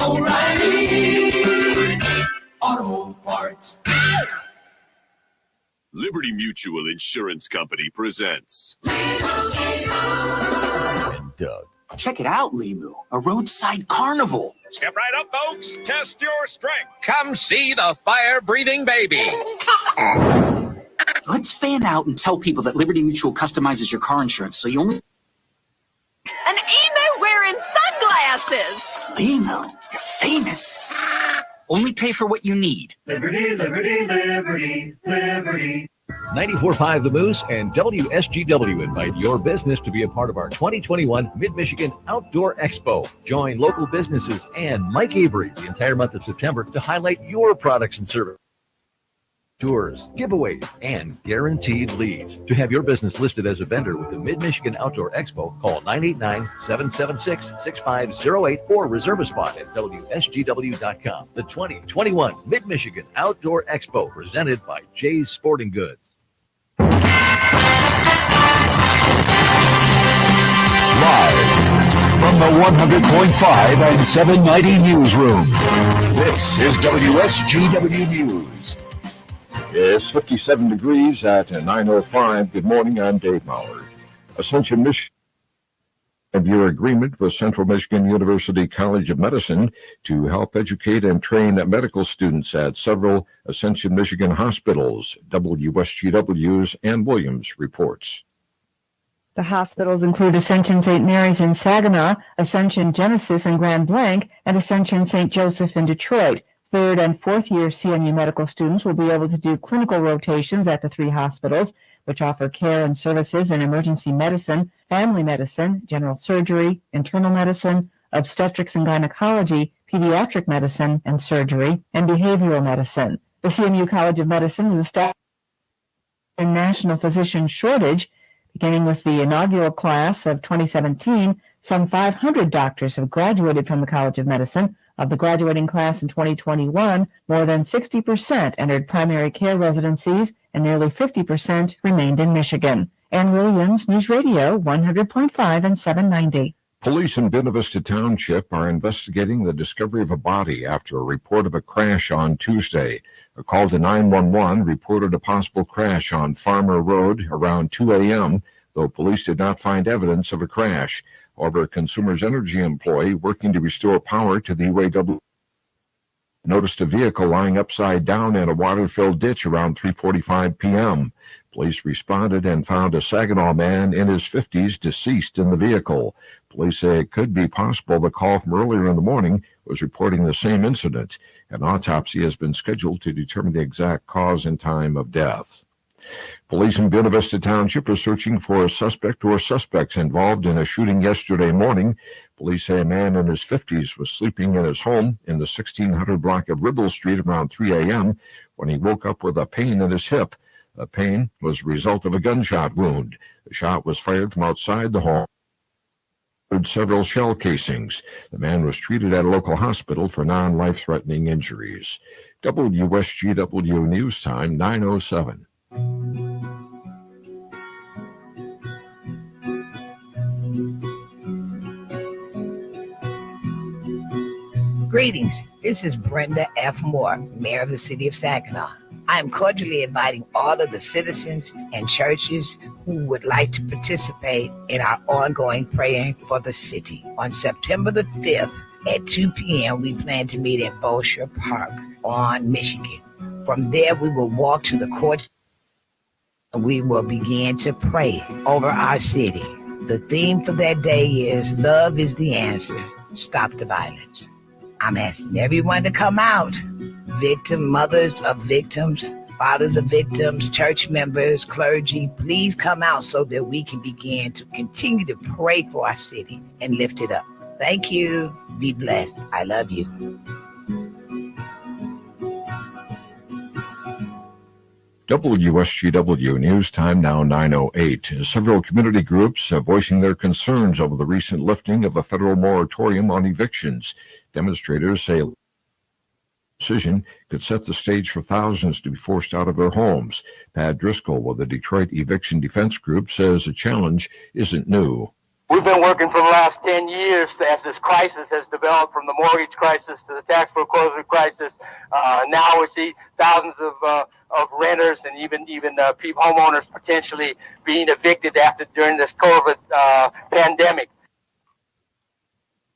O'Reilly Auto Parts. Liberty Mutual Insurance Company presents And Doug. Check it out, Limu, a roadside carnival. Step right up, folks. Test your strength. Come see the fire-breathing baby. Let's fan out and tell people that Liberty Mutual customizes your car insurance so you only... An emo wearing sunglasses. Limu, you're famous. Only pay for what you need. Liberty, liberty, liberty, liberty. 94.5 The Moose and WSGW invite your business to be a part of our 2021 Mid-Michigan Outdoor Expo. Join local businesses and Mike Avery the entire month of September to highlight your products and services. Tours, giveaways, and guaranteed leads. To have your business listed as a vendor with the Mid-Michigan Outdoor Expo, call 989-776-6508 or reserve a spot at WSGW.com. The 2021 Mid-Michigan Outdoor Expo, presented by Jay's Sporting Goods. Live from the 100.5 and 790 newsroom, this is WSGW News. It's 57 degrees at 9:05. Good morning, I'm Dave Mallard. Ascension, Michigan, of your agreement with Central Michigan University College of Medicine to help educate and train medical students at several Ascension, Michigan hospitals. WSGW's Ann Williams reports. The hospitals include Ascension St. Mary's in Saginaw, Ascension Genesis in Grand Blanc, and Ascension St. Joseph in Detroit. Third and fourth year CMU medical students will be able to do clinical rotations at the three hospitals, which offer care and services in emergency medicine, family medicine, general surgery, internal medicine, obstetrics and gynecology, pediatric medicine and surgery, and behavioral medicine. The CMU College of Medicine was established in national physician shortage. Beginning with the inaugural class of 2017, some 500 doctors have graduated from the College of Medicine. Of the graduating class in 2021, more than 60% entered primary care residencies and nearly 50% remained in Michigan. Ann Williams, News Radio 100.5 and 790. Police in Buena Vista Township are investigating the discovery of a body after a report of a crash on Tuesday. A call to 911 reported a possible crash on Farmer Road around 2 a.m., though police did not find evidence of a crash. However, a Consumers Energy employee working to restore power to the UAW noticed a vehicle lying upside down in a water-filled ditch around 3:45 p.m. Police responded and found a Saginaw man in his 50s deceased in the vehicle. Police say it could be possible the call from earlier in the morning was reporting the same incident. An autopsy has been scheduled to determine the exact cause and time of death. Police in Buena Vista Township are searching for a suspect or suspects involved in a shooting yesterday morning. Police say a man in his 50s was sleeping in his home in the 1600 block of Ribble Street around 3 a.m. when he woke up with a pain in his hip. The pain was the result of a gunshot wound. The shot was fired from outside the home. Several shell casings. The man was treated at a local hospital for non-life-threatening injuries. WSGW News Time 9:07. Greetings. This is Brenda F. Moore, Mayor of the City of Saginaw. I am cordially inviting all of the citizens and churches who would like to participate in our ongoing praying for the city. On September the 5th at 2 p.m., we plan to meet at Bolshire Park on Michigan. From there, we will walk to the court and we will begin to pray over our city. The theme for that day is Love is the Answer. Stop the violence. I'm asking everyone to come out. Mothers of victims, fathers of victims, church members, clergy, please come out so that we can begin to continue to pray for our city and lift it up. Thank you. Be blessed. I love you. WSGW News Time now 9:08. Several community groups are voicing their concerns over the recent lifting of a federal moratorium on evictions. Demonstrators say the decision could set the stage for thousands to be forced out of their homes. Pat Driscoll with the Detroit Eviction Defense Group says the challenge isn't new. We've been working for the last 10 years as this crisis has developed, from the mortgage crisis to the tax foreclosure crisis. Now we see thousands of renters and even homeowners potentially being evicted during this COVID pandemic.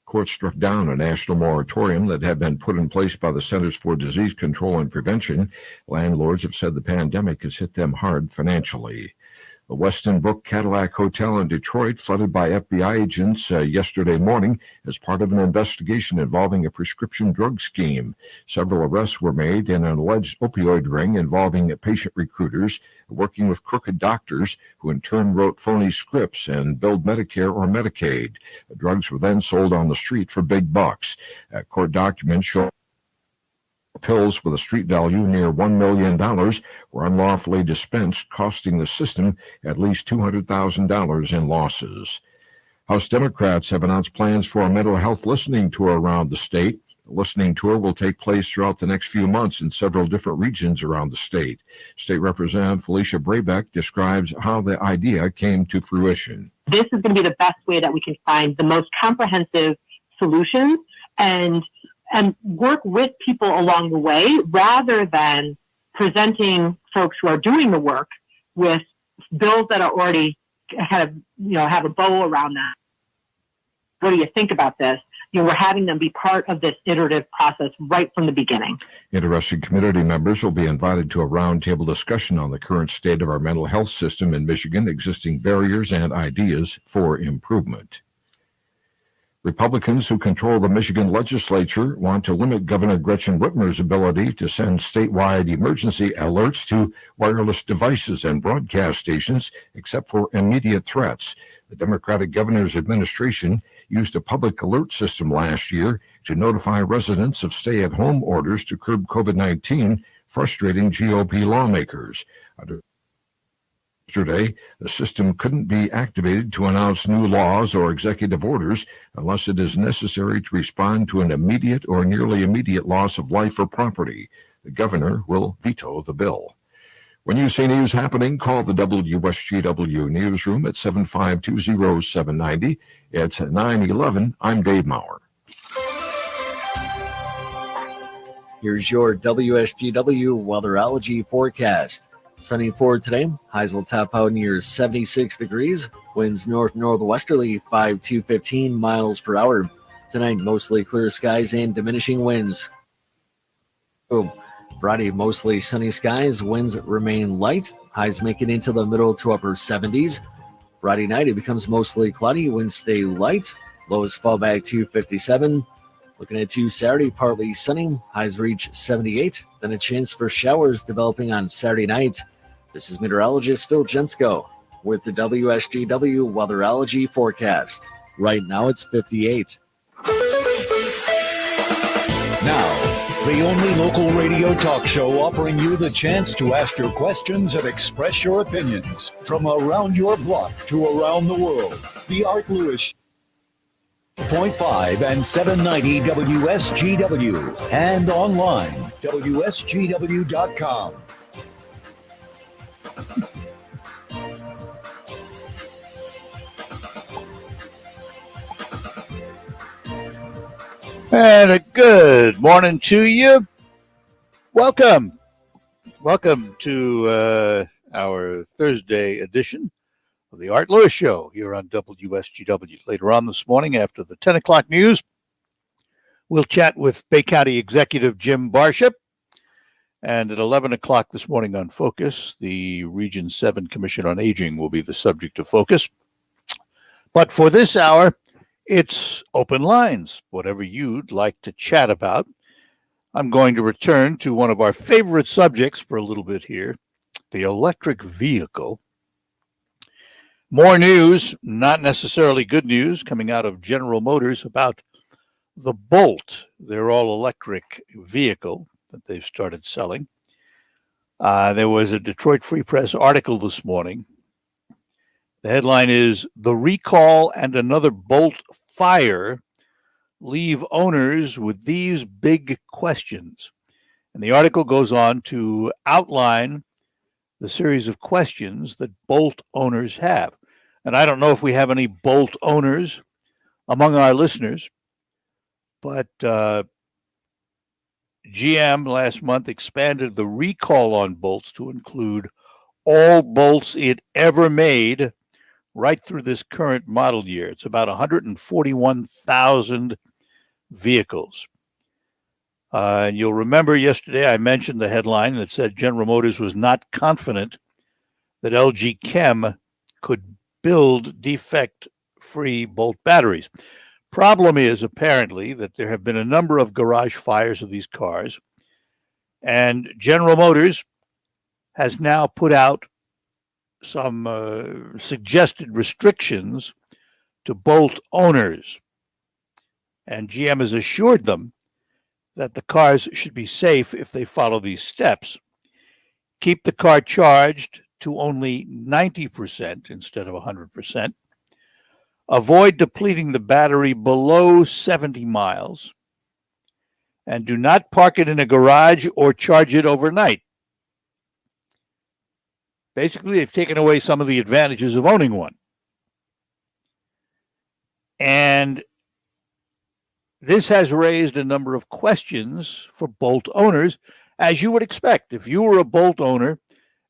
Court struck down a national moratorium that had been put in place by the Centers for Disease Control and Prevention. Landlords have said the pandemic has hit them hard financially. The Westin Brook Cadillac Hotel in Detroit flooded by FBI agents yesterday morning as part of an investigation involving a prescription drug scheme. Several arrests were made in an alleged opioid ring involving patient recruiters working with crooked doctors who in turn wrote phony scripts and billed Medicare or Medicaid. The drugs were then sold on the street for big bucks. Court documents show pills with a street value near $1 million were unlawfully dispensed, costing the system at least $200,000 in losses. House Democrats have announced plans for a mental health listening tour around the state. The listening tour will take place throughout the next few months in several different regions around the state. State Representative Felicia Brabeck describes how the idea came to fruition. This is going to be the best way that we can find the most comprehensive solutions and work with people along the way, rather than presenting folks who are doing the work with bills that are already have a bow around that. What do you think about this? We're having them be part of this iterative process right from the beginning. Interested community members will be invited to a roundtable discussion on the current state of our mental health system in Michigan, existing barriers and ideas for improvement. Republicans who control the Michigan legislature want to limit Governor Gretchen Whitmer's ability to send statewide emergency alerts to wireless devices and broadcast stations, except for immediate threats. The Democratic governor's administration used a public alert system last year to notify residents of stay-at-home orders to curb COVID-19, frustrating GOP lawmakers. Yesterday, the system couldn't be activated to announce new laws or executive orders unless it is necessary to respond to an immediate or nearly immediate loss of life or property. The governor will veto the bill. When you see news happening, call the WSGW newsroom at 752-0790. It's 911. I'm Dave Maurer. Here's your WSGW weatherology forecast. Sunny for today. Highs will top out near 76 degrees. Winds north-northwesterly 5 to 15 miles per hour. Tonight, mostly clear skies and diminishing winds. Friday, mostly sunny skies. Winds remain light. Highs make it into the middle to upper 70s. Friday night, it becomes mostly cloudy. Winds stay light. Lows fall back to 57. Looking at Saturday, partly sunny. Highs reach 78. Then a chance for showers developing on Saturday night. This is meteorologist Phil Jensko with the WSGW weatherology forecast. Right now it's 58. Now, the only local radio talk show offering you the chance to ask your questions and express your opinions from around your block to around the world. The Art Lewis 0.5 and 790 WSGW and online WSGW.com. And a good morning to you. Welcome to our Thursday edition of the Art Lewis Show here on WSGW. Later on this morning, after the 10 o'clock news, we'll chat with Bay County Executive Jim Barcia. And at 11 o'clock this morning on Focus, the Region 7 Commission on Aging will be the subject of focus. But for this hour, it's open lines, whatever you'd like to chat about. I'm going to return to one of our favorite subjects for a little bit here, the electric vehicle. More news, not necessarily good news, coming out of General Motors about the Bolt, their all-electric vehicle that they've started selling. There was a Detroit Free Press article this morning. The headline is, "The Recall and Another Bolt Fire Leave Owners with These Big Questions." And the article goes on to outline the series of questions that Bolt owners have. And I don't know if we have any Bolt owners among our listeners, but GM last month expanded the recall on Bolts to include all Bolts it ever made right through this current model year. It's about 141,000 vehicles. And you'll remember yesterday I mentioned the headline that said General Motors was not confident that LG Chem could build defect-free Bolt batteries. Problem is, apparently, that there have been a number of garage fires of these cars, and General Motors has now put out some suggested restrictions to Bolt owners. And GM has assured them that the cars should be safe if they follow these steps. Keep the car charged to only 90% instead of 100%. Avoid depleting the battery below 70 miles. And do not park it in a garage or charge it overnight. Basically, they've taken away some of the advantages of owning one. And this has raised a number of questions for Bolt owners, as you would expect. If you were a Bolt owner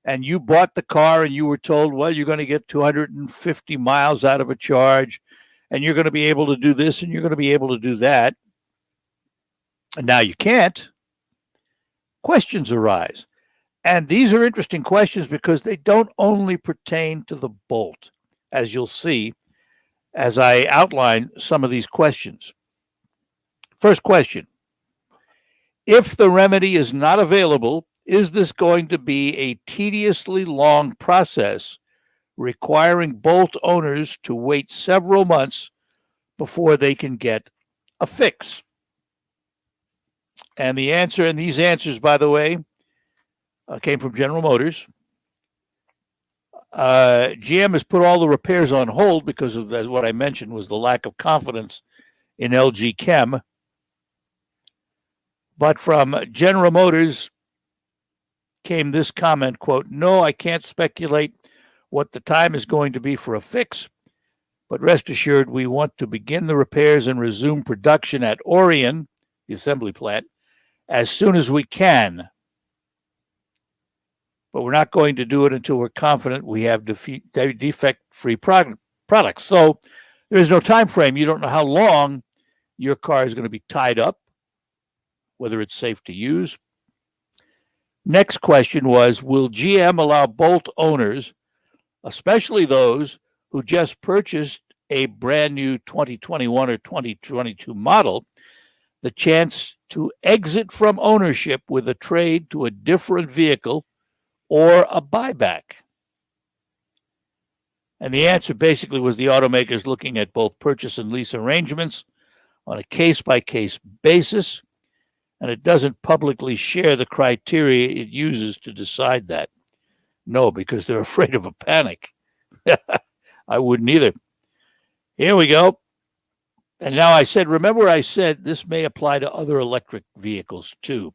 and you bought the car and you were told, well, you're going to get 250 miles out of a charge, and you're going to be able to do this and you're going to be able to do that, and now you can't, questions arise. And these are interesting questions because they don't only pertain to the Bolt, as you'll see as I outline some of these questions. First question: if the remedy is not available, is this going to be a tediously long process requiring Bolt owners to wait several months before they can get a fix? And the answer, and these answers, by the way, came from General Motors. GM has put all the repairs on hold because of what I mentioned was the lack of confidence in LG Chem. But from General Motors came this comment, quote, "No, I can't speculate what the time is going to be for a fix, but rest assured we want to begin the repairs and resume production at Orion, the assembly plant, as soon as we can. But we're not going to do it until we're confident we have defect-free products." So there is no time frame. You don't know how long your car is going to be tied up, whether it's safe to use. Next question was, will GM allow Bolt owners, especially those who just purchased a brand new 2021 or 2022 model, the chance to exit from ownership with a trade to a different vehicle or a buyback? And the answer basically was the automakers looking at both purchase and lease arrangements on a case-by-case basis, and it doesn't publicly share the criteria it uses to decide that. No, because they're afraid of a panic. I wouldn't either. Here we go. And now remember I said this may apply to other electric vehicles too.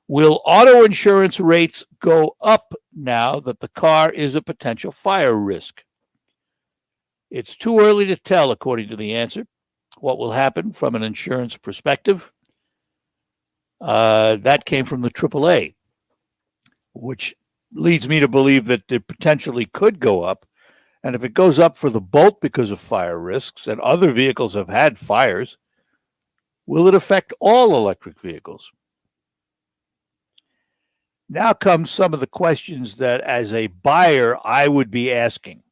Will auto insurance rates go up now that the car is a potential fire risk? It's too early to tell, according to the answer, what will happen from an insurance perspective. That came from the AAA, which leads me to believe that it potentially could go up. And if it goes up for the Bolt because of fire risks, and other vehicles have had fires, will it affect all electric vehicles? Now comes some of the questions that, as a buyer, I would be asking.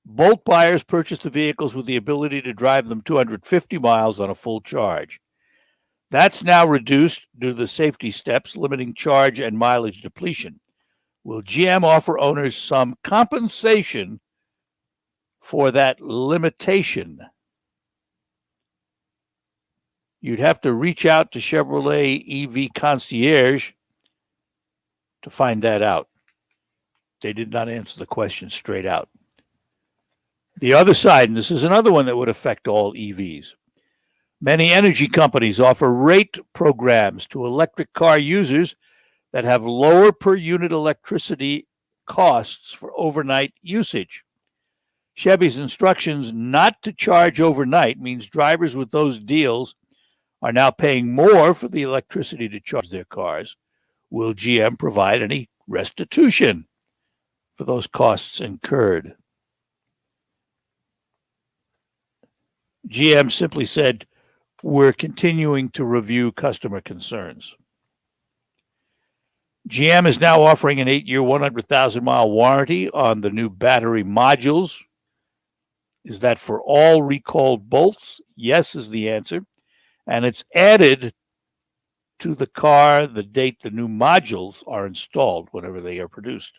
Bolt buyers purchase the vehicles with the ability to drive them 250 miles on a full charge. That's now reduced due to the safety steps limiting charge and mileage depletion. Will GM offer owners some compensation for that limitation? You'd have to reach out to Chevrolet EV Concierge to find that out. They did not answer the question straight out. The other side, and this is another one that would affect all EVs. Many energy companies offer rate programs to electric car users that have lower per unit electricity costs for overnight usage. Chevy's instructions not to charge overnight means drivers with those deals are now paying more for the electricity to charge their cars. Will GM provide any restitution for those costs incurred? GM simply said, we're continuing to review customer concerns. GM is now offering an 8-year, 100,000-mile warranty on the new battery modules. Is that for all recalled bolts? Yes is the answer. And it's added to the car the date the new modules are installed, whenever they are produced.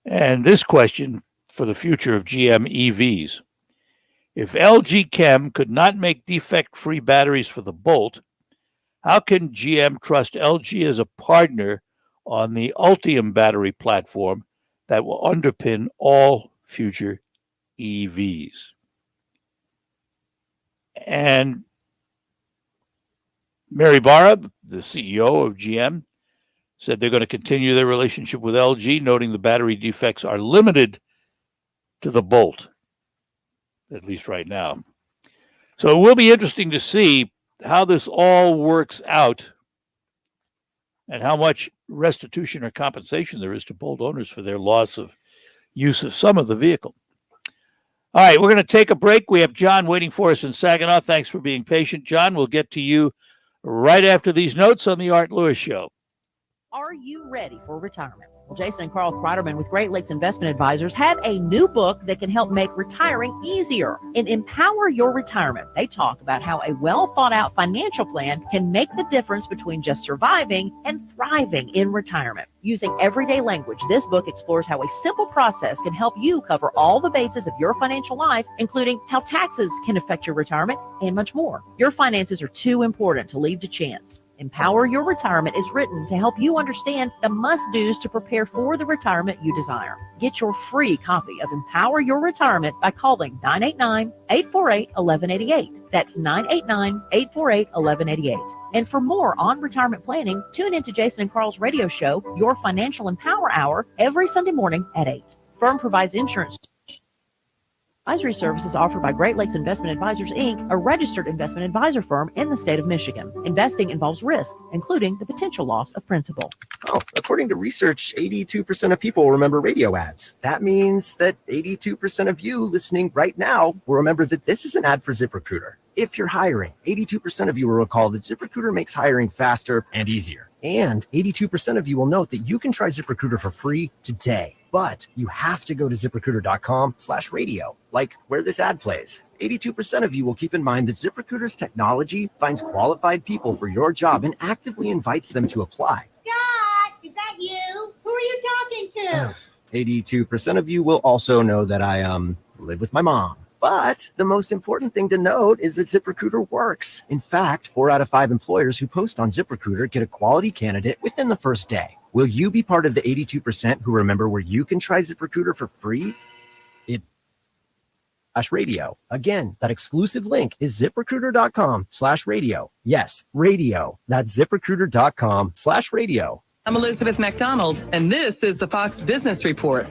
And this question for the future of GM EVs. If LG Chem could not make defect-free batteries for the Bolt, how can GM trust LG as a partner on the Ultium battery platform that will underpin all future EVs? And Mary Barra, the CEO of GM, said they're going to continue their relationship with LG, noting the battery defects are limited to the Bolt, at least right now. So it will be interesting to see how this all works out and how much restitution or compensation there is to Bolt owners for their loss of use of some of the vehicle. All right, we're going to take a break. We have John waiting for us in Saginaw. Thanks for being patient, John. We'll get to you right after these notes on the Art Lewis Show. Are you ready for retirement? Well, Jason and Carl Kreiderman with Great Lakes Investment Advisors have a new book that can help make retiring easier. In Empower Your Retirement, they talk about how a well-thought-out financial plan can make the difference between just surviving and thriving in retirement. Using everyday language, this book explores how a simple process can help you cover all the bases of your financial life, including how taxes can affect your retirement and much more. Your finances are too important to leave to chance. Empower Your Retirement is written to help you understand the must-dos to prepare for the retirement you desire. Get your free copy of Empower Your Retirement by calling 989-848-1188. That's 989-848-1188. And for more on retirement planning, tune into Jason and Carl's radio show, Your Financial Empower Hour, every Sunday morning at 8. Firm provides insurance advisory services offered by Great Lakes Investment Advisors, Inc., a registered investment advisor firm in the state of Michigan. Investing involves risk, including the potential loss of principal. Oh, according to research, 82% of people remember radio ads. That means that 82% of you listening right now will remember that this is an ad for ZipRecruiter. If you're hiring, 82% of you will recall that ZipRecruiter makes hiring faster and easier. And 82% of you will note that you can try ZipRecruiter for free today. But you have to go to ZipRecruiter.com/radio, like where this ad plays. 82% of you will keep in mind that ZipRecruiter's technology finds qualified people for your job and actively invites them to apply. Scott, is that you? Who are you talking to? 82% of you will also know that I live with my mom. But the most important thing to note is that ZipRecruiter works. In fact, 4 out of 5 employers who post on ZipRecruiter get a quality candidate within the first day. Will you be part of the 82% who remember where you can try ZipRecruiter for free? Radio. Again, that exclusive link is ZipRecruiter.com/radio. Yes, radio. That's ZipRecruiter.com/radio. I'm Elizabeth McDonald, and this is the Fox Business Report.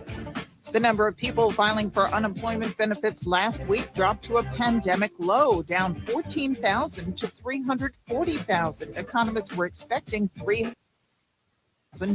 The number of people filing for unemployment benefits last week dropped to a pandemic low, down 14,000 to 340,000. Economists were expecting 3,000,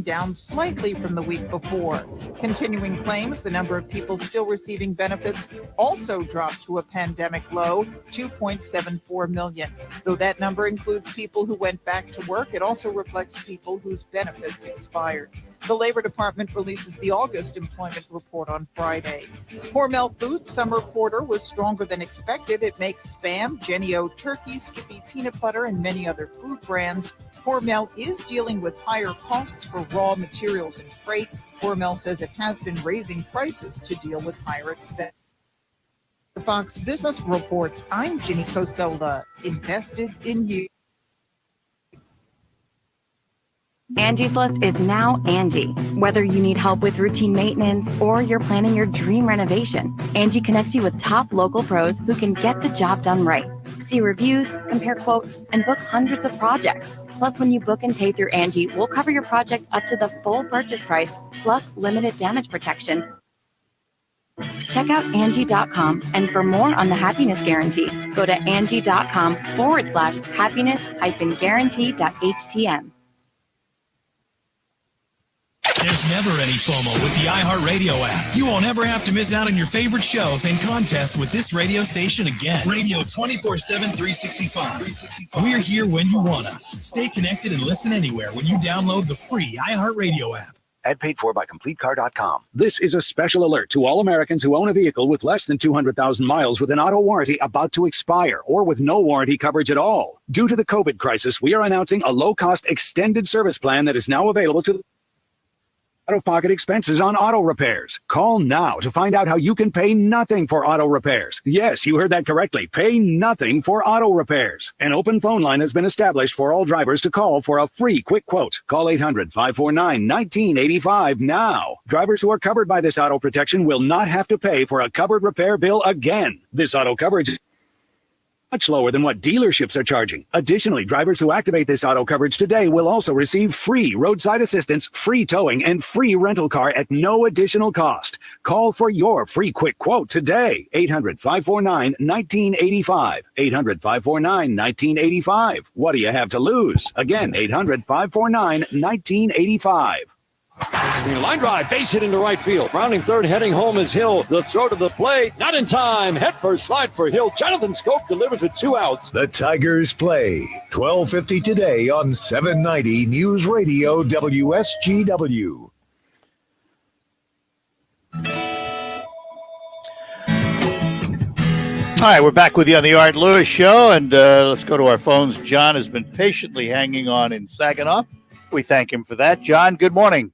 down slightly from the week before. Continuing claims, the number of people still receiving benefits also dropped to a pandemic low, 2.74 million. Though that number includes people who went back to work, it also reflects people whose benefits expired. The Labor Department releases the August employment report on Friday. Hormel Foods Summer Porter was stronger than expected. It makes Spam, Jennie-O Turkey, Skippy Peanut Butter, and many other food brands. Hormel is dealing with higher costs for raw materials and freight. Hormel says it has been raising prices to deal with higher expenses. The Fox Business Report, I'm Ginny Cosola, invested in you. Angie's List is now Angie. Whether you need help with routine maintenance or you're planning your dream renovation, Angie connects you with top local pros who can get the job done right. See reviews, compare quotes, and book hundreds of projects. Plus, when you book and pay through Angie, we'll cover your project up to the full purchase price, plus limited damage protection. Check out Angie.com, and for more on the happiness guarantee, go to Angie.com/happiness-guarantee.htm. There's never any FOMO with the iHeartRadio app. You won't ever have to miss out on your favorite shows and contests with this radio station again. Radio 24/7, 365. We're here when you want us. Stay connected and listen anywhere when you download the free iHeartRadio app. Ad paid for by CompleteCar.com. This is a special alert to all Americans who own a vehicle with less than 200,000 miles with an auto warranty about to expire or with no warranty coverage at all. Due to the COVID crisis, we are announcing a low-cost extended service plan that is now available to out-of-pocket expenses on auto repairs. Call now to find out how you can pay nothing for auto repairs. Yes, you heard that correctly. Pay nothing for auto repairs. An open phone line has been established for all drivers to call for a free quick quote. Call 800-549-1985 now. Drivers who are covered by this auto protection will not have to pay for a covered repair bill again. This auto coverage is much lower than what dealerships are charging. Additionally, drivers who activate this auto coverage today will also receive free roadside assistance, free towing, and free rental car at no additional cost. Call for your free quick quote today. 800-549-1985. 800-549-1985. What do you have to lose? Again, 800-549-1985. Line drive, base hit into right field. Rounding third, heading home is Hill. The throw to the plate, not in time. Head first, slide for Hill. Jonathan Scope delivers with 2 outs. The Tigers play 12:50 today on 790 News Radio WSGW. All right, we're back with you on the Art Lewis Show, and let's go to our phones. John has been patiently hanging on in Saginaw. We thank him for that. John, good morning.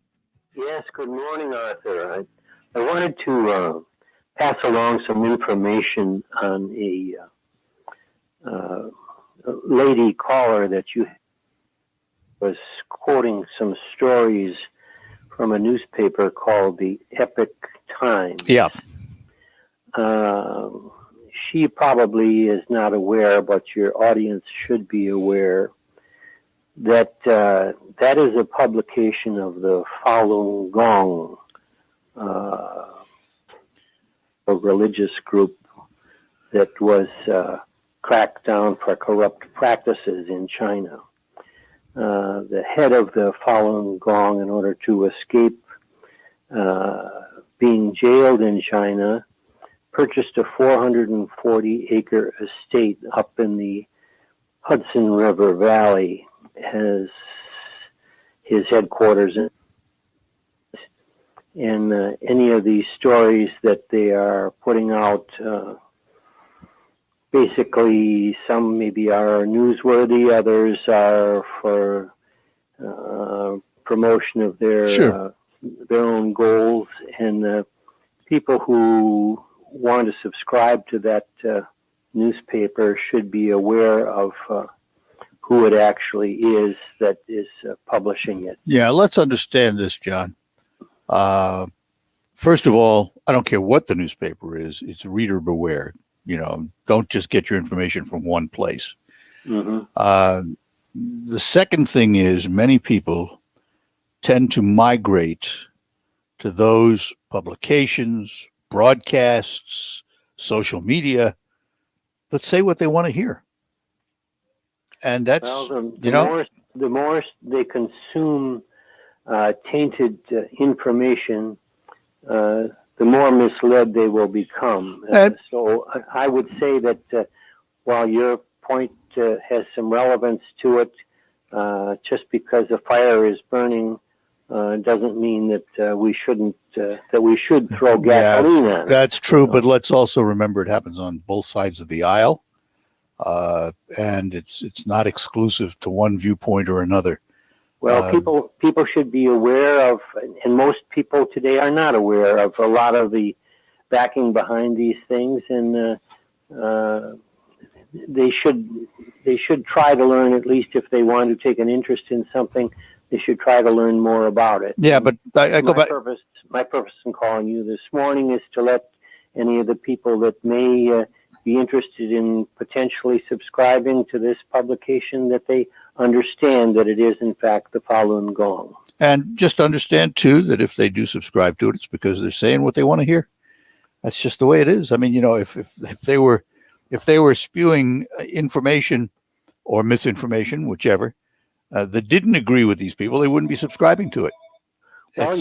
Yes, good morning, Arthur. I wanted to pass along some information on a lady caller that you was quoting some stories from a newspaper called the Epic Times. Yeah. She probably is not aware, but your audience should be aware that that is a publication of the Falun Gong, a religious group that was cracked down for corrupt practices in China. The head of the Falun Gong, in order to escape being jailed in China, purchased a 440-acre estate up in the Hudson River Valley, has his headquarters in any of these stories that they are putting out. Basically, some maybe are newsworthy, others are for promotion of their own goals, and people who want to subscribe to that newspaper should be aware of who it actually is that is publishing it. Yeah, let's understand this, John. First of all, I don't care what the newspaper is. It's reader beware. You know, don't just get your information from one place. Mm-hmm. The second thing is many people tend to migrate to those publications, broadcasts, social media that say what they want to hear. And that's, the more they consume tainted information, the more misled they will become. So I would say that while your point has some relevance to it, just because a fire is burning doesn't mean that we shouldn't that we should throw gasoline on it. That's true, but let's also remember it happens on both sides of the aisle. And it's not exclusive to one viewpoint or another. Well, people should be aware of, and most people today are not aware of a lot of the backing behind these things, and they should try to learn, at least if they want to take an interest in something. They should try to learn more about it. Yeah, but I go back. My purpose in calling you this morning is to let any of the people that may be interested in potentially subscribing to this publication, that they understand that it is, in fact, the Falun Gong. And just understand, too, that if they do subscribe to it, it's because they're saying what they want to hear. That's just the way it is. I mean, if they were spewing information or misinformation, whichever, that didn't agree with these people, they wouldn't be subscribing to it. Well,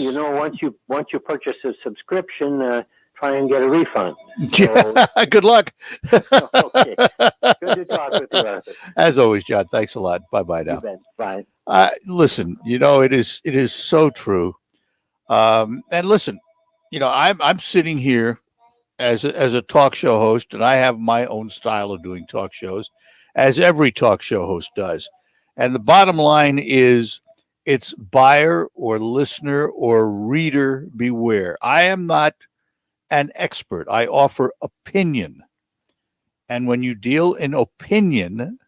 once you purchase a subscription, try and get a refund. Good luck. Okay. Good to talk with you, Arthur. As always, John, thanks a lot. Bye-bye now. Bye. Listen, it is so true. And listen, I'm sitting here as a talk show host, and I have my own style of doing talk shows, as every talk show host does. And the bottom line is, it's buyer or listener or reader beware. I am not an expert. I offer opinion. And when you deal in opinion,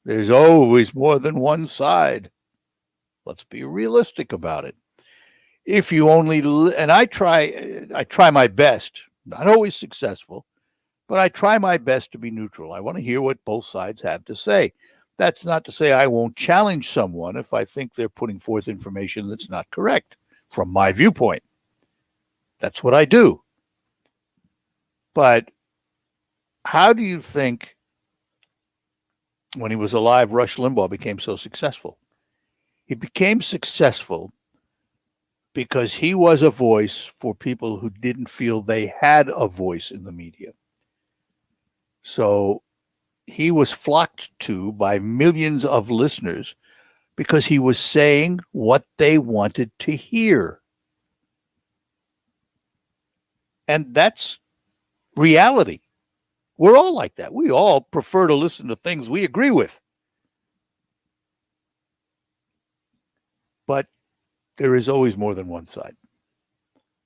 there's always more than one side. Let's be realistic about it. If you only, and I try my best, not always successful, but I try my best to be neutral. I want to hear what both sides have to say. That's not to say I won't challenge someone if I think they're putting forth information that's not correct from my viewpoint. That's what I do. But how do you think, when he was alive, Rush Limbaugh became so successful? He became successful because he was a voice for people who didn't feel they had a voice in the media. So he was flocked to by millions of listeners because he was saying what they wanted to hear. And that's reality. We're all like that. We all prefer to listen to things we agree with. But there is always more than one side.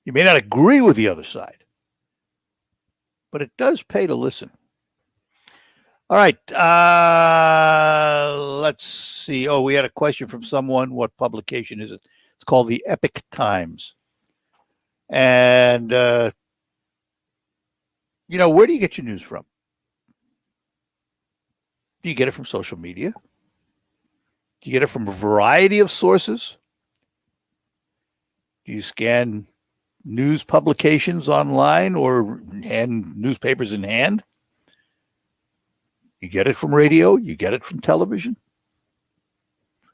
You may not agree with the other side, but it does pay to listen. All right. Let's see. Oh, we had a question from someone. What publication is it? It's called the Epic Times. And, where do you get your news from? Do you get it from social media? Do you get it from a variety of sources? Do you scan news publications online or newspapers in hand? You get it from radio. You get it from television.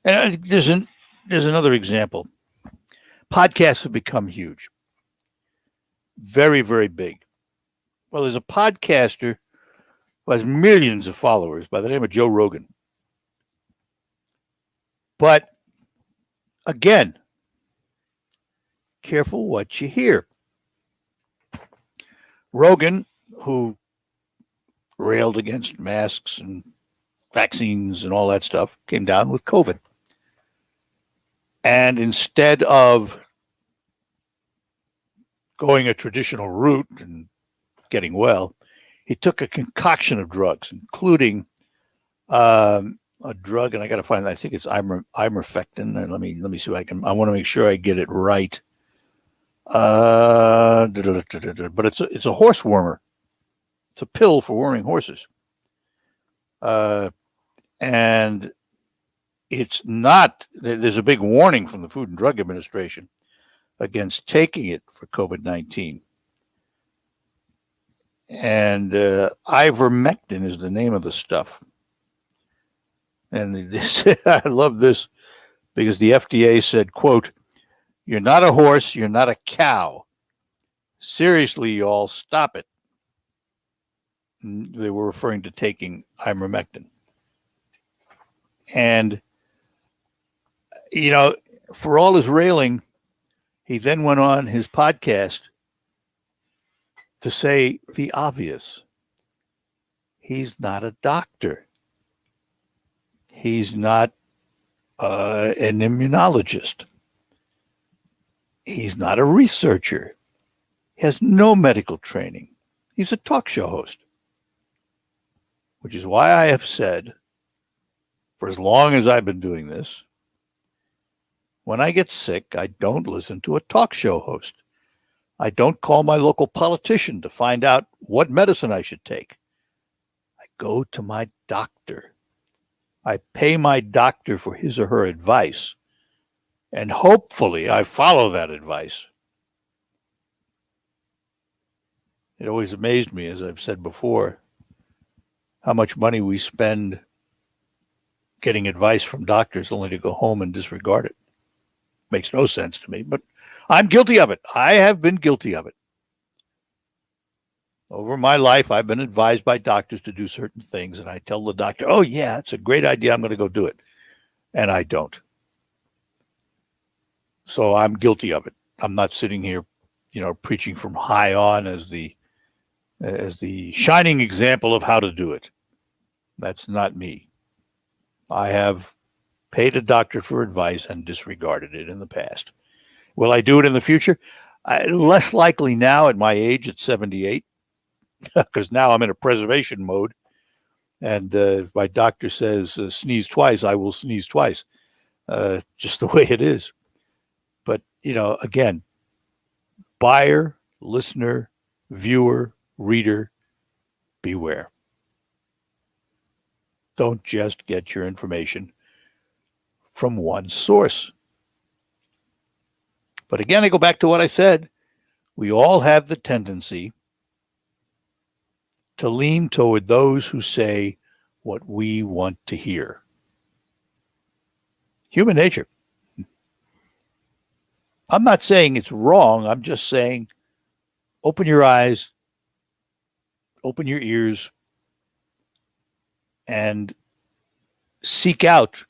And there's another example. Podcasts have become huge. Very, very big. Well, there's a podcaster who has millions of followers by the name of Joe Rogan. But again, careful what you hear. Rogan, who railed against masks and vaccines and all that stuff, came down with COVID. And instead of going a traditional route and getting well, he took a concoction of drugs, including a drug, and I got to find, I think it's ivermectin. And let me see if I want to make sure I get it right. But it's a horse wormer. It's a pill for worming horses. And it's not, there's a big warning from the Food and Drug Administration against taking it for COVID-19. And ivermectin is the name of the stuff. And I love this because the FDA said, quote, "You're not a horse, you're not a cow. Seriously, y'all, stop it." And they were referring to taking ivermectin. And, for all his railing, he then went on his podcast to say the obvious. He's not a doctor. He's not an immunologist. He's not a researcher. He has no medical training. He's a talk show host, which is why I have said, for as long as I've been doing this, when I get sick, I don't listen to a talk show host. I don't call my local politician to find out what medicine I should take. go to my doctor. I pay my doctor for his or her advice, and hopefully I follow that advice. It always amazed me, as I've said before, how much money we spend getting advice from doctors only to go home and disregard it. Makes no sense to me, but I'm guilty of it. I have been guilty of it. Over my life, I've been advised by doctors to do certain things, and I tell the doctor, oh, yeah, it's a great idea. I'm going to go do it. And I don't. So I'm guilty of it. I'm not sitting here, preaching from high on as the shining example of how to do it. That's not me. I have paid a doctor for advice and disregarded it in the past. Will I do it in the future? Less likely now at my age at 78, because now I'm in a preservation mode. And if my doctor says sneeze twice, I will sneeze twice, just the way it is. But, again, buyer, listener, viewer, reader, beware. Don't just get your information from one source. But again, I go back to what I said. We all have the tendency to lean toward those who say what we want to hear. Human nature. I'm not saying it's wrong. I'm just saying open your eyes, open your ears, and seek out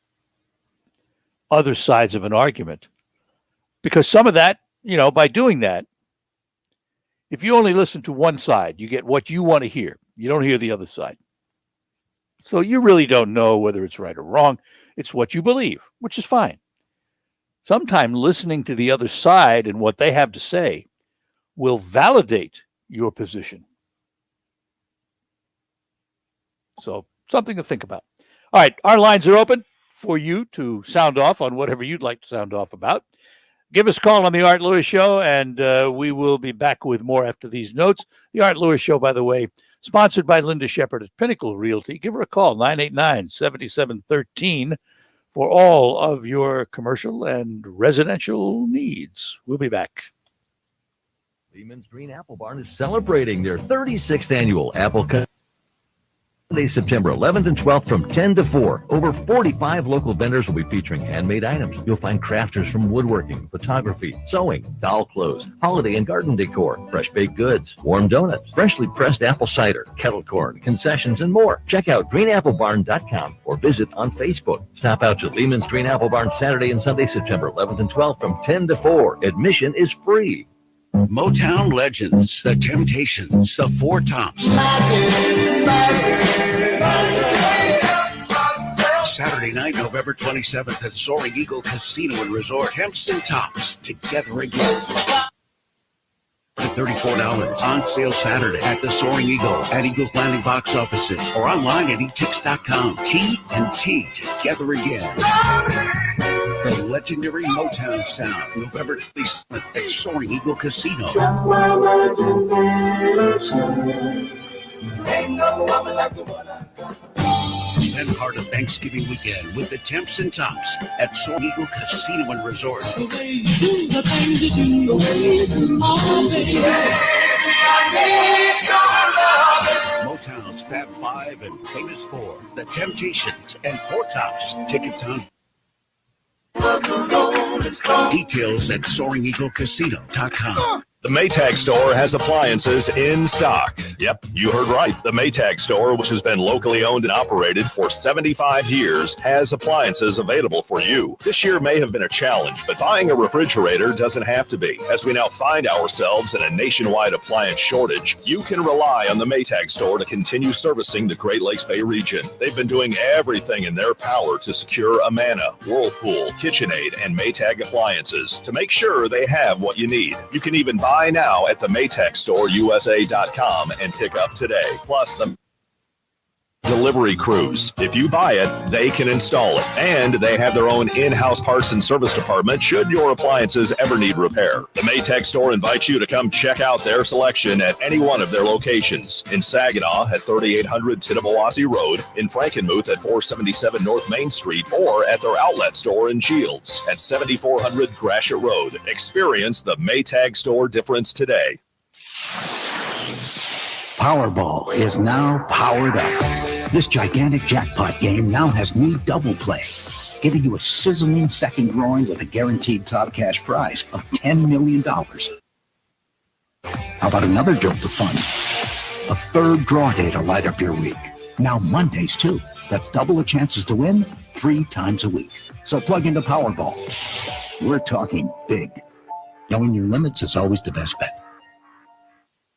other sides of an argument. Because some of that, by doing that, if you only listen to one side, you get what you want to hear. You don't hear the other side. So you really don't know whether it's right or wrong. It's what you believe, which is fine. Sometimes listening to the other side and what they have to say will validate your position. So something to think about. All right, our lines are open for you to sound off on whatever you'd like to sound off about. Give us a call on the Art Lewis Show, and we will be back with more after these notes. The Art Lewis Show, by the way, sponsored by Linda Shepard at Pinnacle Realty. Give her a call, 989-7713, for all of your commercial and residential needs. We'll be back. Lehman's Green Apple Barn is celebrating their 36th annual Apple Cut. Sunday, September 11th and 12th from 10 to 4. Over 45 local vendors will be featuring handmade items. You'll find crafters from woodworking, photography, sewing, doll clothes, holiday and garden decor, fresh baked goods, warm donuts, freshly pressed apple cider, kettle corn, concessions, and more. Check out greenapplebarn.com or visit on Facebook. Stop out to Lehman's Green Apple Barn Saturday and Sunday, September 11th and 12th from 10 to 4. Admission is free. Motown legends, the Temptations, the Four Tops. Saturday night, November 27th at Soaring Eagle Casino and Resort. Temps and Tops together again. $34 on sale Saturday at the Soaring Eagle at Eagles Landing box offices or online at etix.com. T&T together again. The legendary Motown sound, November 27th at Soaring Eagle Casino. Just my imagination. Ain't no woman like the one I got. Spend part of Thanksgiving weekend with the Temps and Tops at Soaring Eagle Casino and Resort. The way you do the things you do, the way you do, oh baby, I need your love. Motown's Fab Five and Famous Four, the Temptations and Four Tops. Tickets on details at SoaringEagleCasino.com. The Maytag store has appliances in stock. Yep, you heard right. The Maytag store, which has been locally owned and operated for 75 years, has appliances available for you. This year may have been a challenge, but buying a refrigerator doesn't have to be. As we now find ourselves in a nationwide appliance shortage, you can rely on the Maytag store to continue servicing the Great Lakes Bay region. They've been doing everything in their power to secure Amana, Whirlpool, KitchenAid, and Maytag appliances to make sure they have what you need. You can even buy now at the MaytagStoreUSA.com and pick up today. Plus, the delivery crews. If you buy it, they can install it. And they have their own in-house parts and service department should your appliances ever need repair. The Maytag store invites you to come check out their selection at any one of their locations. In Saginaw at 3800 Tittabawassee Road, in Frankenmuth at 477 North Main Street, or at their outlet store in Shields at 7400 Gratiot Road. Experience the Maytag store difference today. Powerball is now powered up. This gigantic jackpot game now has new double play, giving you a sizzling second drawing with a guaranteed top cash prize of $10 million. How about another jolt of fun? A third draw day to light up your week. Now Mondays too. That's double the chances to win 3 times a week. So plug into Powerball. We're talking big. Knowing your limits is always the best bet.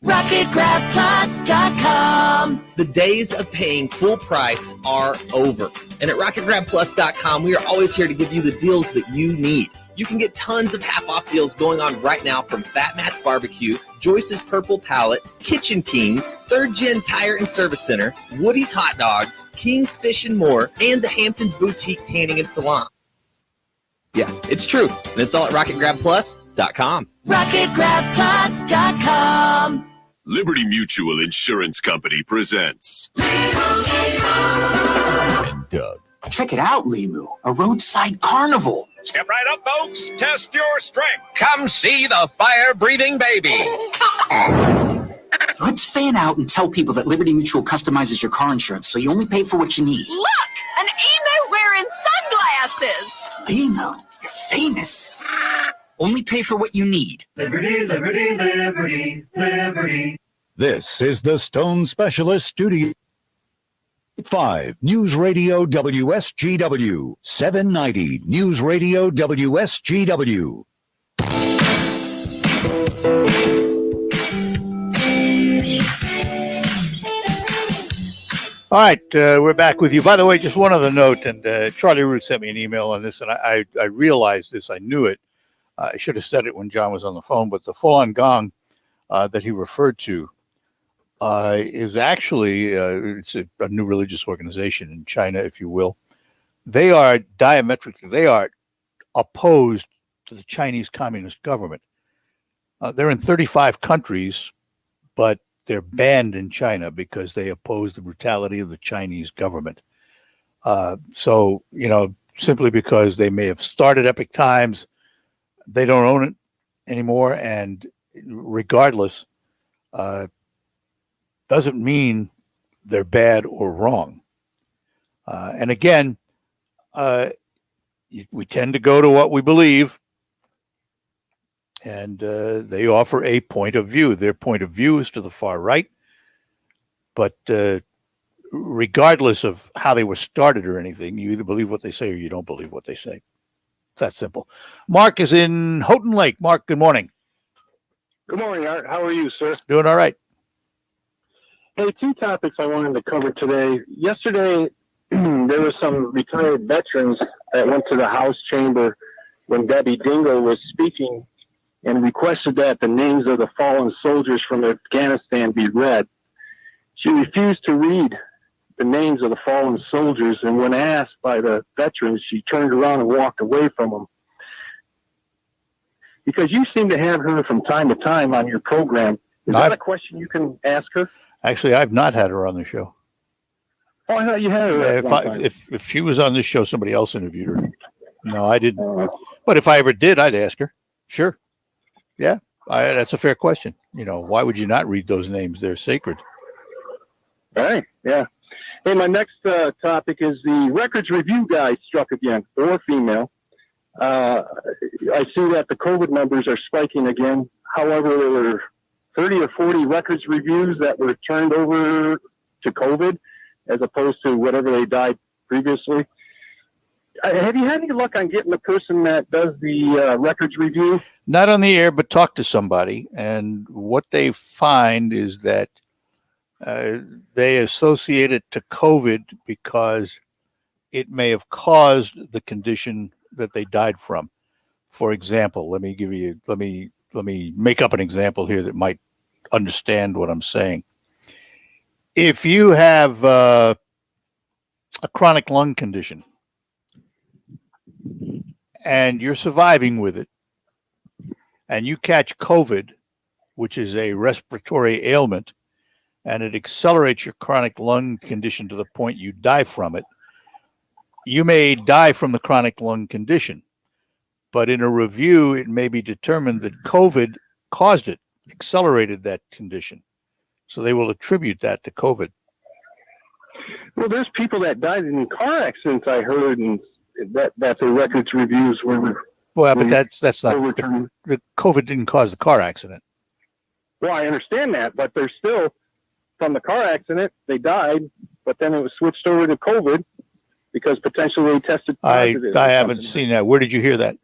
RocketGrabPlus.com. The days of paying full price are over. And at RocketGrabPlus.com, we are always here to give you the deals that you need. You can get tons of half-off deals going on right now from Fat Matt's Barbecue, Joyce's Purple Palette, Kitchen Kings, 3rd Gen Tire and Service Center, Woody's Hot Dogs, King's Fish and More, and the Hamptons Boutique Tanning and Salon. Yeah, it's true. And it's all at RocketGrabPlus.com. RocketGrabPlus.com. Liberty Mutual Insurance Company presents And Doug. Check it out, Limu, a roadside carnival. Step right up, folks. Test your strength. Come see the fire-breathing baby. Let's fan out and tell people that Liberty Mutual customizes your car insurance so you only pay for what you need. Look, an emo wearing sunglasses. Limu, you're famous. Only pay for what you need. Liberty, liberty, liberty, liberty. This is the Stone Specialist Studio. 5 News Radio WSGW 790 News Radio WSGW. All right, we're back with you. By the way, just one other note, and Charlie Root sent me an email on this, and I realized this. I knew it. I should have said it when John was on the phone, but the Falun Gong that he referred to is actually it's a new religious organization in China, if you will. They are opposed to the Chinese Communist government. They're in 35 countries, but they're banned in China because they oppose the brutality of the Chinese government. So, simply because they may have started Epic Times, they don't own it anymore, and regardless, doesn't mean they're bad or wrong. And again, we tend to go to what we believe, and they offer a point of view. Their point of view is to the far right, but regardless of how they were started or anything, you either believe what they say or you don't believe what they say. It's that simple. Mark is in Houghton Lake. Mark, good morning. Good morning, Art. How are you, sir? Doing all right. Hey, 2 topics I wanted to cover today. Yesterday, there were some retired veterans that went to the House chamber when Debbie Dingell was speaking and requested that the names of the fallen soldiers from Afghanistan be read. She refused to read the names of the fallen soldiers, and when asked by the veterans, she turned around and walked away from them. Because you seem to have her from time to time on your program. Is that a question you can ask her? Actually, I've not had her on the show. Oh, I thought you had her. If she was on this show, somebody else interviewed her. No, I didn't. But if I ever did, I'd ask her. Sure. Yeah, that's a fair question. Why would you not read those names? They're sacred. All right. Yeah. Hey, my next topic is the records review guy struck again, or female. I see that the COVID numbers are spiking again. However, there were 30 or 40 records reviews that were turned over to COVID as opposed to whatever they died previously. Have you had any luck on getting the person that does the records review? Not on the air, but talk to somebody. And what they find is that they associate it to COVID because it may have caused the condition that they died from. For example, let me make up an example here that might understand what I'm saying. If you have a chronic lung condition and you're surviving with it, and you catch COVID, which is a respiratory ailment, and it accelerates your chronic lung condition to the point you die from it, you may die from the chronic lung condition. But in a review, it may be determined that COVID caused it, accelerated that condition. So they will attribute that to COVID. Well, there's people that died in car accidents, I heard, and that's a records reviews where. Well, but that's not the COVID didn't cause the car accident. Well, I understand that, but they're still from the car accident. They died, but then it was switched over to COVID because potentially they tested positive. I haven't seen that. Where did you hear that?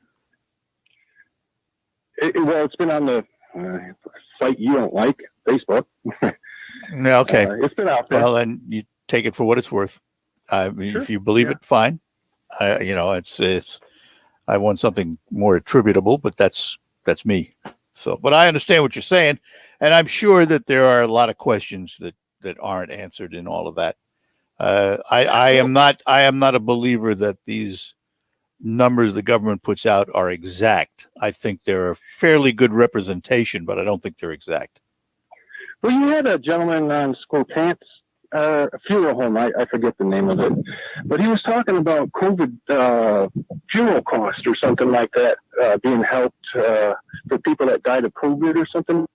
Well, it's been on the site you don't like, Facebook. Yeah, okay. It's been out there. Well, then you take it for what it's worth. I mean, Sure. if you believe it, fine. It's. I want something more attributable, but that's me. So, but I understand what you're saying, and I'm sure that there are a lot of questions that aren't answered in all of that. I am not a believer that these numbers the government puts out are exact. I think they're a fairly good representation, but I don't think they're exact. Well, you had a gentleman on Squatant's funeral home. I forget the name of it, but he was talking about COVID funeral costs or something like that being helped for people that died of COVID or something.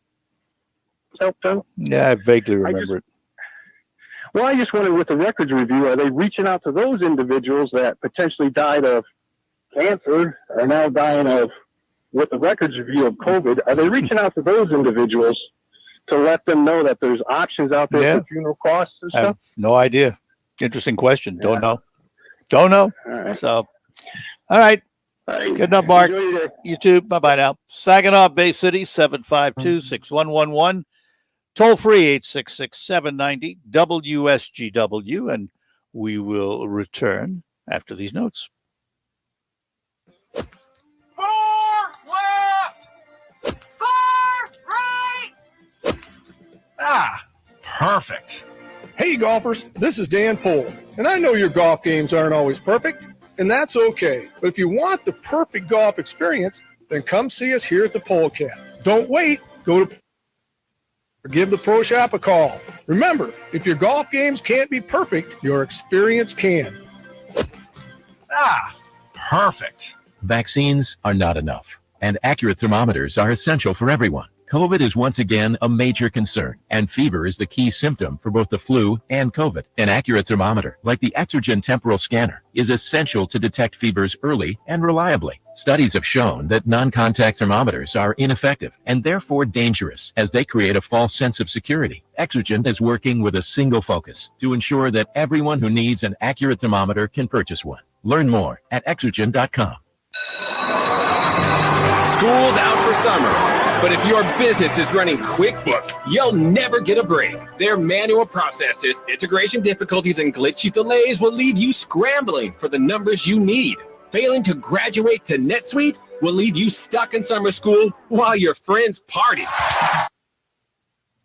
Helped out? Yeah, I vaguely remember it. Well, I just wondered with the records review, are they reaching out to those individuals that potentially died of cancer, are now dying of, with the records review of COVID, are they reaching out to those individuals to let them know that there's options out there for funeral costs and I have stuff? no idea. Interesting question. Don't know. All right. So, all right. Good enough, Mark. You too. Bye-bye now. Saginaw Bay City, 752-6111. Toll free, 866-790-WSGW. And we will return after these notes. Ah, perfect. Hey, golfers, this is Dan Pohl, and I know your golf games aren't always perfect, and that's okay. But if you want the perfect golf experience, then come see us here at the Polecat. Don't wait. Go to or give the Pro Shop a call. Remember, if your golf games can't be perfect, your experience can. Ah, perfect. Vaccines are not enough, and accurate thermometers are essential for everyone. COVID is once again a major concern, and fever is the key symptom for both the flu and COVID. An accurate thermometer, like the Exergen temporal scanner, is essential to detect fevers early and reliably. Studies have shown that non-contact thermometers are ineffective and therefore dangerous, as they create a false sense of security. Exergen is working with a single focus to ensure that everyone who needs an accurate thermometer can purchase one. Learn more at exergen.com. School's out for summer, but if your business is running QuickBooks, you'll never get a break. Their manual processes, integration difficulties, and glitchy delays will leave you scrambling for the numbers you need. Failing to graduate to NetSuite will leave you stuck in summer school while your friends party.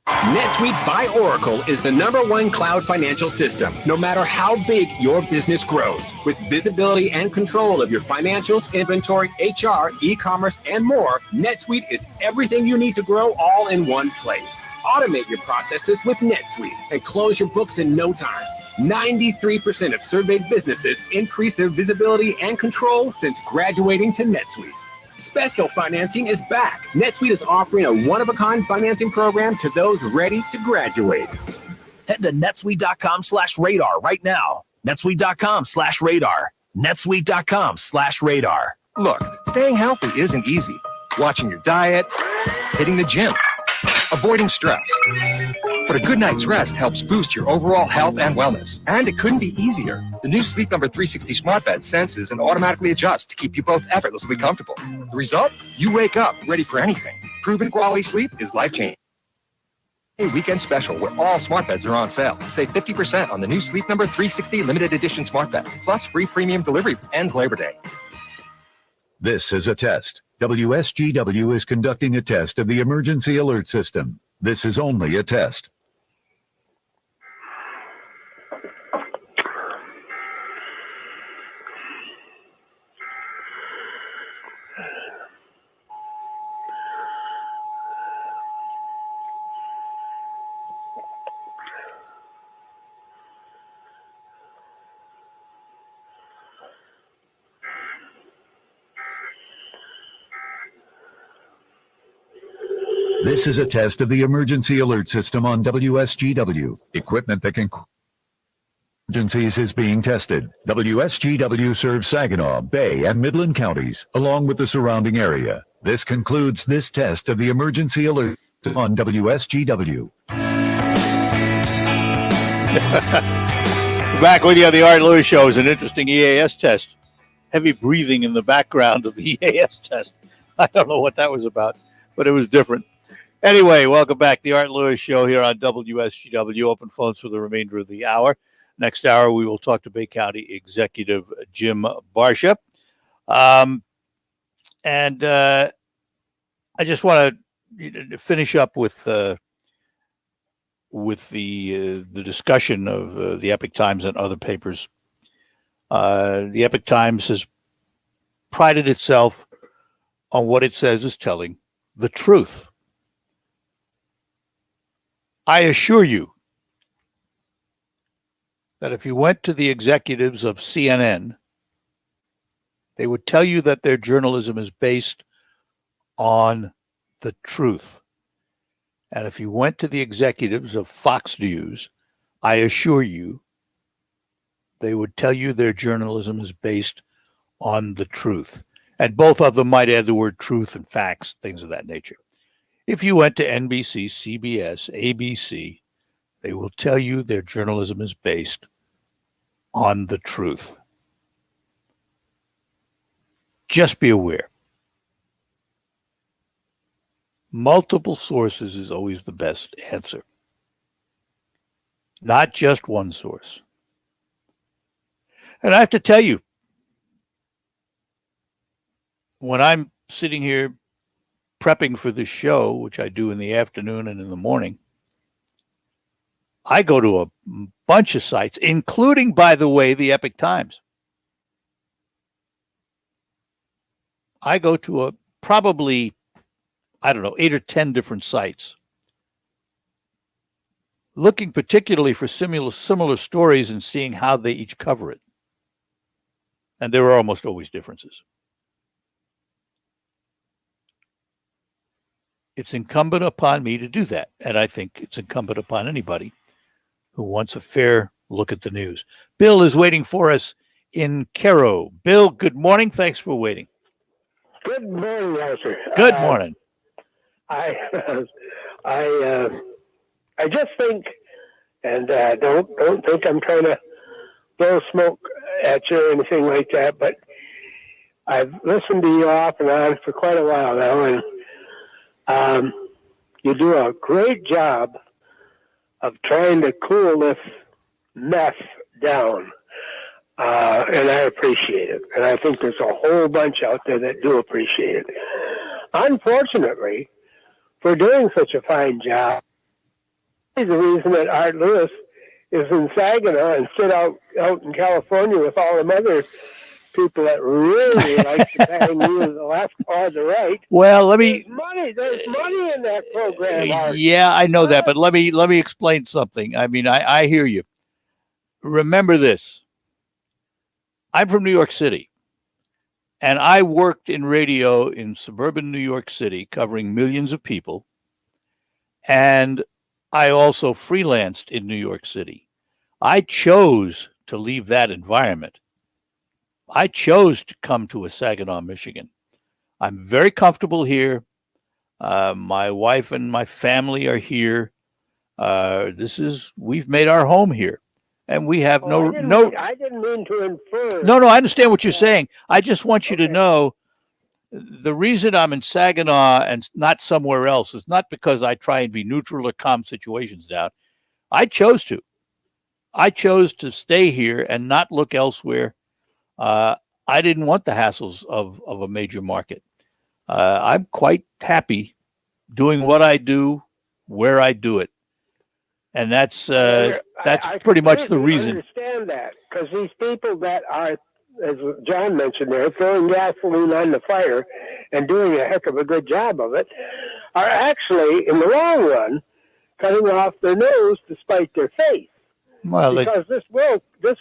NetSuite by Oracle is the #1 cloud financial system, no matter how big your business grows. With visibility and control of your financials, inventory, HR, e-commerce, and more, NetSuite is everything you need to grow all in one place. Automate your processes with NetSuite and close your books in no time. 93% of surveyed businesses increase their visibility and control since graduating to NetSuite. Special financing is back. NetSuite is offering a one-of-a-kind financing program to those ready to graduate. Head to netsuite.com/radar right now. netsuite.com/radar. netsuite.com/radar. Look, staying healthy isn't easy. Watching your diet, hitting the gym, avoiding stress. But a good night's rest helps boost your overall health and wellness. And it couldn't be easier. The new Sleep Number 360 smart bed senses and automatically adjusts to keep you both effortlessly comfortable. The result? You wake up ready for anything. Proven quality sleep is life-changing. A weekend special where all smart beds are on sale. Save 50% on the new Sleep Number 360 limited edition smart bed. Plus free premium delivery. Ends Labor Day. This is a test. WSGW is conducting a test of the emergency alert system. This is only a test. This is a test of the emergency alert system on WSGW. Equipment that can emergencies is being tested. WSGW serves Saginaw, Bay, and Midland counties, along with the surrounding area. This concludes this test of the emergency alert on WSGW. Back with you on the Art Lewis Show is an interesting EAS test. Heavy breathing in the background of the EAS test. I don't know what that was about, but it was different. Anyway, welcome back. The Art Lewis Show here on WSGW. Open phones for the remainder of the hour. Next hour, we will talk to Bay County Executive Jim Barcia. I just want to finish up with the discussion of the Epic Times and other papers. The Epic Times has prided itself on what it says is telling the truth. I assure you that if you went to the executives of CNN, they would tell you that their journalism is based on the truth. And if you went to the executives of Fox News, I assure you, they would tell you their journalism is based on the truth. And both of them might add the word truth and facts, things of that nature. If you went to NBC, CBS, ABC, they will tell you their journalism is based on the truth. Just be aware. Multiple sources is always the best answer. Not just one source. And I have to tell you, when I'm sitting here prepping for this show, which I do in the afternoon and in the morning, I go to a bunch of sites, including, by the way, the Epic Times. I go to probably 8 or 10 different sites, looking particularly for similar stories and seeing how they each cover it. And there are almost always differences. It's incumbent upon me to do that. And I think it's incumbent upon anybody who wants a fair look at the news. Bill is waiting for us in Cairo. Bill, good morning. Thanks for waiting. Good morning, Arthur. Good morning. I just think, and don't think I'm trying to blow smoke at you or anything like that, but I've listened to you off and on for quite a while now, and you do a great job of trying to cool this mess down, and I appreciate it. And I think there's a whole bunch out there that do appreciate it. Unfortunately, for doing such a fine job, is the reason that Art Lewis is in Saginaw and sit out in California with all them other people that really like to bang you to the left or the right. Well, there's money in that program, Art. Yeah, I know that, but let me explain something. I mean, I hear you. Remember this. I'm from New York City, and I worked in radio in suburban New York City, covering millions of people, and I also freelanced in New York City. I chose to leave that environment. I chose to come to Saginaw, Michigan. I'm very comfortable here. My wife and my family are here. We've made our home here, and we have I didn't mean to infer. No, I understand what you're saying. I just want you to know the reason I'm in Saginaw and not somewhere else is not because I try and be neutral or calm situations down. I chose to. I chose to stay here and not look elsewhere. I didn't want the hassles of a major market. I'm quite happy doing what I do, where I do it. And that's pretty much the reason. I understand that, because these people that are, as John mentioned there, throwing gasoline on the fire and doing a heck of a good job of it, are actually, in the long run, cutting off their nose to spite their face. Well, because this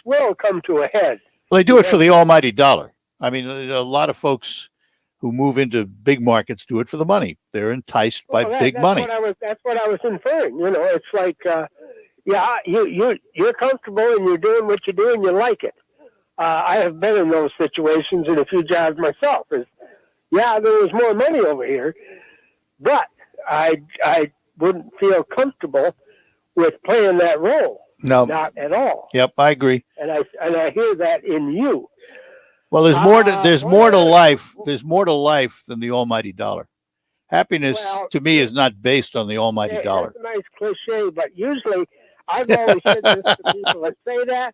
will come to a head. Well, they do it for the almighty dollar. I mean, a lot of folks who move into big markets do it for the money. They're enticed by big money. That's what I was inferring. You know, it's like, you're comfortable and you're doing what you do and you like it. I have been in those situations in a few jobs myself. There was more money over here, but I wouldn't feel comfortable with playing that role. No, not at all. Yep, I agree. And I hear that in you. Well, there's more to life. There's more to life than the almighty dollar. Happiness, to me, is not based on the almighty dollar. That's a nice cliche, but usually I've always said this to people that say that.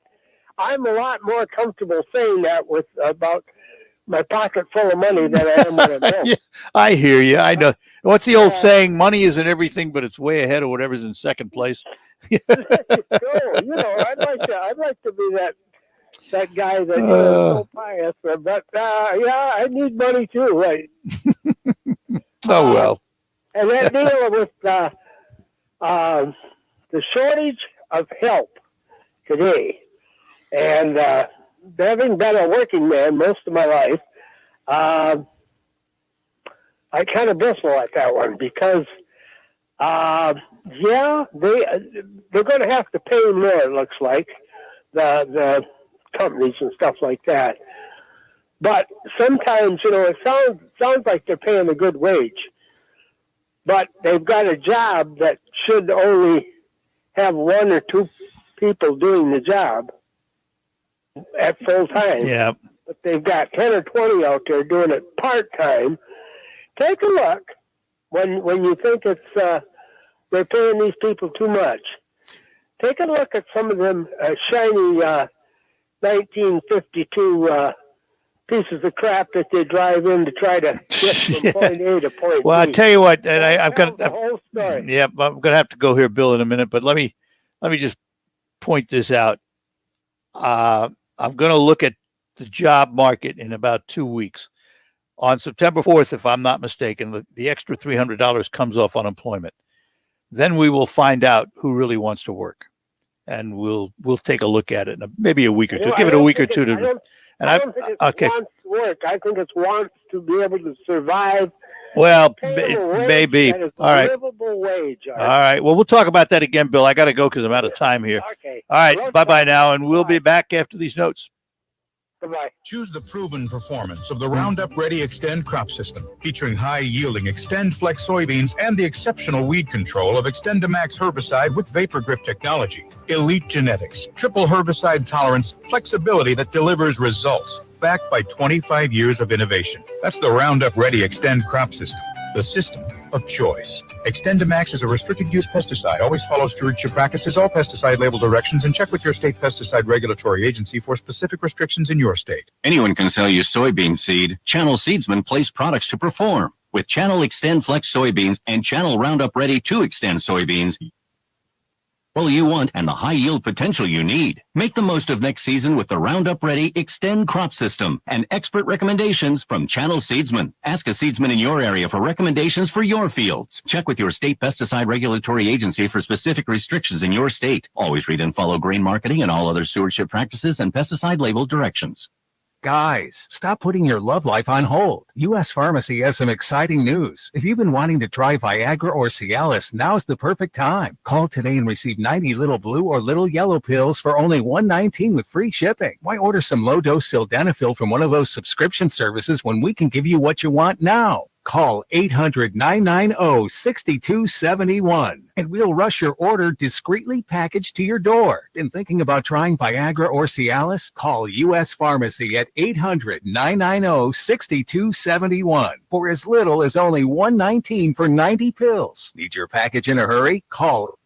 I'm a lot more comfortable saying that with about my pocket full of money than I am when I'm broke. Yeah, I hear you. I know. What's the old saying? Money isn't everything, but it's way ahead of whatever's in second place. You know, I'd like to be that guy that is so pious, but I need money too, right? Oh well. And that deal with the shortage of help today, and having been a working man most of my life, I kind of bristle at that one because, they're going to have to pay more. It looks like the companies and stuff like that. But sometimes, you know, it sounds like they're paying a good wage, but they've got a job that should only have one or two people doing the job at full time. Yeah. But they've got 10 or 20 out there doing it part time. Take a look when you think it's they're paying these people too much. Take a look at some of them shiny 1952 pieces of crap that they drive in to try to get from point A to point B. Well, I tell you what, and I've got the whole story. Yeah, I'm going to have to go here, Bill, in a minute. But let me just point this out. I'm going to look at the job market in about 2 weeks. On September 4th, if I'm not mistaken, the extra $300 comes off unemployment. Then we will find out who really wants to work, and we'll take a look at it in maybe a week or two. Give it a week or two to. I don't think it wants to work. I think it wants to be able to survive. Well, maybe. All right. Livable wage. All right. Well, we'll talk about that again, Bill. I got to go because I'm out of time here. Okay. All right. Bye-bye now, and we'll be back after these notes. Goodbye. Choose the proven performance of the Roundup Ready Extend crop system, featuring high-yielding Extend Flex soybeans and the exceptional weed control of XtendiMax herbicide with Vapor Grip technology. Elite genetics, triple herbicide tolerance, flexibility that delivers results, backed by 25 years of innovation. That's the Roundup Ready Extend crop system, the system of choice. XtendiMax is a restricted use pesticide. Always follow stewardship practices, all pesticide label directions, and check with your state pesticide regulatory agency for specific restrictions in your state. Anyone can sell you soybean seed. Channel Seedsmen place products to perform. With Channel Extend Flex soybeans and Channel Roundup Ready to Extend soybeans, all you want and the high yield potential you need. Make the most of next season with the Roundup Ready Extend crop system and expert recommendations from Channel Seedsmen. Ask a seedsman in your area for recommendations for your fields. Check with your state pesticide regulatory agency for specific restrictions in your state. Always read and follow grain marketing and all other stewardship practices and pesticide label directions. Guys, stop putting your love life on hold. U.S. Pharmacy has some exciting news. If you've been wanting to try Viagra or Cialis, now's the perfect time. Call today and receive 90 little blue or little yellow pills for only $119 with free shipping. Why order some low-dose sildenafil from one of those subscription services when we can give you what you want now? Call 800-990-6271 and we'll rush your order discreetly packaged to your door. Been thinking about trying Viagra or Cialis? Call U.S. Pharmacy at 800-990-6271 for as little as only $119 for 90 pills. Need your package in a hurry? Call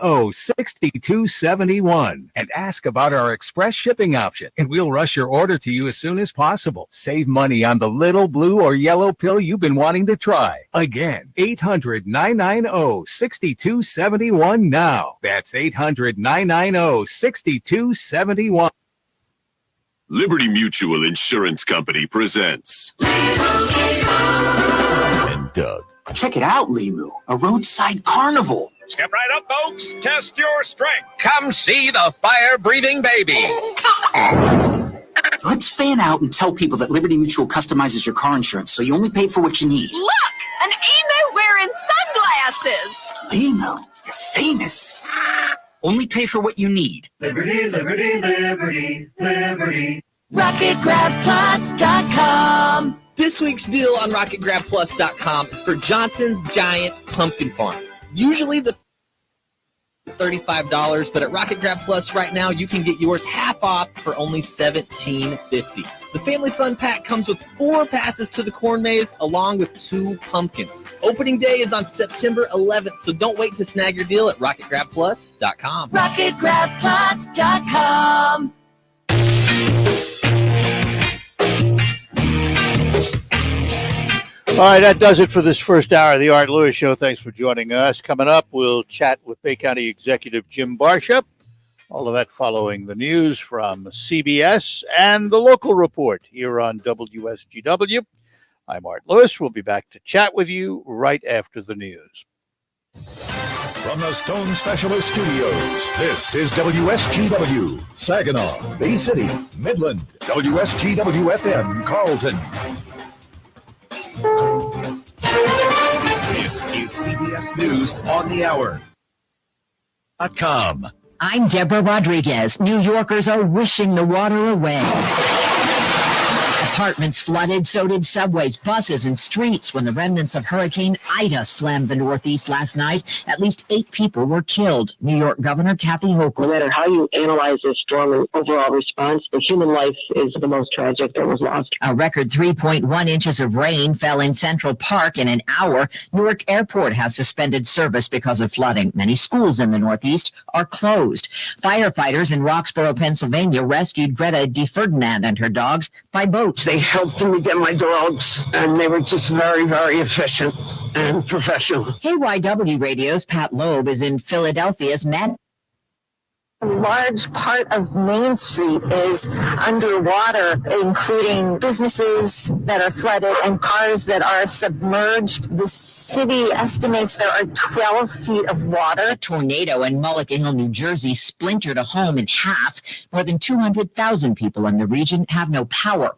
6271 and ask about our express shipping option, and we'll rush your order to you as soon as possible. Save money on the little blue or yellow pill you've been wanting to try. Again, 800-990-6271 now. That's 800-990-6271. Liberty Mutual Insurance Company presents And Doug. Check it out, Limu, a roadside carnival. Step right up, folks. Test your strength. Come see the fire-breathing baby. Let's fan out and tell people that Liberty Mutual customizes your car insurance so you only pay for what you need. Look! An emo wearing sunglasses! Emo, you're famous. Only pay for what you need. Liberty, liberty, liberty, liberty. RocketGrabPlus.com. This week's deal on RocketGrabPlus.com is for Johnson's Giant Pumpkin Farm. Usually the $35, but at Rocket Grab Plus right now, you can get yours half off for only $17.50. The Family Fun Pack comes with 4 passes to the corn maze along with 2 pumpkins. Opening day is on September 11th, so don't wait to snag your deal at RocketGrabPlus.com. RocketGrabPlus.com. All right, that does it for this first hour of the Art Lewis Show. Thanks for joining us. Coming up, we'll chat with Bay County Executive Jim Barcia. All of that following the news from CBS and the local report here on WSGW. I'm Art Lewis. We'll be back to chat with you right after the news. From the Stone Specialist Studios, this is WSGW, Saginaw, Bay City, Midland, WSGW-FM, Carlton. This is CBS News on the Hour. .com. I'm Deborah Rodriguez. New Yorkers are wishing the water away. Apartments flooded, so did subways, buses, and streets when the remnants of Hurricane Ida slammed the Northeast last night. At least 8 people were killed. New York Governor Kathy Hochul. No matter how you analyze this storm and overall response, the human life is the most tragic that was lost. A record 3.1 inches of rain fell in Central Park in an hour. Newark Airport has suspended service because of flooding. Many schools in the Northeast are closed. Firefighters in Roxborough, Pennsylvania rescued Greta DeFerdinand and her dogs by boat. They helped me get my dogs, and they were just very, very efficient and professional. KYW Radio's Pat Loeb is in Philadelphia's Met. A large part of Main Street is underwater, including businesses that are flooded and cars that are submerged. The city estimates there are 12 feet of water. A tornado in Mulligan Hill, New Jersey, splintered a home in half. More than 200,000 people in the region have no power.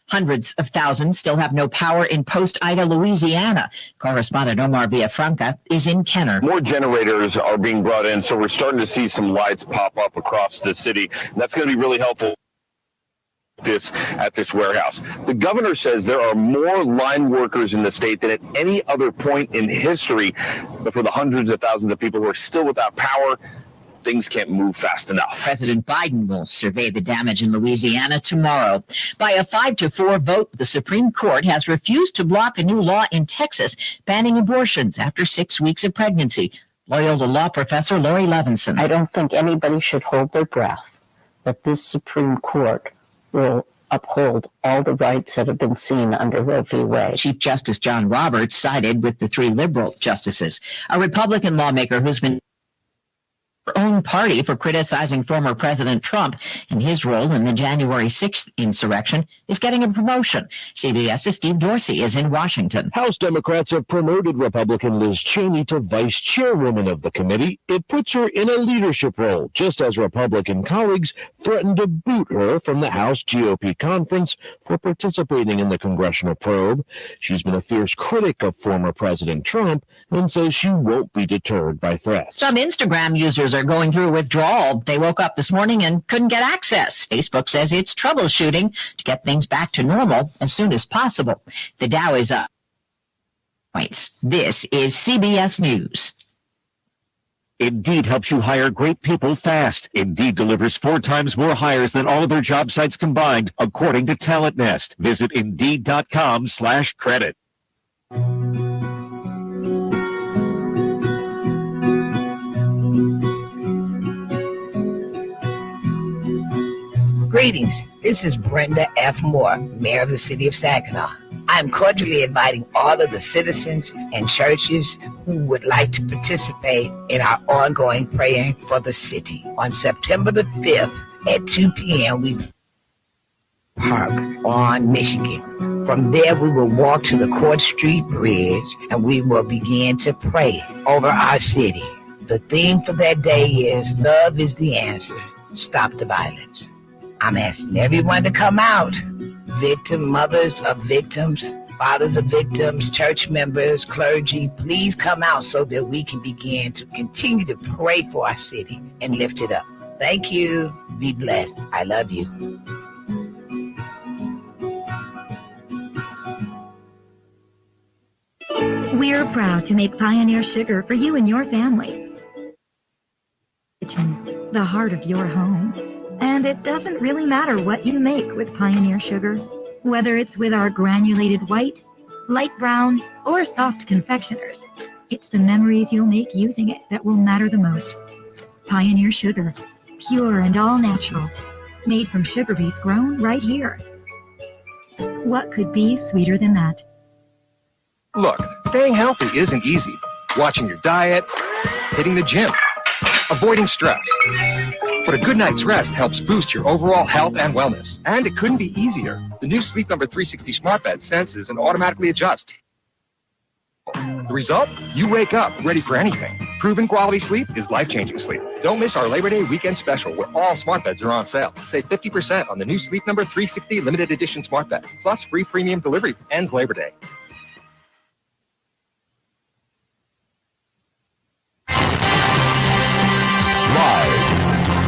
Hundreds of thousands still have no power in Post-Ida, Louisiana. Correspondent Omar Villafranca is in Kenner. More generators are being brought in, so we're starting to see some lights pop up across the city. And that's going to be really helpful at this warehouse. The governor says there are more line workers in the state than at any other point in history. But for the hundreds of thousands of people who are still without power, things can't move fast enough. President Biden will survey the damage in Louisiana tomorrow. By a 5-4 vote, the Supreme Court has refused to block a new law in Texas banning abortions after 6 weeks of pregnancy. Loyola law professor Lori Levinson. I don't think anybody should hold their breath that this Supreme Court will uphold all the rights that have been seen under Roe v. Wade. Chief Justice John Roberts sided with the 3 liberal justices. A Republican lawmaker who's been own party for criticizing former President Trump and his role in the January 6th insurrection is getting a promotion. CBS's Steve Dorsey is in Washington. House Democrats have promoted Republican Liz Cheney to vice chairwoman of the committee. It puts her in a leadership role, just as Republican colleagues threatened to boot her from the House GOP conference for participating in the congressional probe. She's been a fierce critic of former President Trump and says she won't be deterred by threats. Some Instagram users are going through withdrawal. They woke up this morning and couldn't get access. Facebook says it's troubleshooting to get things back to normal as soon as possible. The Dow is up. This is CBS News. Indeed helps you hire great people fast. Indeed delivers 4 times more hires than all other job sites combined, according to Talent Nest. Visit Indeed.com/credit. Greetings. This is Brenda F. Moore, Mayor of the City of Saginaw. I'm cordially inviting all of the citizens and churches who would like to participate in our ongoing praying for the city. On September the 5th at 2 p.m., we park on Michigan. From there, we will walk to the Court Street Bridge and we will begin to pray over our city. The theme for that day is Love is the Answer. Stop the Violence. I'm asking everyone to come out. Mothers of victims, fathers of victims, church members, clergy, please come out so that we can begin to continue to pray for our city and lift it up. Thank you. Be blessed. I love you. We're proud to make Pioneer Sugar for you and your family. The heart of your home. And it doesn't really matter what you make with Pioneer Sugar, whether it's with our granulated white, light brown, or soft confectioners. It's the memories you'll make using it that will matter the most. Pioneer Sugar, pure and all natural, made from sugar beets grown right here. What could be sweeter than that? Look, staying healthy isn't easy. Watching your diet, hitting the gym, avoiding stress. But a good night's rest helps boost your overall health and wellness. And it couldn't be easier. The new Sleep Number 360 smart bed senses and automatically adjusts. The result? You wake up ready for anything. Proven quality sleep is life-changing sleep. Don't miss our Labor Day weekend special where all smart beds are on sale. Save 50% on the new Sleep Number 360 limited edition smart bed. Plus free premium delivery. Ends Labor Day.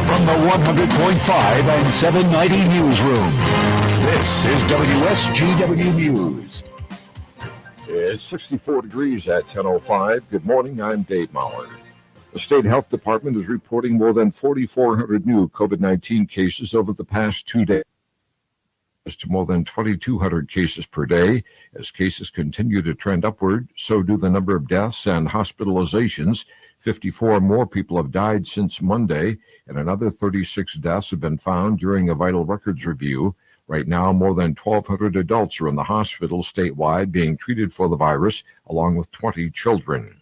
From the 100.5 and 790 newsroom, this is WSGW News. It's 64 degrees at 10:05. Good morning, I'm Dave Maurer. The State Health Department is reporting more than 4,400 new COVID-19 cases over the past 2 days, to more than 2,200 cases per day. As cases continue to trend upward, so do the number of deaths and hospitalizations. 54 more people have died since Monday, and another 36 deaths have been found during a vital records review. Right now, more than 1,200 adults are in the hospital statewide being treated for the virus, along with 20 children.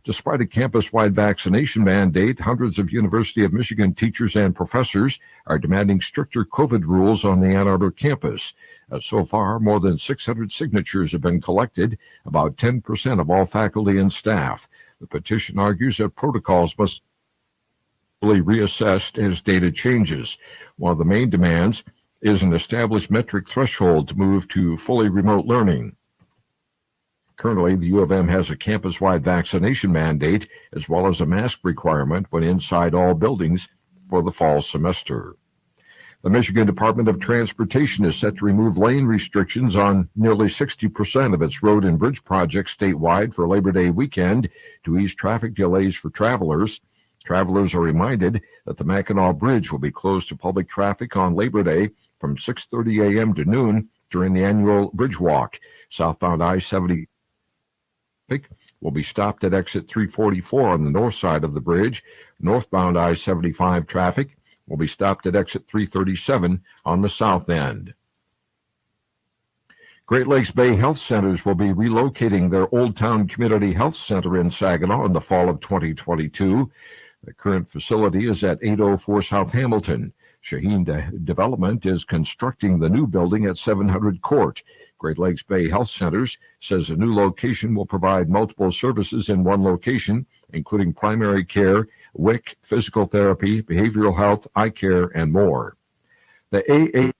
Despite a campus-wide vaccination mandate, hundreds of University of Michigan teachers and professors are demanding stricter COVID rules on the Ann Arbor campus. So far, more than 600 signatures have been collected, about 10% of all faculty and staff. The petition argues that protocols must be reassessed as data changes. One of the main demands is an established metric threshold to move to fully remote learning. Currently, the U of M has a campus-wide vaccination mandate as well as a mask requirement when inside all buildings for the fall semester. The Michigan Department of Transportation is set to remove lane restrictions on nearly 60% of its road and bridge projects statewide for Labor Day weekend to ease traffic delays for travelers. Travelers are reminded that the Mackinac Bridge will be closed to public traffic on Labor Day from 6:30 a.m. to noon during the annual Bridge Walk. Southbound I-70 will be stopped at exit 344 on the north side of the bridge. Northbound I-75 traffic will be stopped at exit 337 on the south end. Great Lakes Bay Health Centers will be relocating their Old Town Community Health Center in Saginaw in the fall of 2022. The current facility is at 804 South Hamilton. Shaheen Development is constructing the new building at 700 Court. Great Lakes Bay Health Centers says the new location will provide multiple services in one location, including primary care, WIC, physical therapy, behavioral health, eye care, and more. The AA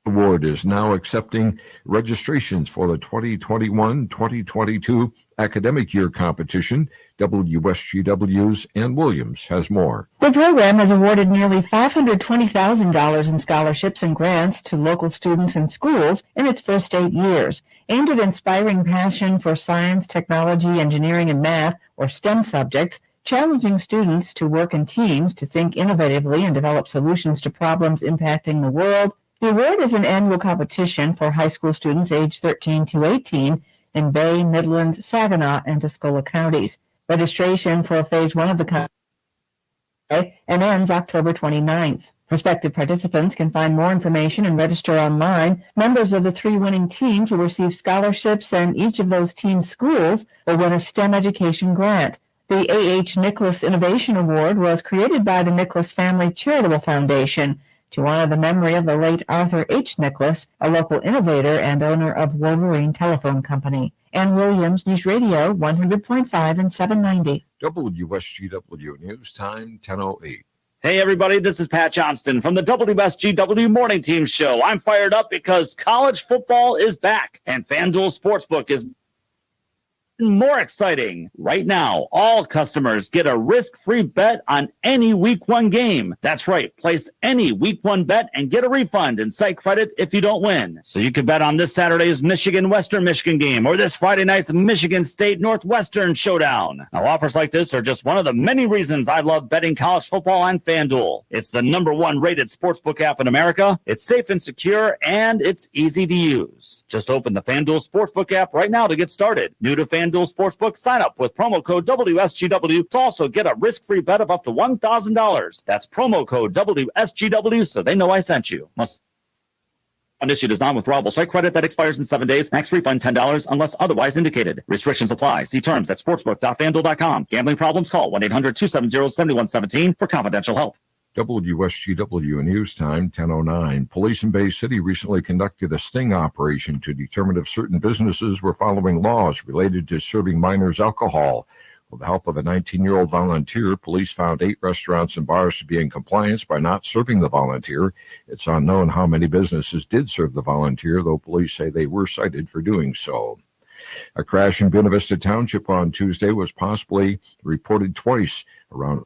Award is now accepting registrations for the 2021-2022 academic year competition. WSGW's Ann Williams has more. The program has awarded nearly $520,000 in scholarships and grants to local students and schools in its first 8 years, aimed at inspiring passion for science, technology, engineering, and math, or STEM subjects, challenging students to work in teams to think innovatively and develop solutions to problems impacting the world. The award is an annual competition for high school students aged 13 to 18 in Bay, Midland, Saginaw, and Tuscola counties. Registration for Phase 1 of the competition and ends October 29th. Prospective participants can find more information and register online. Members of the 3 winning teams will receive scholarships, and each of those team schools will win a STEM education grant. The A.H. Nicholas Innovation Award was created by the Nicholas Family Charitable Foundation to honor the memory of the late Arthur H. Nicholas, a local innovator and owner of Wolverine Telephone Company. Ann Williams, News Radio, 100.5 and 790. WSGW News Time, 10:08. Hey, everybody, this is Pat Johnston from the WSGW Morning Team Show. I'm fired up because college football is back and FanDuel Sportsbook is more exciting. Right now, all customers get a risk-free bet on any Week 1 game. That's right. Place any Week 1 bet and get a refund and site credit if you don't win. So you can bet on this Saturday's Michigan-Western Michigan game or this Friday night's Michigan State-Northwestern showdown. Now, offers like this are just one of the many reasons I love betting college football on FanDuel. It's the #1 rated sportsbook app in America. It's safe and secure, and it's easy to use. Just open the FanDuel Sportsbook app right now to get started. New to FanDuel Sportsbook, sign up with promo code WSGW to also get a risk-free bet of up to $1,000. That's promo code WSGW so they know I sent you. Must issued as non-withdrawable site credit that expires in 7 days. Max refund $10 unless otherwise indicated. Restrictions apply. See terms at sportsbook.fanduel.com. Gambling problems? Call 1-800-270-7117 for confidential help. WSGW News Time, 10:09. Police in Bay City recently conducted a sting operation to determine if certain businesses were following laws related to serving minors alcohol. With the help of a 19-year-old volunteer, police found 8 restaurants and bars to be in compliance by not serving the volunteer. It's unknown how many businesses did serve the volunteer, though police say they were cited for doing so. A crash in Buena Vista Township on Tuesday was possibly reported twice. Around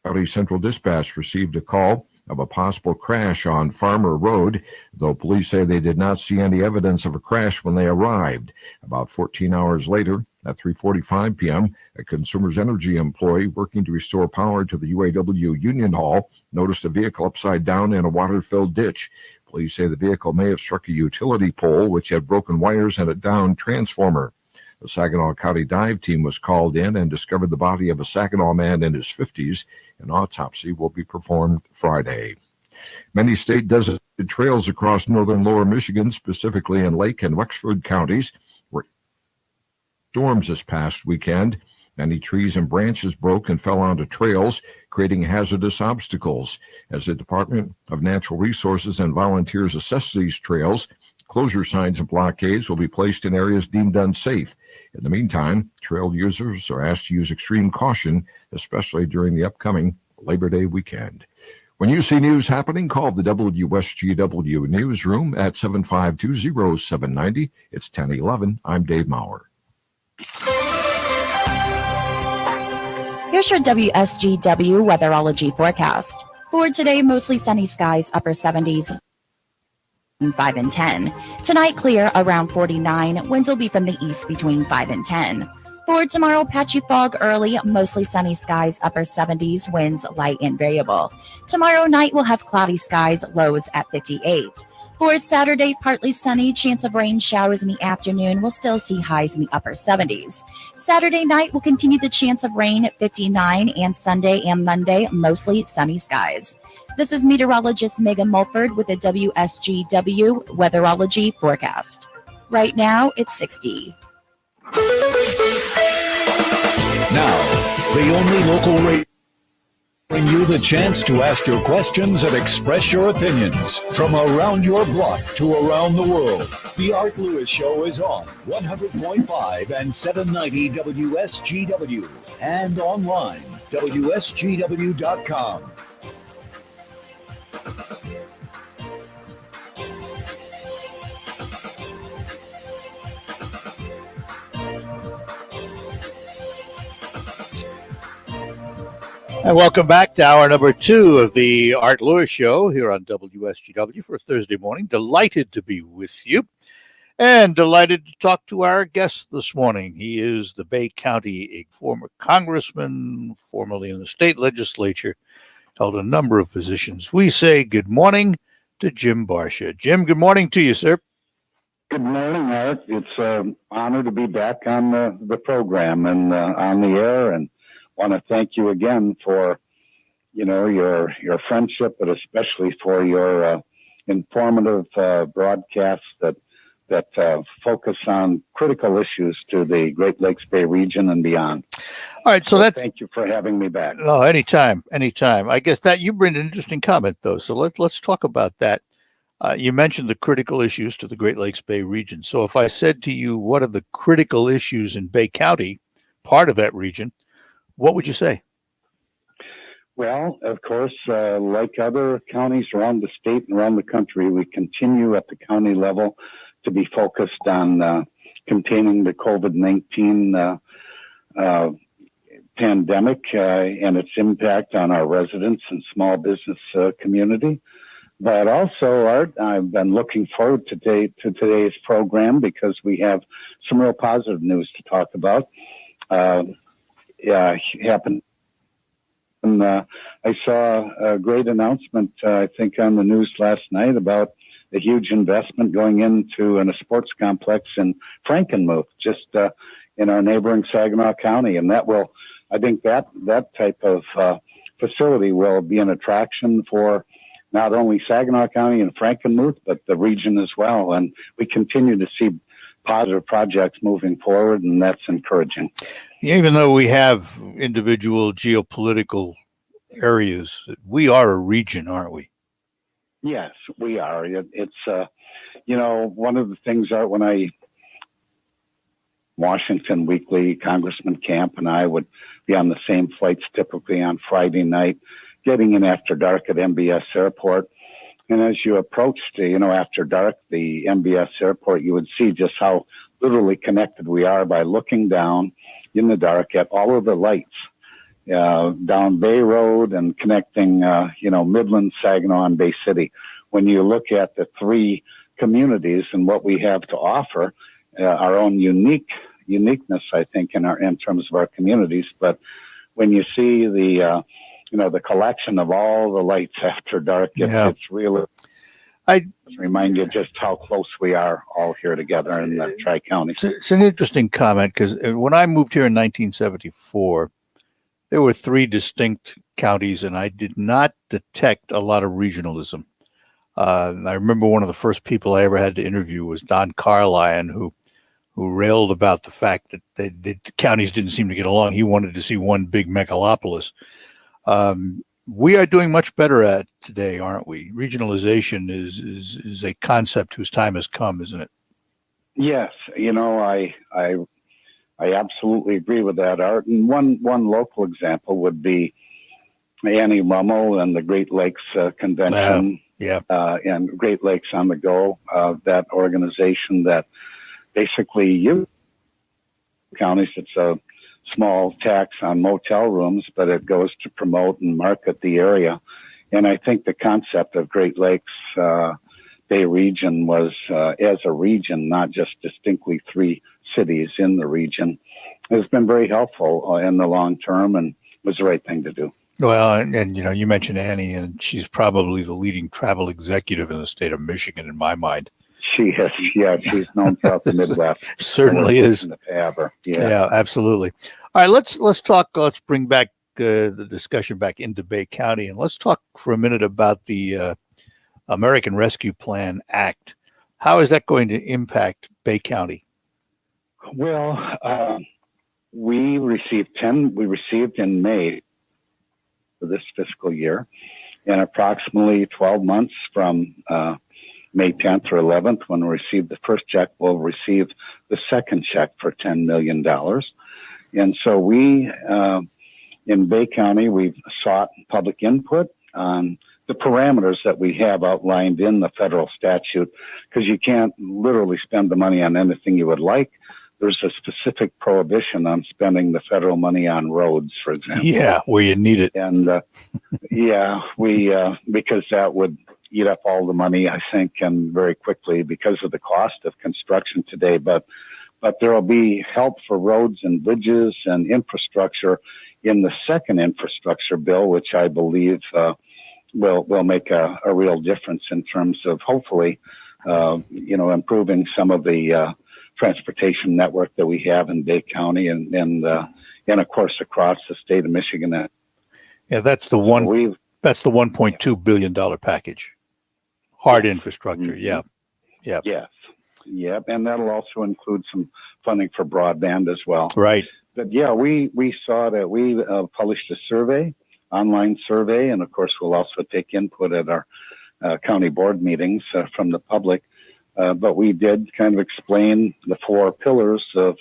County Central Dispatch received a call of a possible crash on Farmer Road, though police say they did not see any evidence of a crash when they arrived. About 14 hours later, at 3:45 p.m., a Consumers Energy employee working to restore power to the UAW Union Hall noticed a vehicle upside down in a water-filled ditch. Police say the vehicle may have struck a utility pole, which had broken wires and a downed transformer. The Saginaw County dive team was called in and discovered the body of a Saginaw man in his 50s. An autopsy will be performed Friday. Many state-designated trails across northern lower Michigan, specifically in Lake and Wexford counties, were storms this past weekend. Many trees and branches broke and fell onto trails, creating hazardous obstacles. As the Department of Natural Resources and volunteers assess these trails, closure signs and blockades will be placed in areas deemed unsafe. In the meantime, trail users are asked to use extreme caution, especially during the upcoming Labor Day weekend. When you see news happening, call the WSGW newsroom at 752-0790. It's 1011. I'm Dave Maurer. Here's your WSGW weatherology forecast. For today, mostly sunny skies, upper 70s. 5 and 10. Tonight, clear around 49. Winds will be from the east between 5 and 10. For tomorrow, patchy fog early, mostly sunny skies, upper 70s, winds light and variable. Tomorrow night, we'll have cloudy skies, lows at 58. For Saturday, partly sunny, chance of rain showers in the afternoon. We'll still see highs in the upper 70s. Saturday night, we'll continue the chance of rain at 59, and Sunday and Monday, mostly sunny skies. This is meteorologist Megan Mulford with the WSGW weatherology forecast. Right now, it's 60. Now, the only local radio bring you the chance to ask your questions and express your opinions from around your block to around the world. The Art Lewis Show is on 100.5 and 790 WSGW and online, WSGW.com. And welcome back to hour number 2 of the Art Lewis Show here on WSGW for Thursday morning. Delighted to be with you and delighted to talk to our guest this morning. He is the Bay County former congressman, formerly in the state legislature, held a number of positions. We say good morning to Jim Barcia. Jim, good morning to you, sir. Good morning, Art. It's an honor to be back on the program and on the air, and want to thank you again for, your friendship, but especially for your informative broadcasts that focus on critical issues to the Great Lakes Bay region and beyond. All right, so thank you for having me back. Oh, anytime. I guess that you bring an interesting comment, though. So let's talk about that. You mentioned the critical issues to the Great Lakes Bay region. So if I said to you, what are the critical issues in Bay County, part of that region, what would you say? Well, of course, like other counties around the state and around the country, we continue at the county level to be focused on containing the COVID-19 pandemic and its impact on our residents and small business community. But also, Art, I've been looking forward to today's program because we have some real positive news to talk about. Happened. And I saw a great announcement, I think, on the news last night about a huge investment going into a sports complex in Frankenmuth, just in our neighboring Saginaw County. And that will, I think that type of facility will be an attraction for not only Saginaw County and Frankenmuth, but the region as well. And we continue to see positive projects moving forward, and that's encouraging. Even though we have individual geopolitical areas, we are a region, aren't we? Yes, we are. It's, one of the things, Art, when I Washington Weekly, Congressman Camp and I would be on the same flights typically on Friday night, getting in after dark at MBS Airport. And as you approached, after dark, the MBS Airport, you would see just how literally connected we are by looking down in the dark at all of the lights down Bay Road and connecting, Midland, Saginaw, and Bay City. When you look at the three communities and what we have to offer, our own uniqueness, I think, in terms of our communities. But when you see the collection of all the lights after dark, it's really, remind you just how close we are all here together in the Tri-County. It's an interesting comment because when I moved here in 1974, there were three distinct counties, and I did not detect a lot of regionalism. I remember one of the first people I ever had to interview was Don Carlyon, who railed about the fact that the counties didn't seem to get along. He wanted to see one big megalopolis. We are doing much better at today, aren't we? Regionalization is a concept whose time has come, isn't it? Yes, I absolutely agree with that, Art. And one local example would be Annie Rummel and the Great Lakes Convention, and Great Lakes on the Go, that organization that basically counties, it's a small tax on motel rooms, but it goes to promote and market the area. And I think the concept of Great Lakes Bay region was as a region, not just distinctly three cities in the region, has been very helpful in the long term and was the right thing to do. Well, and you mentioned Annie, and she's probably the leading travel executive in the state of Michigan, in my mind. She is, she's known throughout the Midwest. Certainly is. Yeah, absolutely. All right, let's talk. Let's bring back the discussion back into Bay County, and let's talk for a minute about the American Rescue Plan Act. How is that going to impact Bay County? Well, we received in May for this fiscal year, and approximately 12 months from May 10th or 11th, when we receive the first check, we'll receive the second check for $10 million. And so we, in Bay County, we've sought public input on the parameters that we have outlined in the federal statute, because you can't literally spend the money on anything you would like. There's a specific prohibition on spending the federal money on roads, for example. Yeah, where you need it. And because that would eat up all the money, I think, and very quickly because of the cost of construction today. But there will be help for roads and bridges and infrastructure in the second infrastructure bill, which I believe will make a real difference in terms of hopefully, improving some of the transportation network that we have in Bay County and of course across the state of Michigan. Yeah, that's the one. That's the $1.2 billion package. Hard infrastructure. Yeah. Yes. Yep. And that'll also include some funding for broadband as well. Right. But yeah, we saw that we published a survey, online survey, and of course we'll also take input at our county board meetings from the public. But we did kind of explain the four pillars of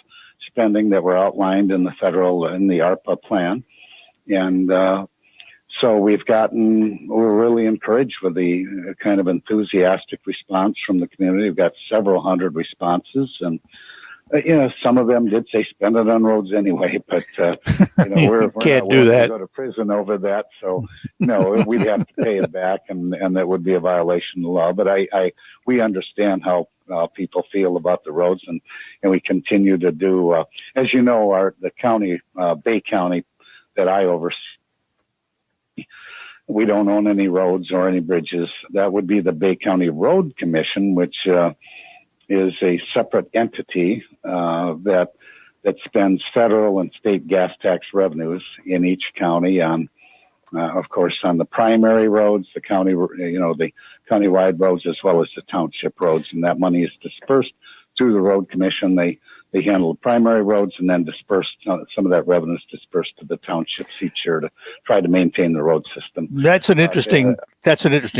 spending that were outlined in the federal and the ARPA plan. And So we're really encouraged with the kind of enthusiastic response from the community. We've got several hundred responses, and some of them did say spend it on roads anyway, but we're can't not do willing that. to go to prison over that. So no, we'd have to pay it back, and that would be a violation of the law. But we understand how people feel about the roads, and we continue to do. As you know, the county, Bay County, that I oversee, we don't own any roads or any bridges. That would be the Bay County Road Commission, which is a separate entity that spends federal and state gas tax revenues in each county on, of course, on the primary roads, the county, the countywide roads, as well as the township roads, and that money is dispersed through the Road Commission. They handle the primary roads and then disperse some of that revenue is dispersed to the townships each year to try to maintain the road system. That's an interesting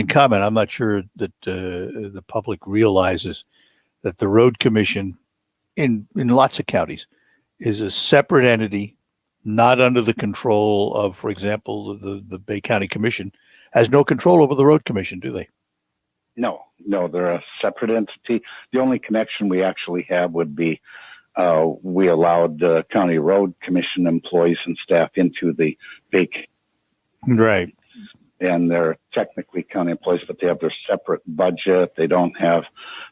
comment. I'm not sure that the public realizes that the Road Commission in lots of counties is a separate entity, not under the control of, for example, the Bay County Commission has no control over the Road Commission, do they? No, they're a separate entity. The only connection we actually have would be we allowed County Road Commission employees and staff into the Bay. Right. And they're technically county employees, but they have their separate budget. They don't have,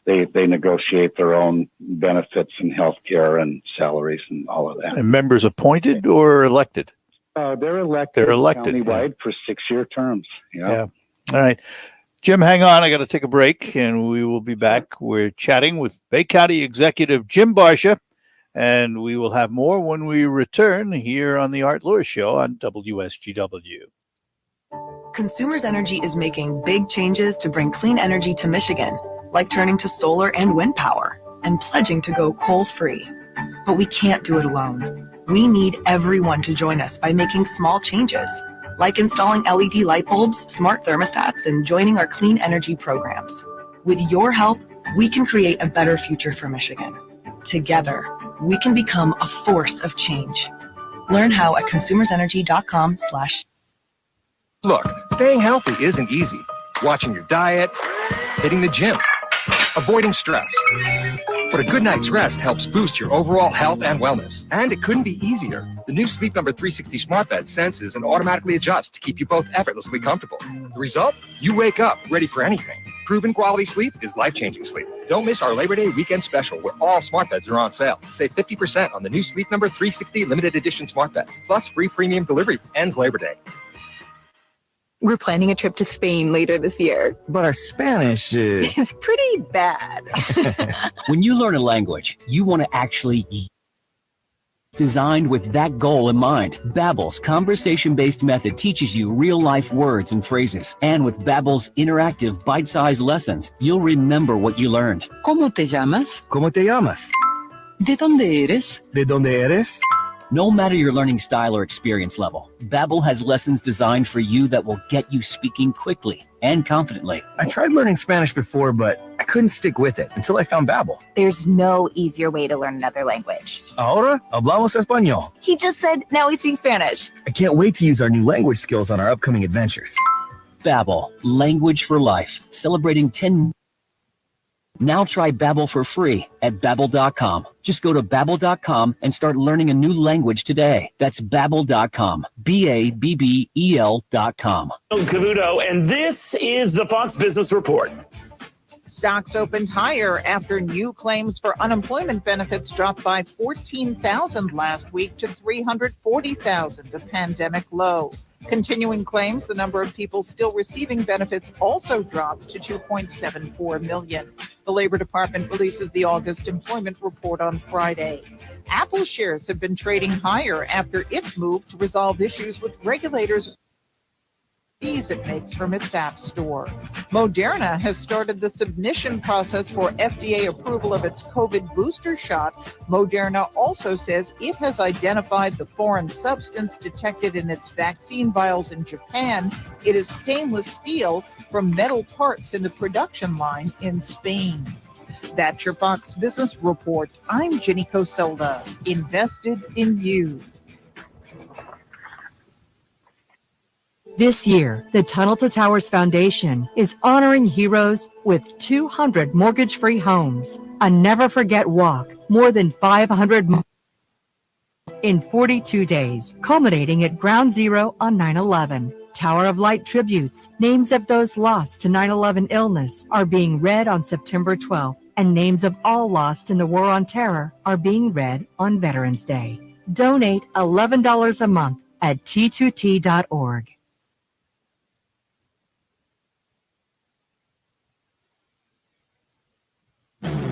they negotiate their own benefits and health care and salaries and all of that. And members appointed or elected? They're elected. They're elected countywide for 6-year terms. Yeah. All right. Jim, hang on. I got to take a break and we will be back. We're chatting with Bay County Executive Jim Barcia, and we will have more when we return here on the Art Lewis Show on WSGW. Consumers Energy is making big changes to bring clean energy to Michigan, like turning to solar and wind power and pledging to go coal-free. But we can't do it alone. We need everyone to join us by making small changes, like installing LED light bulbs, smart thermostats, and joining our clean energy programs. With your help, we can create a better future for Michigan. Together, we can become a force of change. Learn how at consumersenergy.com/. Look, staying healthy isn't easy. Watching your diet, hitting the gym, avoiding stress. But a good night's rest helps boost your overall health and wellness. And it couldn't be easier. The new Sleep Number 360 smart bed senses and automatically adjusts to keep you both effortlessly comfortable. The result? You wake up ready for anything. Proven quality sleep is life-changing sleep. Don't miss our Labor Day weekend special where all smart beds are on sale. Save 50% on the new Sleep Number 360 limited edition smart bed. Plus free premium delivery. Ends Labor Day. We're planning a trip to Spain later this year. But our Spanish is pretty bad. When you learn a language, you want to actually designed with that goal in mind. Babbel's conversation-based method teaches you real-life words and phrases. And with Babbel's interactive bite-sized lessons, you'll remember what you learned. ¿Cómo te llamas? ¿Cómo te llamas? ¿De dónde eres? ¿De dónde eres? No matter your learning style or experience level, Babbel has lessons designed for you that will get you speaking quickly and confidently. I tried learning Spanish before, but I couldn't stick with it until I found Babbel. There's no easier way to learn another language. Ahora hablamos español. He just said now he speaks Spanish. I can't wait to use our new language skills on our upcoming adventures. Babbel, language for life, celebrating 10. Now try Babbel for free at Babbel.com. Just go to Babbel.com and start learning a new language today. That's Babbel.com. Babbel.com. Cavuto, and this is the Fox Business Report. Stocks opened higher after new claims for unemployment benefits dropped by 14,000 last week to 340,000, a pandemic low. Continuing claims, the number of people still receiving benefits also dropped to 2.74 million. The Labor Department releases the August employment report on Friday. Apple shares have been trading higher after its move to resolve issues with regulators' fees it makes from its app store. Moderna has started the submission process for FDA approval of its COVID booster shot. Moderna also says it has identified the foreign substance detected in its vaccine vials in Japan. It is stainless steel from metal parts in the production line in Spain. That's your Fox Business Report. I'm Jenny Coselda, invested in you. This year, the Tunnel to Towers Foundation is honoring heroes with 200 mortgage-free homes, a never-forget walk, more than 500 in 42 days, culminating at Ground Zero on 9/11. Tower of Light tributes, names of those lost to 9/11 illness, are being read on September 12th, and names of all lost in the War on Terror are being read on Veterans Day. Donate $11 a month at t2t.org.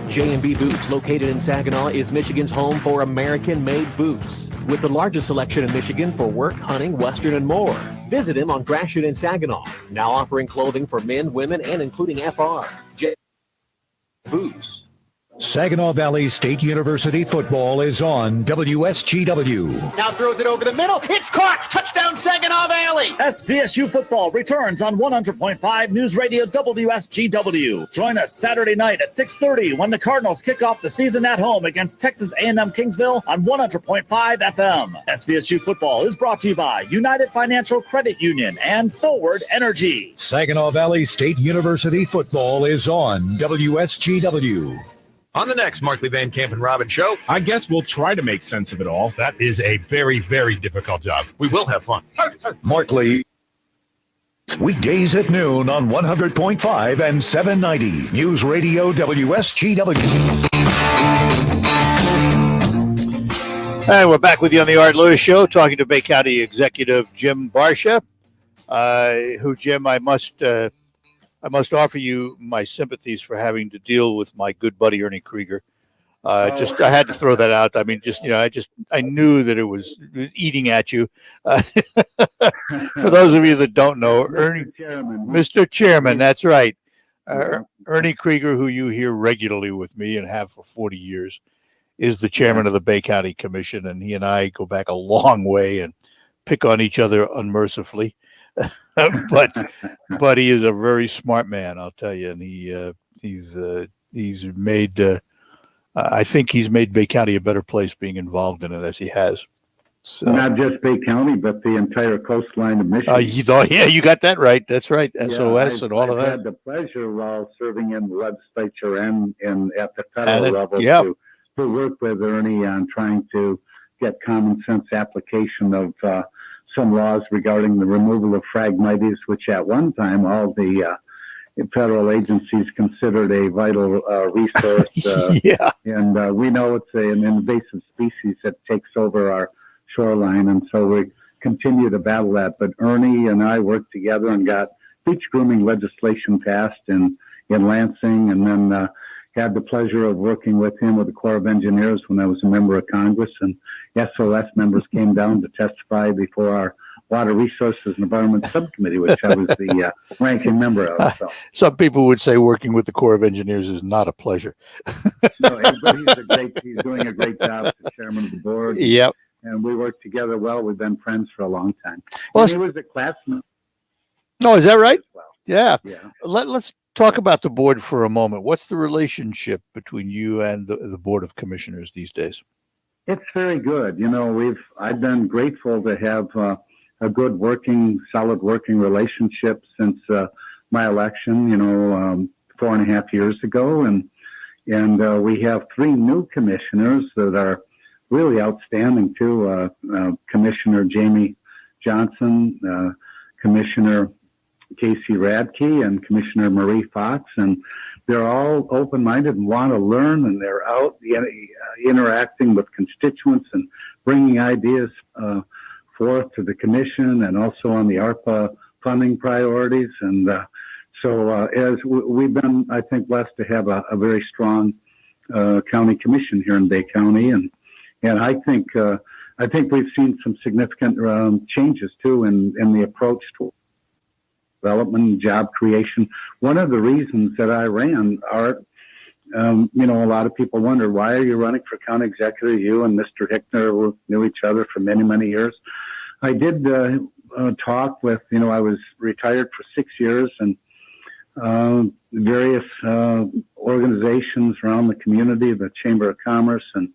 J&B Boots, located in Saginaw, is Michigan's home for American-made boots. With the largest selection in Michigan for work, hunting, western, and more. Visit him on Gratiot in Saginaw, now offering clothing for men, women, and including FR. Boots. Saginaw Valley State University football is on WSGW. Now throws it over the middle. It's caught. Touchdown, Saginaw Valley. SVSU football returns on 100.5 News Radio WSGW. Join us Saturday night at 6:30 when the Cardinals kick off the season at home against Texas A&M Kingsville on 100.5 FM. SVSU football is brought to you by United Financial Credit Union and Forward Energy. Saginaw Valley State University football is on WSGW. On the next Markley Van Camp and Robin show, I guess we'll try to make sense of it all. That is a very, very difficult job. We will have fun. Markley. Weekdays at noon on 100.5 and 790 News Radio WSGW. And we're back with you on the Art Lewis Show, talking to Bay County Executive Jim Barcia, who, Jim, I must offer you my sympathies for having to deal with my good buddy Ernie Krieger. I had to throw that out. I mean, I knew that it was eating at you. For those of you that don't know, Mr. Chairman, that's right. Ernie Krieger, who you hear regularly with me and have for 40 years, is the chairman of the Bay County Commission, and he and I go back a long way and pick on each other unmercifully. but he is a very smart man, I'll tell you, and he's made I think he's made Bay County a better place being involved in it as he has. So not just Bay County, but the entire coastline of Michigan. Yeah, you got that right. That's right. SOS and all of that. I've had the pleasure while serving in the legislature and at the federal level to work with Ernie on trying to get common sense application of some laws regarding the removal of phragmites, which at one time all the federal agencies considered a vital resource. And we know it's an invasive species that takes over our shoreline, and so we continue to battle that. But Ernie and I worked together and got beach grooming legislation passed in Lansing, and then had the pleasure of working with him with the Corps of Engineers when I was a member of Congress, and SOS members came down to testify before our Water Resources and Environment Subcommittee, which I was the ranking member of. So. Some people would say working with the Corps of Engineers is not a pleasure. No, he's doing a great job as the chairman of the board. Yep. And we work together well. We've been friends for a long time. Well, he was a classmate. No, is that right? Well. Yeah. Yeah. Let's talk about the board for a moment. What's the relationship between you and the Board of Commissioners these days? It's very good. I've been grateful to have a good solid working relationship since my election, 4.5 years ago. And we have 3 new commissioners that are really outstanding too. Commissioner Jamie Johnson, Commissioner Casey Radke, and Commissioner Marie Fox, and they're all open-minded and want to learn, and they're out interacting with constituents and bringing ideas forth to the commission, and also on the ARPA funding priorities. And so as we've been, I think, blessed to have a very strong county commission here in Bay County, and I think we've seen some significant changes too in the approach to development and job creation. One of the reasons that I ran, Art, a lot of people wonder, why are you running for county executive? You and Mr. Hickner knew each other for many, many years. I did talk with, I was retired for 6 years, and various organizations around the community, the Chamber of Commerce and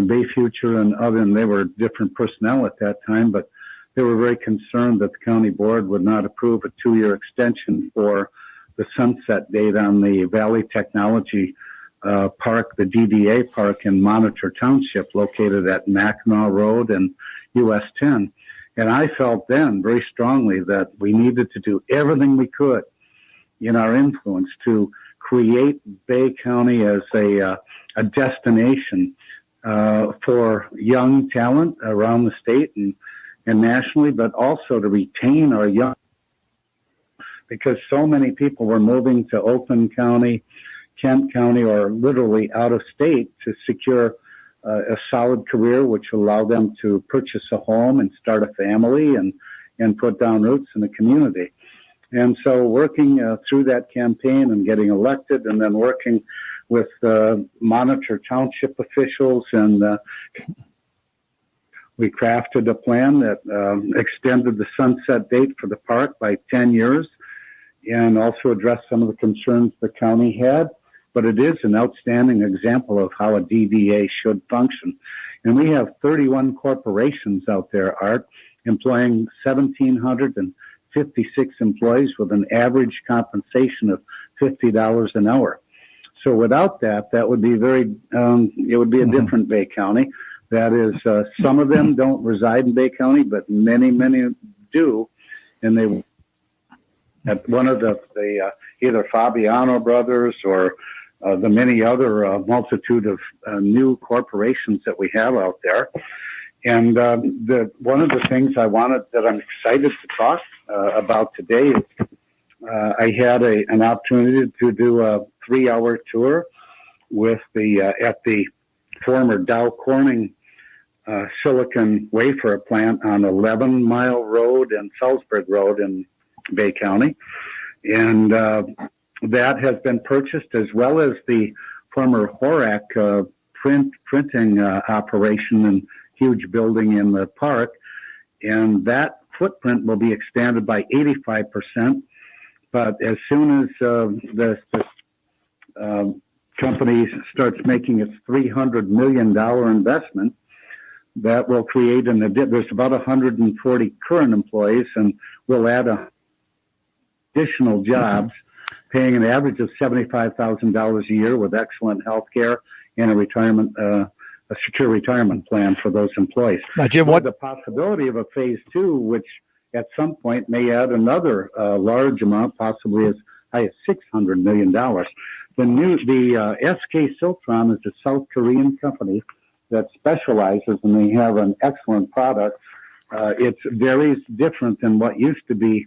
Bay Future and other, and they were different personnel at that time, but they were very concerned that the county board would not approve a 2-year extension for the sunset date on the Valley Technology Park, the DDA Park in Monitor Township, located at Mackinac Road and US 10. And I felt then very strongly that we needed to do everything we could in our influence to create Bay County as a destination for young talent around the state and nationally, but also to retain our young, because so many people were moving to Oakland County, Kent County, or literally out of state to secure a solid career, which allowed them to purchase a home and start a family and put down roots in the community. And so working through that campaign and getting elected, and then working with Monitor Township officials, and we crafted a plan that extended the sunset date for the park by 10 years and also addressed some of the concerns the county had. But it is an outstanding example of how a DDA should function. And we have 31 corporations out there, Art, employing 1,756 employees with an average compensation of $50 an hour. So without that, that would be it would be a different Bay County. That is, some of them don't reside in Bay County, but many, many do. And they, at one of the either Fabiano brothers or the many other multitude of new corporations that we have out there. And one of the things that I'm excited to talk about today is I had an opportunity to do a 3-hour tour with at the former Dow Corning silicon wafer plant on 11 Mile Road and Salzburg Road in Bay County. And that has been purchased, as well as the former Horak printing operation and huge building in the park. And that footprint will be expanded by 85%. But as soon as the company starts making its $300 million investment, that will create there's about 140 current employees, and we'll add additional jobs, paying an average of $75,000 a year with excellent health care and a secure retirement plan for those employees. Now, Jim, the possibility of a phase 2, which at some point may add another large amount, possibly as high as $600 million. The SK Siltron is a South Korean company that specializes, and they have an excellent product. It's very different than what used to be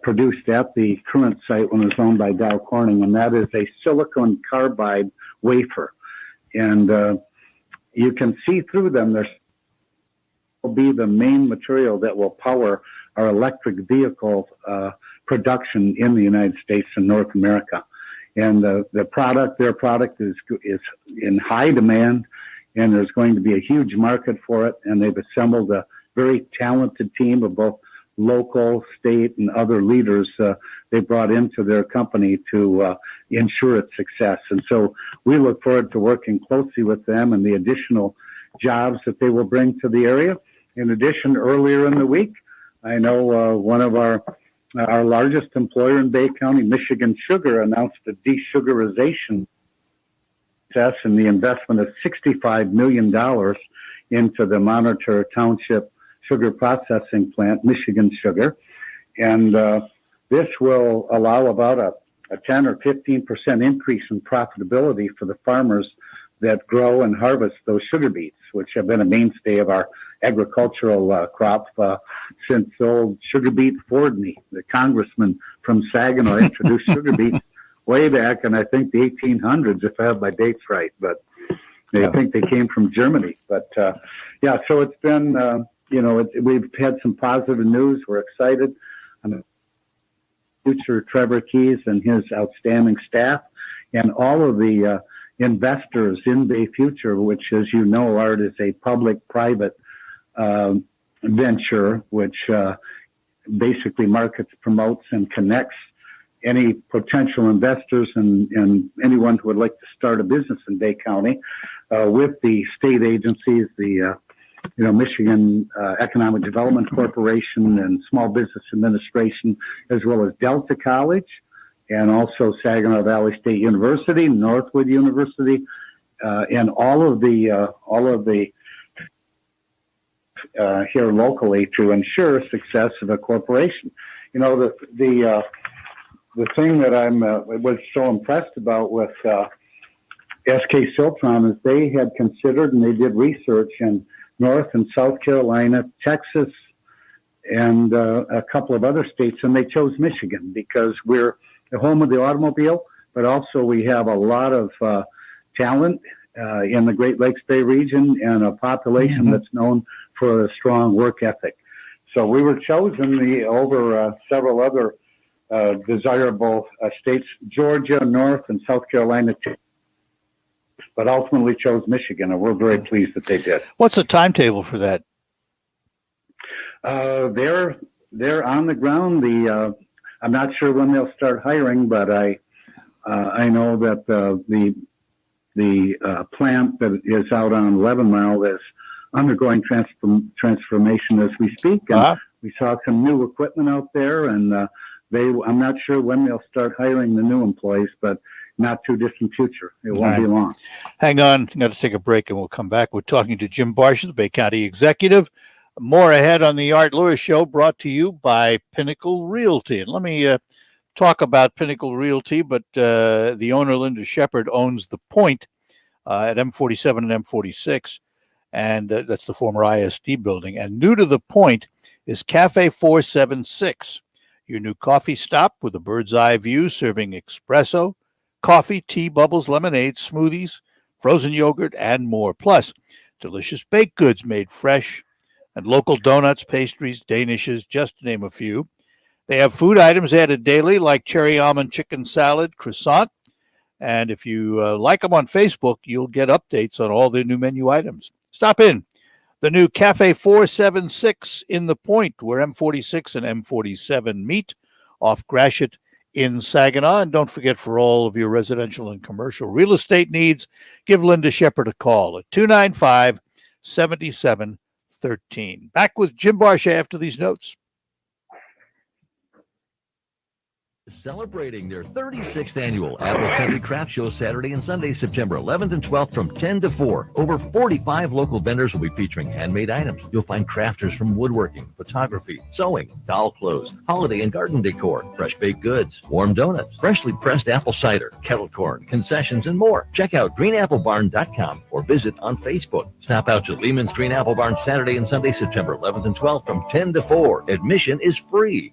produced at the current site when it was owned by Dow Corning, and that is a silicon carbide wafer. And you can see through them. There will be the main material that will power our electric vehicle production in the United States and North America. And their product is in high demand, and there's going to be a huge market for it. And they've assembled a very talented team of both local, state, and other leaders they brought into their company to ensure its success. And so we look forward to working closely with them and the additional jobs that they will bring to the area. In addition, earlier in the week, I know one of our largest employer in Bay County, Michigan Sugar, announced a desugarization process and the investment of $65 million into the Monitor Township sugar processing plant, Michigan Sugar. And this will allow about a 10 or 15% increase in profitability for the farmers that grow and harvest those sugar beets, which have been a mainstay of our agricultural crop since old Sugar Beet Fordney, the congressman from Saginaw, introduced sugar beets way back in, I think, the 1800s, if I have my dates right. But I think they came from Germany. But so it's been... we've had some positive news. We're excited. Future Trevor Keys and his outstanding staff, and all of the investors in Bay Future, which, as you know, Art, is a public-private venture, which basically markets, promotes, and connects any potential investors and anyone who would like to start a business in Bay County with the state agencies, the Michigan Economic Development Corporation and Small Business Administration, as well as Delta College, and also Saginaw Valley State University, Northwood University, and all of the here locally to ensure success of a corporation. The thing that was so impressed about with SK Siltron is they had considered and they did research in North and South Carolina, Texas, and a couple of other states, and they chose Michigan because we're the home of the automobile, but also we have a lot of talent in the Great Lakes Bay region and a population that's known for a strong work ethic. So we were chosen over several other desirable states, Georgia, North, and South Carolina, too, but ultimately chose Michigan, and we're very pleased that they did. What's the timetable for that? They're on the ground. I'm not sure when they'll start hiring, but I know that the plant that is out on 11 Mile is undergoing transformation as we speak. And we saw some new equipment out there, and I'm not sure when they'll start hiring the new employees, but not too distant future. It won't be long. Hang on. I'm going to take a break and we'll come back. We're talking to Jim Barcia, the Bay County Executive. More ahead on the Art Lewis Show, brought to you by Pinnacle Realty. And let me talk about Pinnacle Realty, but the owner, Linda Shepard, owns The Point at M47 and M46. And that's the former ISD building. And new to The Point is Cafe 476, your new coffee stop with a bird's eye view, serving espresso, coffee, tea, bubbles, lemonade, smoothies, frozen yogurt, and more. Plus, delicious baked goods made fresh, and local donuts, pastries, danishes, just to name a few. They have food items added daily like cherry almond chicken salad, croissant. And if you like them on Facebook, you'll get updates on all their new menu items. Stop in. The new Cafe 476 in The Point, where M46 and M47 meet, off Gratiot in Saginaw. And don't forget, for all of your residential and commercial real estate needs, give Linda Shepard a call at 295-7713. Back with Jim Barcia after these notes. Celebrating their 36th annual Apple Country Craft Show Saturday and Sunday, September 11th and 12th from 10 to 4. Over 45 local vendors will be featuring handmade items. You'll find crafters from woodworking, photography, sewing, doll clothes, holiday and garden decor, fresh baked goods, warm donuts, freshly pressed apple cider, kettle corn, concessions, and more. Check out greenapplebarn.com or visit on Facebook. Stop out to Lehman's Green Apple Barn Saturday and Sunday, September 11th and 12th from 10 to 4. Admission is free.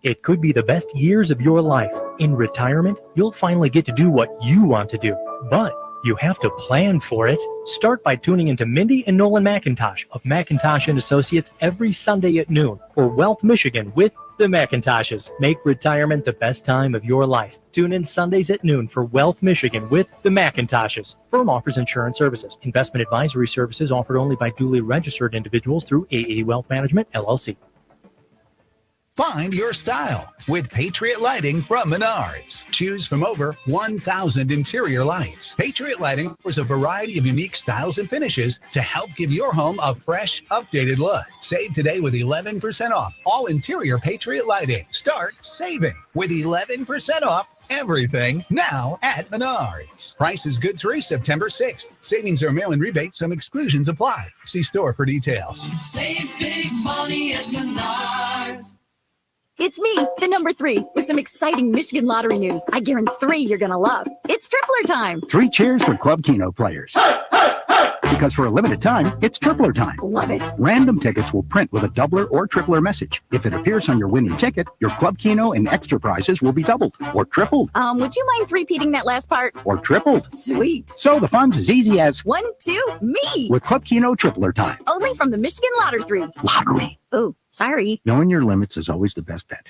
It could be the best years of your life. In retirement, you'll finally get to do what you want to do, but you have to plan for it. Start by tuning into Mindy and Nolan McIntosh of McIntosh & Associates every Sunday at noon for Wealth Michigan with the McIntoshes. Make retirement the best time of your life. Tune in Sundays at noon for Wealth Michigan with the McIntoshes. Firm offers insurance services. Investment advisory services offered only by duly registered individuals through AE Wealth Management, LLC. Find your style with Patriot Lighting from Menards. Choose from over 1,000 interior lights. Patriot Lighting offers a variety of unique styles and finishes to help give your home a fresh, updated look. Save today with 11% off all interior Patriot Lighting. Start saving with 11% off everything now at Menards. Price is good through September 6th. Savings are mail-in rebate. Some exclusions apply. See store for details. Save big money at Menards. It's me, the number 3, with some exciting Michigan lottery news I guarantee you're going to love. It's tripler time. 3 cheers for Club Keno players. Because for a limited time, it's tripler time. Love it. Random tickets will print with a doubler or tripler message. If it appears on your winning ticket, your Club Keno and extra prizes will be doubled or tripled. Would you mind repeating that last part? Or tripled. Sweet. So the fun's as easy as 1, 2, me. With Club Keno tripler time. Only from the Michigan Lottery. Lottery. Oh, sorry. Knowing your limits is always the best bet.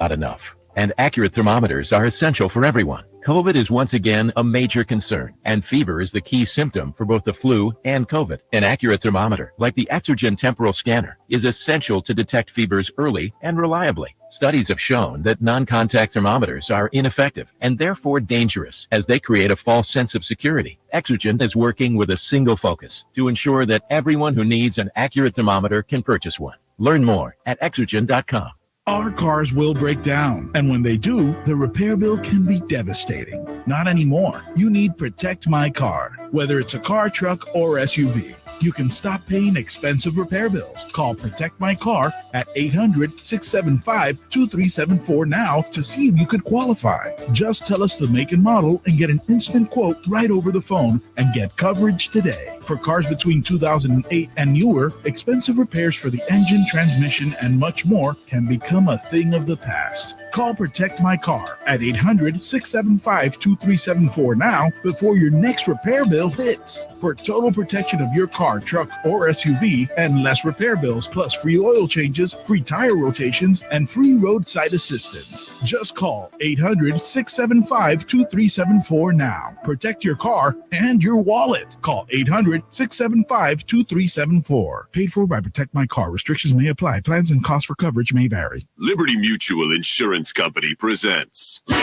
Not enough. And accurate thermometers are essential for everyone. COVID is once again a major concern, and fever is the key symptom for both the flu and COVID. An accurate thermometer, like the Exergen temporal scanner, is essential to detect fevers early and reliably. Studies have shown that non-contact thermometers are ineffective and therefore dangerous, as they create a false sense of security. Exergen is working with a single focus to ensure that everyone who needs an accurate thermometer can purchase one. Learn more at Exergen.com. Our cars will break down, and when they do, the repair bill can be devastating. Not anymore. You need Protect My Car. Whether it's a car, truck, or SUV, you can stop paying expensive repair bills. Call Protect My Car at 800-675-2374 now to see if you could qualify. Just tell us the make and model and get an instant quote right over the phone and get coverage today. For cars between 2008 and newer, expensive repairs for the engine, transmission, and much more can become a thing of the past. Call Protect My Car at 800-675-2374 now before your next repair bill hits. For total protection of your car, truck, or SUV and less repair bills, plus free oil changes, free tire rotations, and free roadside assistance. Just call 800-675-2374 now. Protect your car and your wallet. Call 800-675-2374. Paid for by Protect My Car. Restrictions may apply. Plans and costs for coverage may vary. Liberty Mutual Insurance Company presents And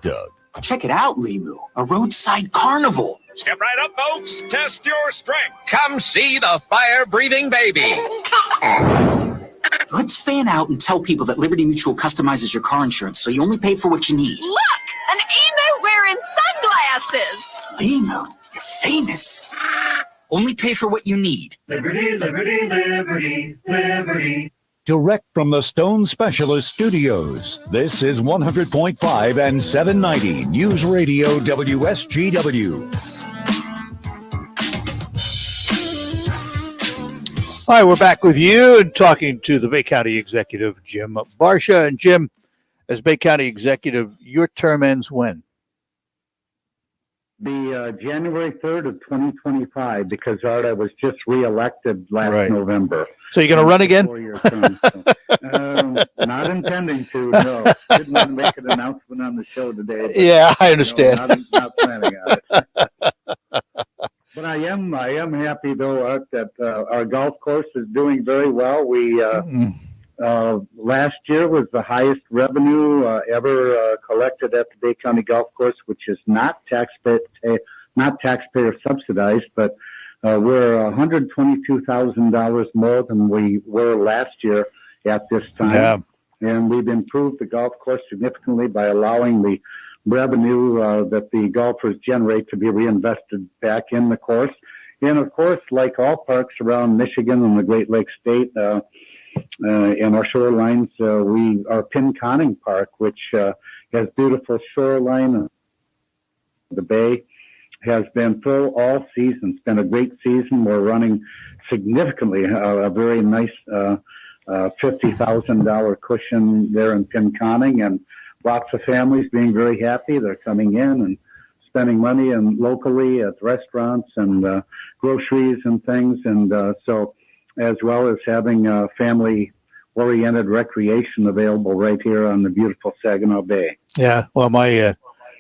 Doug. Check it out, Limu, a roadside carnival. Step right up, folks. Test your strength. Come see the fire-breathing baby. Let's fan out and tell people that Liberty Mutual customizes your car insurance so you only pay for what you need. Look, an emu wearing sunglasses. Limu, you're famous. Only pay for what you need. Liberty, liberty, liberty, liberty. Direct from the Stone Specialist Studios, this is 100.5 and 790 News Radio WSGW. All right, we're back with you and talking to the Bay County Executive, Jim Barcia. And Jim, as Bay County Executive, your term ends when? The January 3rd of 2025, because Art, I was just reelected last November. So you're going to run again? Term, so, not intending to, no. Didn't want to make an announcement on the show today. But, yeah, I understand. Not planning on it. But I am happy, though, Art, that our golf course is doing very well. We last year was the highest revenue ever collected at the Bay County Golf Course, which is not taxpayer subsidized, but we're $122,000 more than we were last year at this time. Yeah. And we've improved the golf course significantly by allowing the revenue that the golfers generate to be reinvested back in the course. And of course, like all parks around Michigan and the Great Lakes State, and our shorelines, we are Pinconning Park, which has beautiful shoreline. The bay has been full all season. It's been a great season. We're running significantly a very nice $50,000 cushion there in Pinconning, and lots of families being very happy. They're coming in and spending money and locally at restaurants and groceries and things, and so as well as having family-oriented recreation available right here on the beautiful Saginaw Bay. Yeah, well, my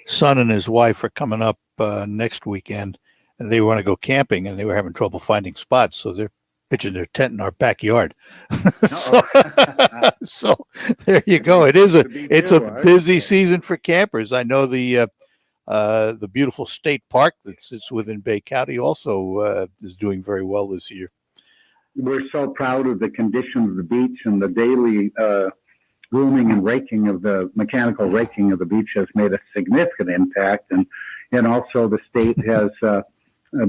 son and his wife are coming up next weekend, and they want to go camping, and they were having trouble finding spots, so they're pitching their tent in our backyard. so there you go. It's a busy season for campers. I know the beautiful state park that sits within Bay County also is doing very well this year. We're so proud of the condition of the beach, and the daily grooming and raking of the mechanical raking of the beach has made a significant impact. And also the state has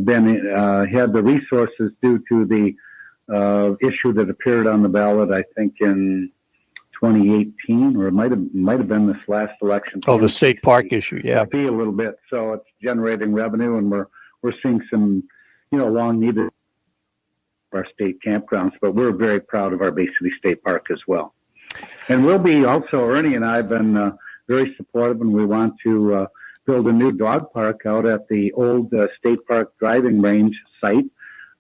been had the resources due to the issue that appeared on the ballot, I think in 2018, or it might have been this last election. Oh, the state park issue, yeah. Be a little bit, so it's generating revenue, and we're seeing some, long needed our state campgrounds, but we're very proud of our Bay City State Park as well. And we'll be also, Ernie and I have been very supportive, and we want to build a new dog park out at the old State Park driving range site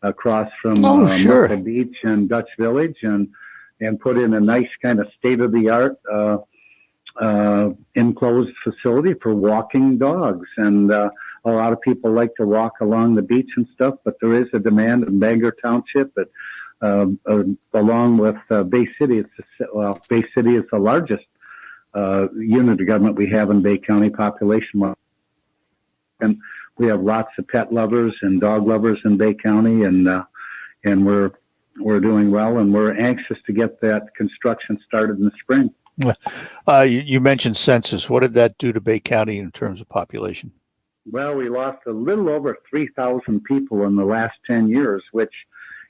across from Myrtle Beach and Dutch Village, and put in a nice kind of state-of-the-art enclosed facility for walking dogs. And a lot of people like to walk along the beach and stuff, but there is a demand in Bangor Township that, along with Bay City, Bay City is the largest unit of government we have in Bay County population. And we have lots of pet lovers and dog lovers in Bay County, and we're doing well, and we're anxious to get that construction started in the spring. You mentioned census. What did that do to Bay County in terms of population? Well, we lost a little over 3,000 people in the last 10 years, which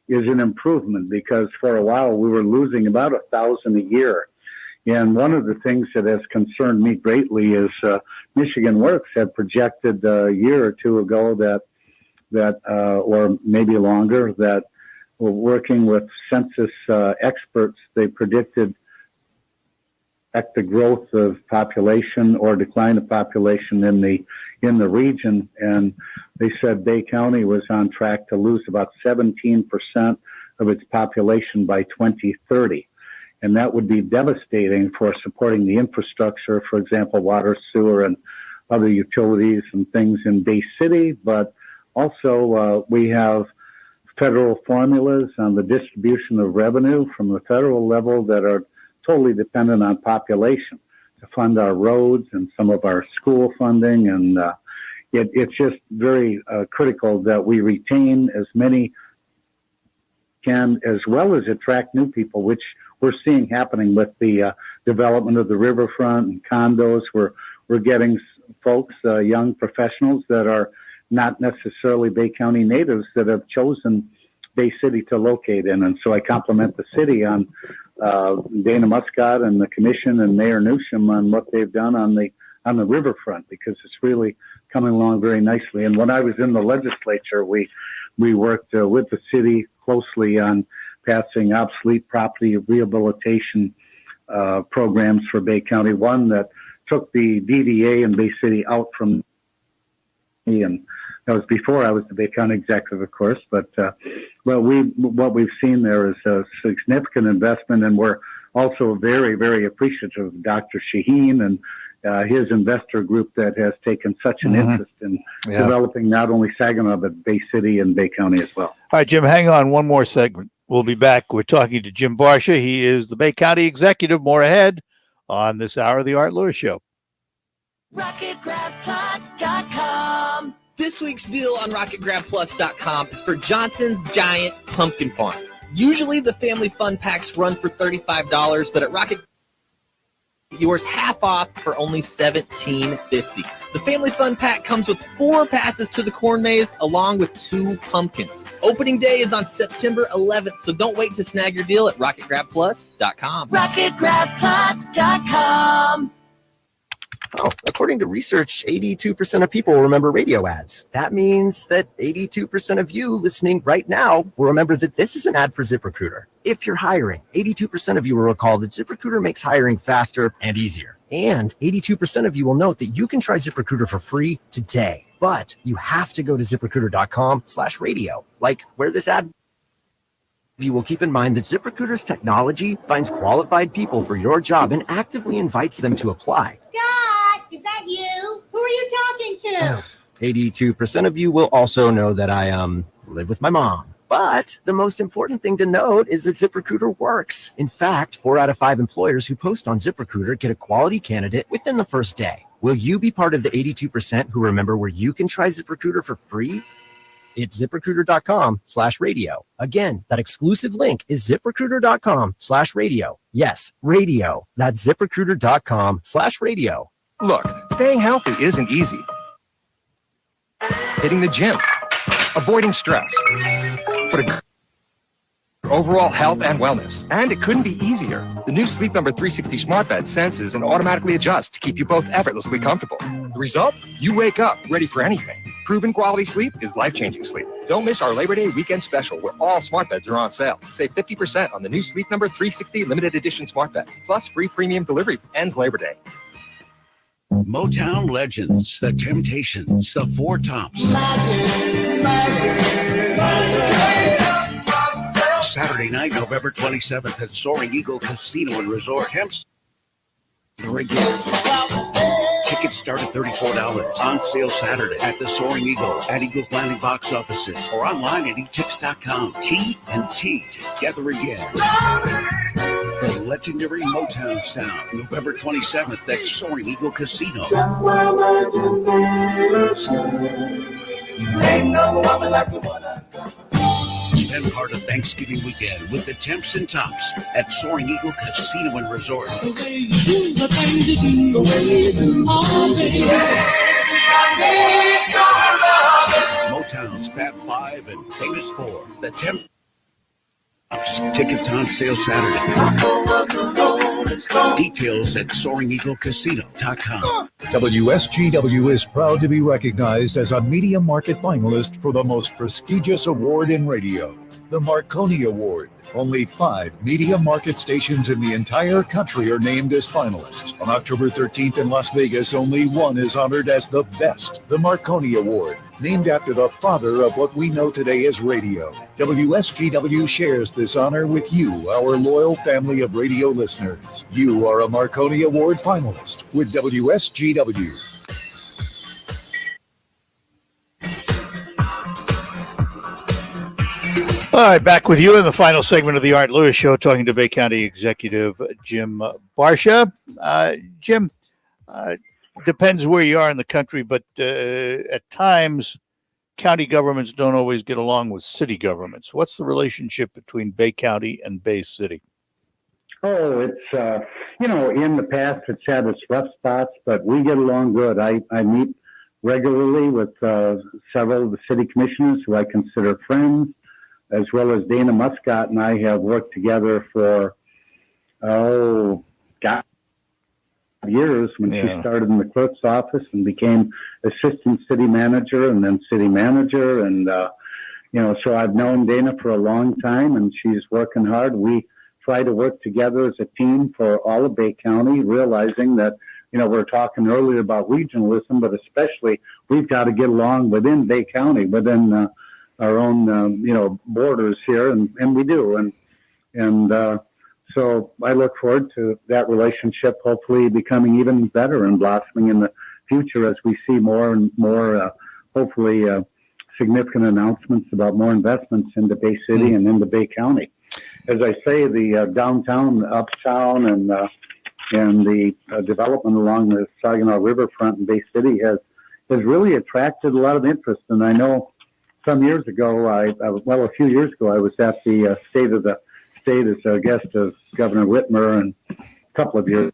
is an improvement because for a while we were losing about 1,000 a year. And one of the things that has concerned me greatly is Michigan Works had projected a year or two ago that or maybe longer, that we're working with census experts. They predicted the growth of population or decline of population in the region, and they said Bay County was on track to lose about 17% of its population by 2030, and that would be devastating for supporting the infrastructure, for example, water, sewer, and other utilities and things in Bay City. But also we have federal formulas on the distribution of revenue from the federal level that are totally dependent on population to fund our roads and some of our school funding. And it's just very critical that we retain as many can, as well as attract new people, which we're seeing happening with the development of the riverfront and condos. We're getting folks, young professionals that are not necessarily Bay County natives that have chosen Bay City to locate in. And so I compliment the city on Dana Muscat and the commission and Mayor Newsom on what they've done on the riverfront, because it's really coming along very nicely. And when I was in the legislature, we worked with the city closely on passing obsolete property rehabilitation programs for Bay County. One that took the DDA in Bay City out from me, and that was before I was the Bay County executive, of course. But what we've seen there is a significant investment, and we're also very, very appreciative of Dr. Shaheen and his investor group that has taken such an interest in developing not only Saginaw, but Bay City and Bay County as well. All right, Jim, hang on one more segment. We'll be back. We're talking to Jim Barcia. He is the Bay County executive. More ahead on this hour of the Art Lewis Show. RocketGrabPlus.com. This week's deal on RocketGrabPlus.com is for Johnson's Giant Pumpkin Farm. Usually the family fun packs run for $35, but at Rocket, yours half off for only $17.50. The family fun pack comes with 4 passes to the corn maze along with 2 pumpkins. Opening day is on September 11th, so don't wait to snag your deal at RocketGrabPlus.com. RocketGrabPlus.com. Oh, according to research, 82% of people remember radio ads. That means that 82% of you listening right now will remember that this is an ad for ZipRecruiter. If you're hiring, 82% of you will recall that ZipRecruiter makes hiring faster and easier. And 82% of you will note that you can try ZipRecruiter for free today. But you have to go to ZipRecruiter.com/radio, like where this ad. You will keep in mind that ZipRecruiter's technology finds qualified people for your job and actively invites them to apply. Scott, is that you? Who are you talking to? 82% of you will also know that I live with my mom. But the most important thing to note is that ZipRecruiter works. In fact, 4 out of 5 employers who post on ZipRecruiter get a quality candidate within the first day. Will you be part of the 82% who remember where you can try ZipRecruiter for free? It's ZipRecruiter.com/radio. Again, that exclusive link is ZipRecruiter.com/radio. Yes, radio. That's ZipRecruiter.com/radio. Look, staying healthy isn't easy. Hitting the gym, avoiding stress, but overall health and wellness. And it couldn't be easier. The new Sleep Number 360 smart bed senses and automatically adjusts to keep you both effortlessly comfortable. The result? You wake up ready for anything. Proven quality sleep is life-changing sleep. Don't miss our Labor Day weekend special where all smart beds are on sale. Save 50% on the new Sleep Number 360 limited edition smart bed. Plus free premium delivery. Ends Labor Day. Motown legends, the Temptations, the Four Tops. Saturday night, November 27th at Soaring Eagle Casino and Resort. Again. Tickets start at $34. On sale Saturday at the Soaring Eagle at Eagles Landing box offices or online at etix.com. T&T together again. The legendary Motown sound, November 27th at Soaring Eagle Casino. Just my imagination. Ain't no woman like the one I got. Spend part of Thanksgiving weekend with the Temps and Tops at Soaring Eagle Casino and Resort. The way you do the things you do, the way you do, oh, baby, I need your love. Motown's Fab Five and Famous Four. The Temps. Tickets on sale Saturday. Details at SoaringEagleCasino.com. WSGW is proud to be recognized as a Media Market finalist for the most prestigious award in radio, the Marconi Award. Only 5 Media Market stations in the entire country are named as finalists. On October 13th in Las Vegas, only one is honored as the best, the Marconi Award, named after the father of what we know today as radio. WSGW shares this honor with you, our loyal family of radio listeners. You are a Marconi Award finalist with WSGW. All right, back with you in the final segment of the Art Lewis Show, talking to Bay County Executive Jim Barcia. Jim, depends where you are in the country, but at times, county governments don't always get along with city governments. What's the relationship between Bay County and Bay City? Oh, it's, in the past, it's had its rough spots, but we get along good. I meet regularly with several of the city commissioners who I consider friends, as well as Dana Muscott and I have worked together for, years when she started in the clerk's office and became assistant city manager and then city manager. And, so I've known Dana for a long time and she's working hard. We try to work together as a team for all of Bay County, realizing that, we're talking earlier about regionalism, but especially we've got to get along within Bay County, within our own, borders here, and we do. So I look forward to that relationship hopefully becoming even better and blossoming in the future as we see more and more, hopefully, significant announcements about more investments into Bay City and into Bay County. As I say, the downtown, uptown, and the development along the Saginaw Riverfront in Bay City has really attracted a lot of interest. And I know some years ago, a few years ago, I was at the State of the State as a guest of Governor Whitmer, and a couple of years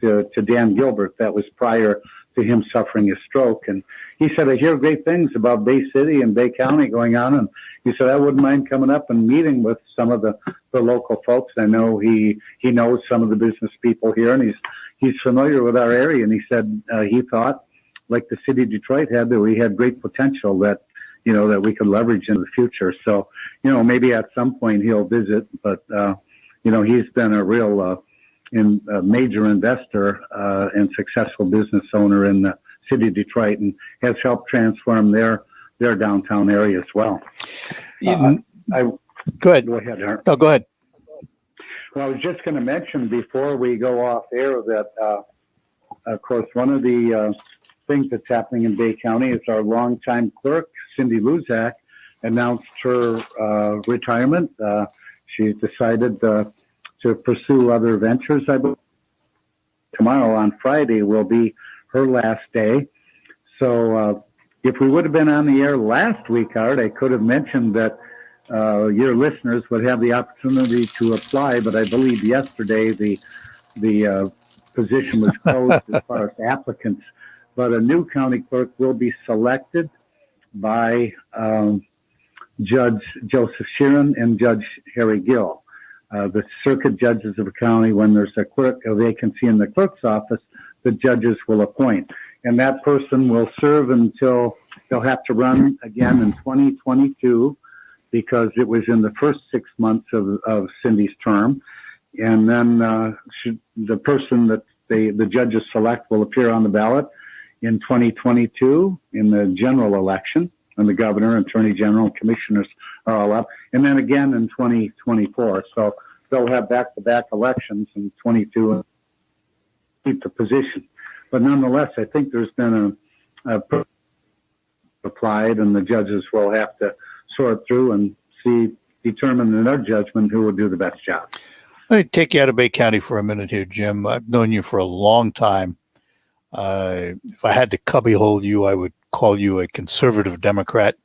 to Dan Gilbert. That was prior to him suffering a stroke. And he said, I hear great things about Bay City and Bay County going on. And he said, I wouldn't mind coming up and meeting with some of the local folks. I know he knows some of the business people here, and he's familiar with our area. And he said he thought, like the city of Detroit had, that we had great potential that we could leverage in the future. So, maybe at some point he'll visit, but, he's been a real major investor and successful business owner in the city of Detroit and has helped transform their downtown area as well. Go ahead. Go ahead, Art. No, go ahead. Well, I was just going to mention before we go off air that, of course, one of the things that's happening in Bay County is our longtime clerk, Cindy Luzak, announced her retirement. She's decided to pursue other ventures. I believe tomorrow on Friday will be her last day. So if we would have been on the air last week, Art, I could have mentioned that your listeners would have the opportunity to apply, but I believe yesterday the position was closed as far as applicants. But a new county clerk will be selected by Judge Joseph Sheeran and Judge Harry Gill. The circuit judges of a county, when there's a vacancy in the clerk's office, the judges will appoint. And that person will serve until they'll have to run again in 2022 because it was in the first 6 months of Cindy's term. And then the person that the judges select will appear on the ballot in 2022 in the general election, and the governor, attorney general, and commissioners are all up, and then again in 2024. So they'll have back-to-back elections in 22 keep the position. But nonetheless, I think there's been a applied, and the judges will have to sort through and determine in their judgment who will do the best job. Let me take you out of Bay County for a minute here, Jim. I've known you for a long time. If I had to cubbyhole you, I would call you a conservative Democrat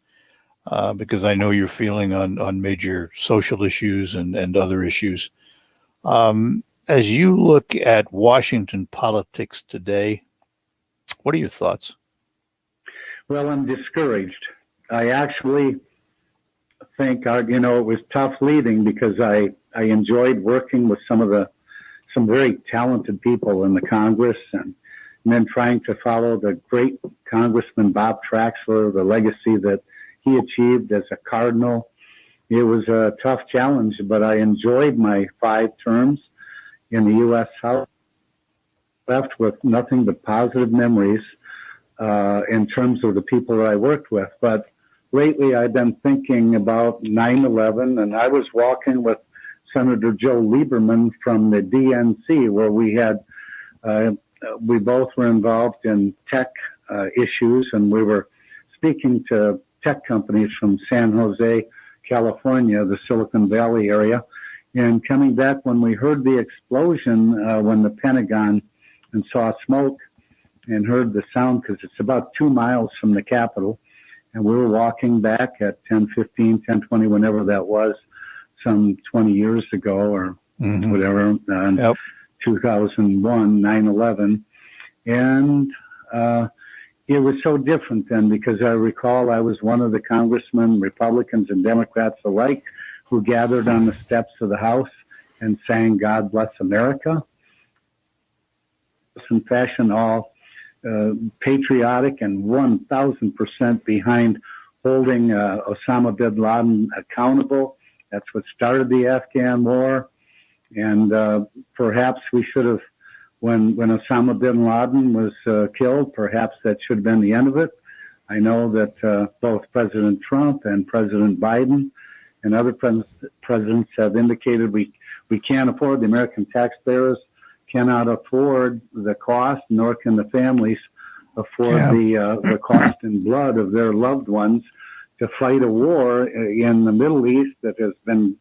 because I know your feeling on major social issues and other issues. As you look at Washington politics today, what are your thoughts? Well, I'm discouraged. I actually think, it was tough leading because I enjoyed working with some very talented people in the Congress and then trying to follow the great Congressman Bob Traxler, the legacy that he achieved as a cardinal. It was a tough challenge, but I enjoyed my 5 terms in the U.S. House, left with nothing but positive memories in terms of the people that I worked with. But lately I've been thinking about 9/11, and I was walking with Senator Joe Lieberman from the DNC, where we both were involved in tech issues, and we were speaking to tech companies from San Jose, California, the Silicon Valley area. And coming back when we heard the explosion, when the Pentagon and saw smoke and heard the sound, because it's about 2 miles from the Capitol, and we were walking back at 10:15, 10:20, whenever that was, some 20 years ago or whatever, 2001, 9/11. And it was so different then, because I recall I was one of the congressmen, Republicans and Democrats alike, who gathered on the steps of the House and sang "God Bless America" in fashion, all patriotic and 1,000% behind holding Osama bin Laden accountable. That's what started the Afghan war. And perhaps we should have, when Osama bin Laden was killed, perhaps that should have been the end of it. I know that both President Trump and President Biden and other presidents have indicated we can't afford, the American taxpayers cannot afford the cost, nor can the families afford the cost and blood of their loved ones to fight a war in the Middle East that has been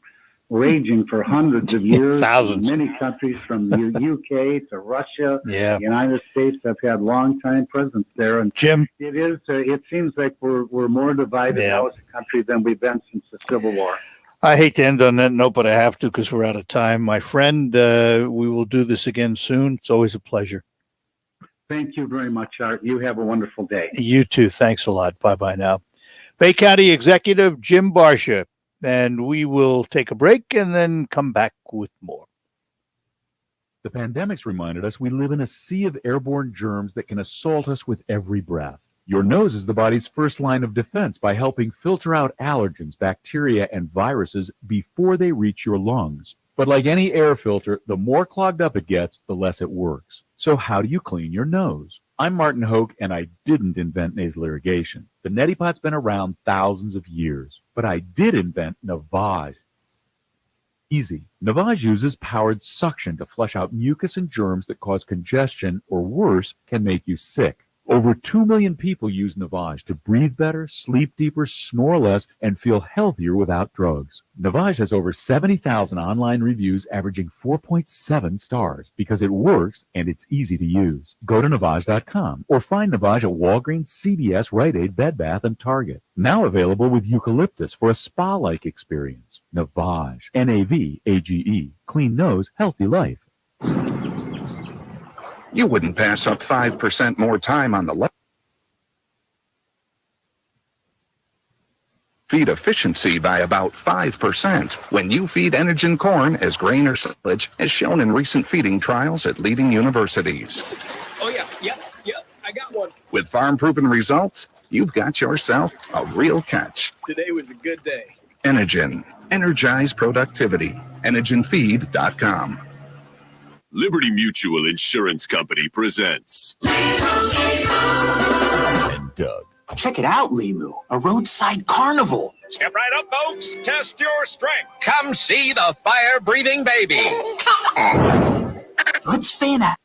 raging for hundreds of years. Thousands. Many countries from the UK to Russia, the United States have had long-time presence there. And Jim, it seems like we're more divided now as a country than we've been since the Civil War. I hate to end on that note, but I have to because we're out of time. My friend, we will do this again soon. It's always a pleasure. Thank you very much, Art. You have a wonderful day. You too. Thanks a lot. Bye-bye now. Bay County Executive Jim Barcia. And we will take a break and then come back with more. The pandemic's reminded us we live in a sea of airborne germs that can assault us with every breath. Your nose is the body's first line of defense by helping filter out allergens, bacteria, and viruses before they reach your lungs. But like any air filter, the more clogged up it gets, the less it works. So how do you clean your nose? I'm Martin Hoke, and I didn't invent nasal irrigation. The neti pot's been around thousands of years, but I did invent Navage. Easy. Navage uses powered suction to flush out mucus and germs that cause congestion or worse, can make you sick. Over 2 million people use Navage to breathe better, sleep deeper, snore less, and feel healthier without drugs. Navage has over 70,000 online reviews averaging 4.7 stars because it works and it's easy to use. Go to Navage.com or find Navage at Walgreens, CVS, Rite Aid, Bed Bath, and Target. Now available with eucalyptus for a spa-like experience. Navage. Navage. Clean nose, healthy life. You wouldn't pass up 5% more time on the left. Feed efficiency by about 5% when you feed Energen corn as grain or silage, as shown in recent feeding trials at leading universities. Oh, yeah, I got one. With farm-proven results, you've got yourself a real catch. Today was a good day. Energen. Energize productivity. EnergenFeed.com. Liberty Mutual Insurance Company presents And Doug. Check it out, Limu, a roadside carnival. Step right up, folks. Test your strength. Come see the fire-breathing baby. Let's fan out.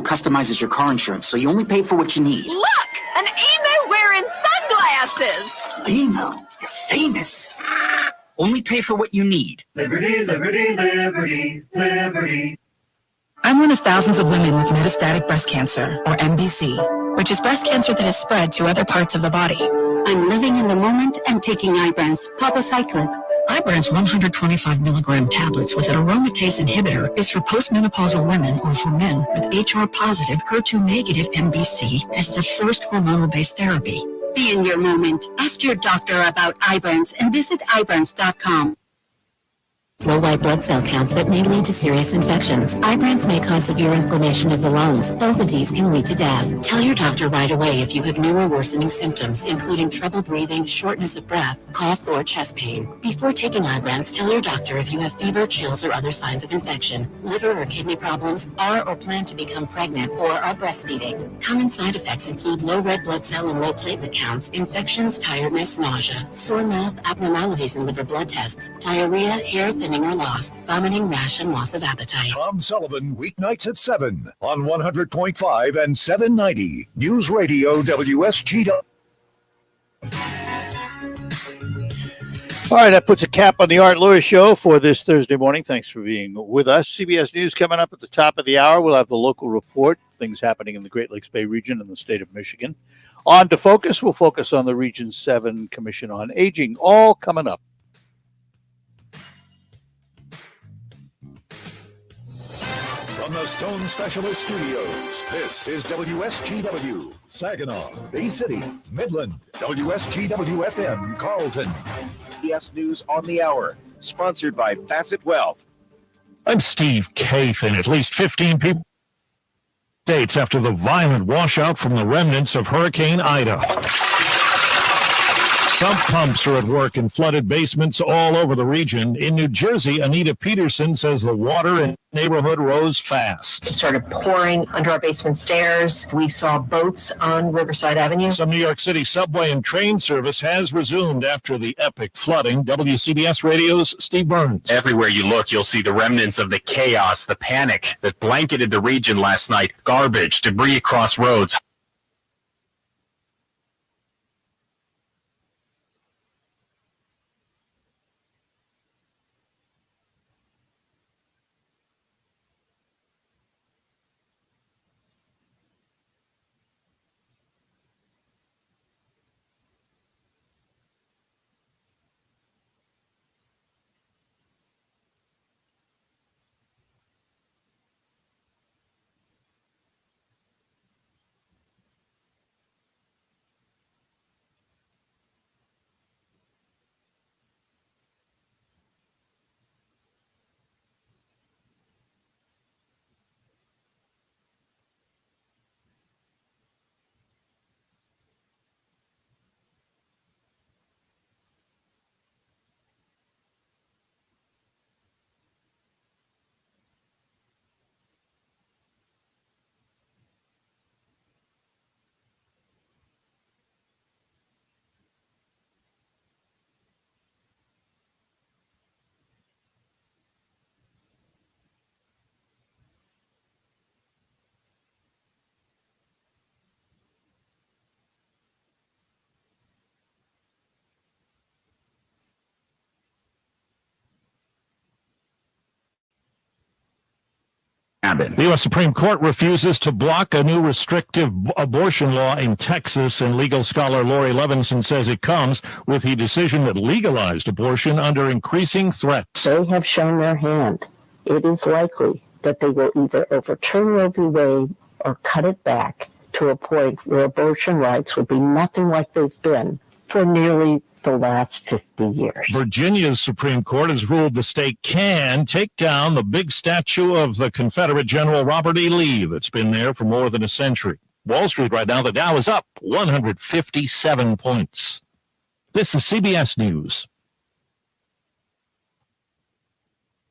customizes your car insurance, so you only pay for what you need. Look! An emo wearing sunglasses! Emo, you're famous. Only pay for what you need. Liberty, liberty, liberty, liberty. I'm one of thousands of women with metastatic breast cancer, or MBC, which is breast cancer that has spread to other parts of the body. I'm living in the moment and taking Ibrance, palbociclib. Ibrance 125 milligram tablets with an aromatase inhibitor is for postmenopausal women or for men with HR-positive, HER2-negative MBC as the first hormonal-based therapy. Be in your moment. Ask your doctor about Ibrance and visit Ibrance.com. Low white blood cell counts that may lead to serious infections. Ibrance may cause severe inflammation of the lungs. Both of these can lead to death. Tell your doctor right away if you have new or worsening symptoms, including trouble breathing, shortness of breath, cough, or chest pain. Before taking Ibrance, tell your doctor if you have fever, chills, or other signs of infection, liver or kidney problems, are or plan to become pregnant, or are breastfeeding. Common side effects include low red blood cell and low platelet counts, infections, tiredness, nausea, sore mouth, abnormalities in liver blood tests, diarrhea, hair thinning or loss, vomiting, rash, and loss of appetite. Tom Sullivan, weeknights at 7 on 100.5 and 790. News Radio WSGW. All right, that puts a cap on the Art Lewis Show for this Thursday morning. Thanks for being with us. CBS News coming up at the top of the hour. We'll have the local report, things happening in the Great Lakes Bay region and the state of Michigan. On to Focus, we'll focus on the Region 7 Commission on Aging, all coming up. From the Stone Specialist Studios, this is WSGW, Saginaw, Bay City, Midland, WSGW-FM, Carlton. CBS News on the Hour, sponsored by Facet Wealth. I'm Steve Kathan. At least 15 people states after the violent washout from the remnants of Hurricane Ida. Sump pumps are at work in flooded basements all over the region. In New Jersey, Anita Peterson says the water in the neighborhood rose fast. It started pouring under our basement stairs. We saw boats on Riverside Avenue. Some New York City subway and train service has resumed after the epic flooding. WCBS Radio's Steve Burns. Everywhere you look, you'll see the remnants of the chaos, the panic that blanketed the region last night. Garbage, debris across roads. The U.S. Supreme Court refuses to block a new restrictive abortion law in Texas, and legal scholar Lori Levinson says it comes with the decision that legalized abortion under increasing threats. They have shown their hand. It is likely that they will either overturn Roe v. Wade or cut it back to a point where abortion rights will be nothing like they've been for nearly the last 50 years. Virginia's Supreme Court has ruled the state can take down the big statue of the Confederate General Robert E. Lee that's been there for more than a century. Wall Street right now, the Dow is up 157 points. This is CBS News.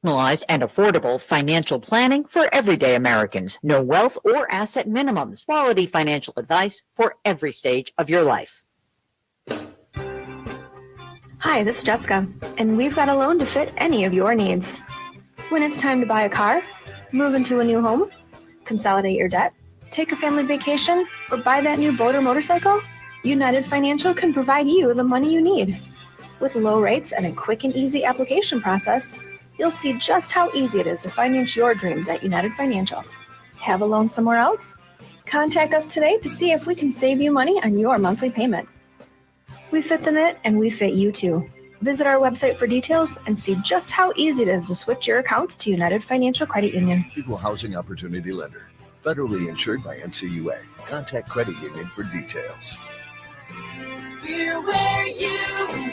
Personalized and affordable financial planning for everyday Americans. No wealth or asset minimums. Quality financial advice for every stage of your life. Hi, this is Jessica, and we've got a loan to fit any of your needs. When it's time to buy a car, move into a new home, consolidate your debt, take a family vacation, or buy that new boat or motorcycle? United Financial can provide you the money you need. With low rates and a quick and easy application process, you'll see just how easy it is to finance your dreams at United Financial. Have a loan somewhere else? Contact us today to see if we can save you money on your monthly payment. We fit the knit and we fit you too. Visit our website for details and see just how easy it is to switch your accounts to United Financial Credit Union. Equal Housing Opportunity Lender. Federally insured by NCUA. Contact Credit Union for details. We're where you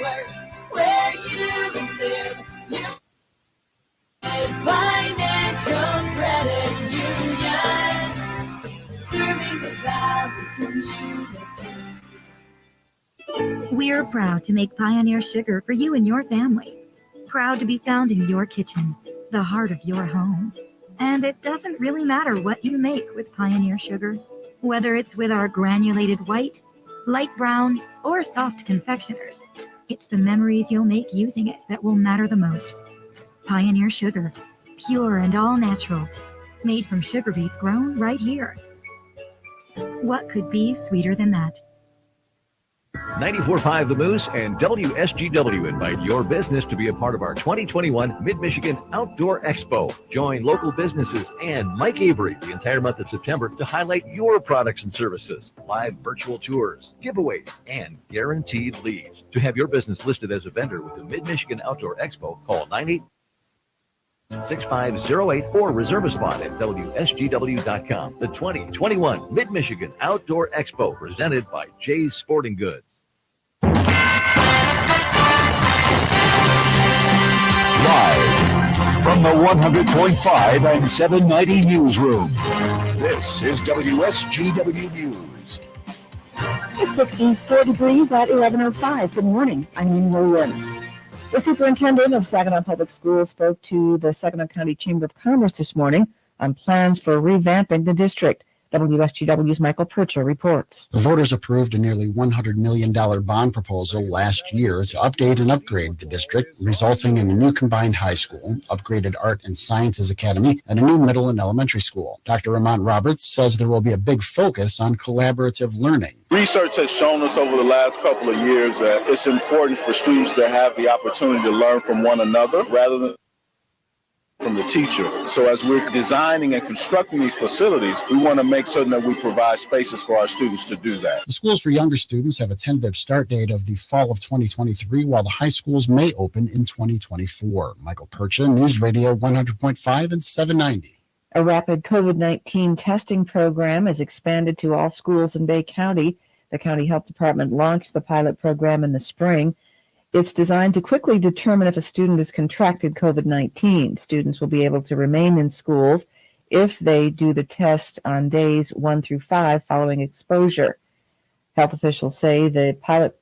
work, where you live. Financial Credit Union. Serving the Valley community. We're proud to make Pioneer Sugar for you and your family. Proud to be found in your kitchen, the heart of your home. And it doesn't really matter what you make with Pioneer Sugar, whether it's with our granulated white, light brown, or soft confectioners. It's the memories you'll make using it that will matter the most. Pioneer Sugar, pure and all natural, made from sugar beets grown right here. What could be sweeter than that? 94.5 The Moose and WSGW invite your business to be a part of our 2021 Mid-Michigan Outdoor Expo. Join local businesses and Mike Avery the entire month of September to highlight your products and services, live virtual tours, giveaways, and guaranteed leads. To have your business listed as a vendor with the Mid-Michigan Outdoor Expo, call 986508 or reserve a spot at WSGW.com. The 2021 Mid-Michigan Outdoor Expo presented by Jay's Sporting Goods. Live from the 100.5 and 790 newsroom, this is WSGW News. It's 64 degrees at 11:05. Good morning. I'm Ian Williams. The superintendent of Saginaw Public Schools spoke to the Saginaw County Chamber of Commerce this morning on plans for revamping the district. WSGW's Michael Percha reports. The voters approved a nearly $100 million bond proposal last year to update and upgrade the district, resulting in a new combined high school, upgraded art and sciences academy, and a new middle and elementary school. Dr. Ramont Roberts says there will be a big focus on collaborative learning. Research has shown us over the last couple of years that it's important for students to have the opportunity to learn from one another rather than from the teacher. So as we're designing and constructing these facilities, we want to make certain that we provide spaces for our students to do that. The schools for younger students have a tentative start date of the fall of 2023, while the high schools may open in 2024. Michael Percha, News Radio 100.5 and 790. A rapid COVID-19 testing program is expanded to all schools in Bay County. The county health department launched the pilot program in the spring. It's designed to quickly determine if a student has contracted COVID-19. Students will be able to remain in schools if they do the test on days 1 through 5 following exposure. Health officials say the pilot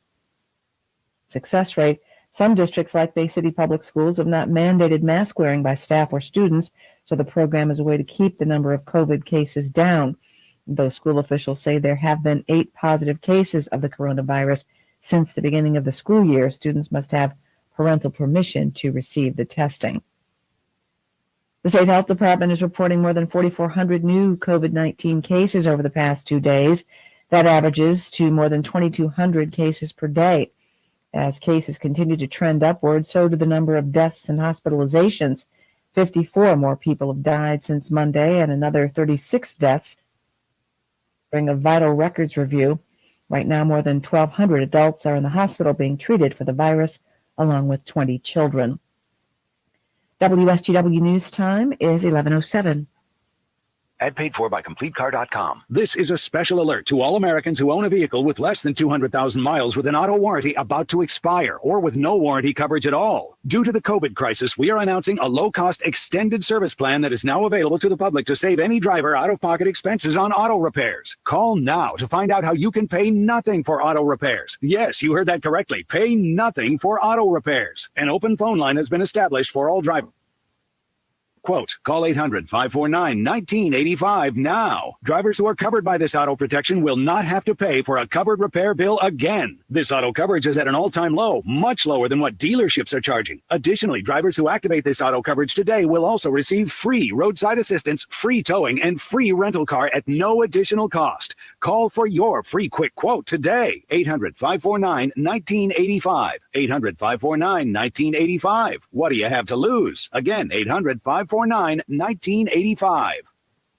success rate. Some districts like Bay City Public Schools have not mandated mask wearing by staff or students, so the program is a way to keep the number of COVID cases down. Though school officials say there have been 8 positive cases of the coronavirus since the beginning of the school year, students must have parental permission to receive the testing. The state health department is reporting more than 4,400 new COVID-19 cases over the past 2 days. That averages to more than 2,200 cases per day. As cases continue to trend upward, so do the number of deaths and hospitalizations. 54 more people have died since Monday, and another 36 deaths during a vital records review. Right now, more than 1,200 adults are in the hospital being treated for the virus, along with 20 children. WSGW News Time is 11:07. Ad paid for by CompleteCar.com. This is a special alert to all Americans who own a vehicle with less than 200,000 miles with an auto warranty about to expire or with no warranty coverage at all. Due to the COVID crisis, we are announcing a low-cost extended service plan that is now available to the public to save any driver out-of-pocket expenses on auto repairs. Call now to find out how you can pay nothing for auto repairs. Yes, you heard that correctly. Pay nothing for auto repairs. An open phone line has been established for all drivers quote. Call 800-549-1985 now. Drivers who are covered by this auto protection will not have to pay for a covered repair bill again. This auto coverage is at an all-time low, much lower than what dealerships are charging. Additionally, drivers who activate this auto coverage today will also receive free roadside assistance, free towing, and free rental car at no additional cost. Call for your free quick quote today. 800-549-1985. 800-549-1985. What do you have to lose? Again, 800-549-1985.